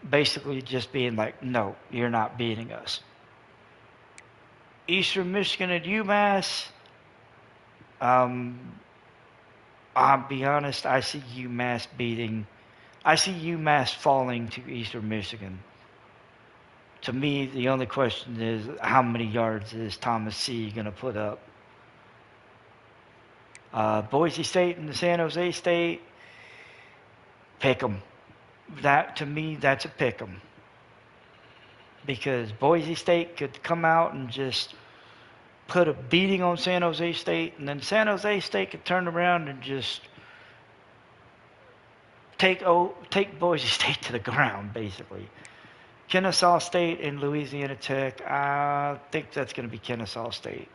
Basically just being like, no, you're not beating us. Eastern Michigan and UMass, I'll be honest, I see UMass falling to Eastern Michigan. To me, the only question is how many yards is Thomas C. going to put up? Boise State and the San Jose State, pick 'em. That, to me, that's a pick 'em. Because Boise State could come out and just put a beating on San Jose State, and then San Jose State could turn around and just take Boise State to the ground, basically. Kennesaw State and Louisiana Tech, I think that's going to be Kennesaw State.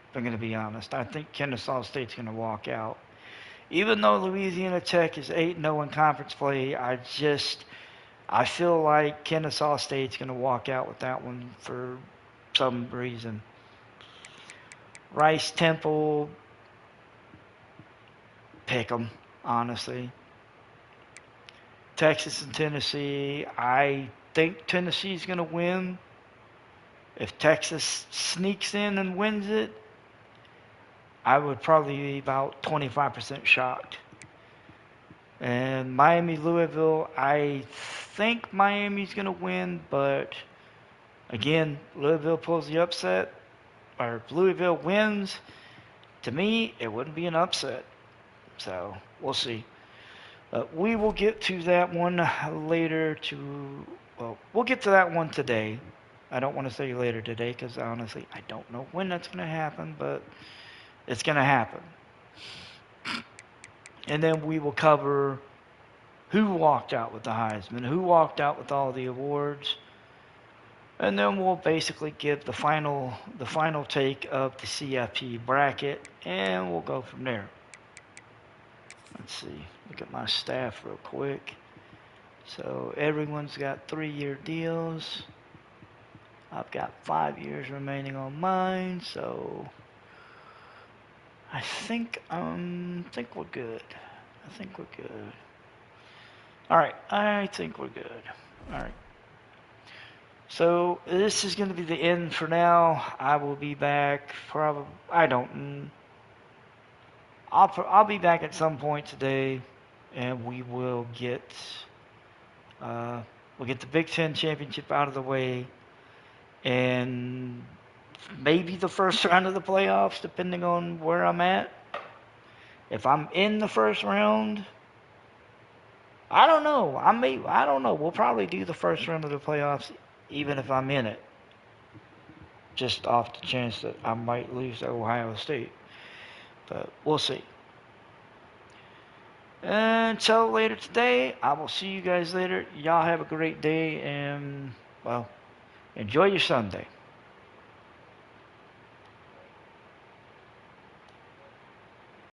If I'm going to be honest. I think Kennesaw State's going to walk out. Even though Louisiana Tech is 8-0 in conference play, I feel like Kennesaw State's going to walk out with that one for some reason. Rice, Temple, pick 'em, honestly. Texas and Tennessee, I think Tennessee's going to win. If Texas sneaks in and wins it, I would probably be about 25% shocked. And Miami, Louisville, I think Miami's going to win, but again, Louisville pulls the upset, or if Louisville wins, to me, it wouldn't be an upset. So, we'll see. We will get to that one later we'll get to that one today. I don't want to say later today because honestly, I don't know when that's going to happen, but it's going to happen. And then we will cover who walked out with the Heisman, who walked out with all the awards. And then we'll basically give the final take of the CFP bracket, and we'll go from there. Let's see. Look at my staff real quick. So everyone's got 3-year deals. I've got 5 years remaining on mine, so I think we're good. I think we're good. All right, I think we're good. All right. So this is going to be the end for now. I will be back probably. I'll be back at some point today, and we will get the Big Ten championship out of the way, and maybe the first round of the playoffs, depending on where I'm at. If I'm in the first round, I don't know. I don't know. We'll probably do the first round of the playoffs, even if I'm in it. Just off the chance that I might lose to Ohio State. But we'll see. Until later today, I will see you guys later. Y'all have a great day, and, well, enjoy your Sunday.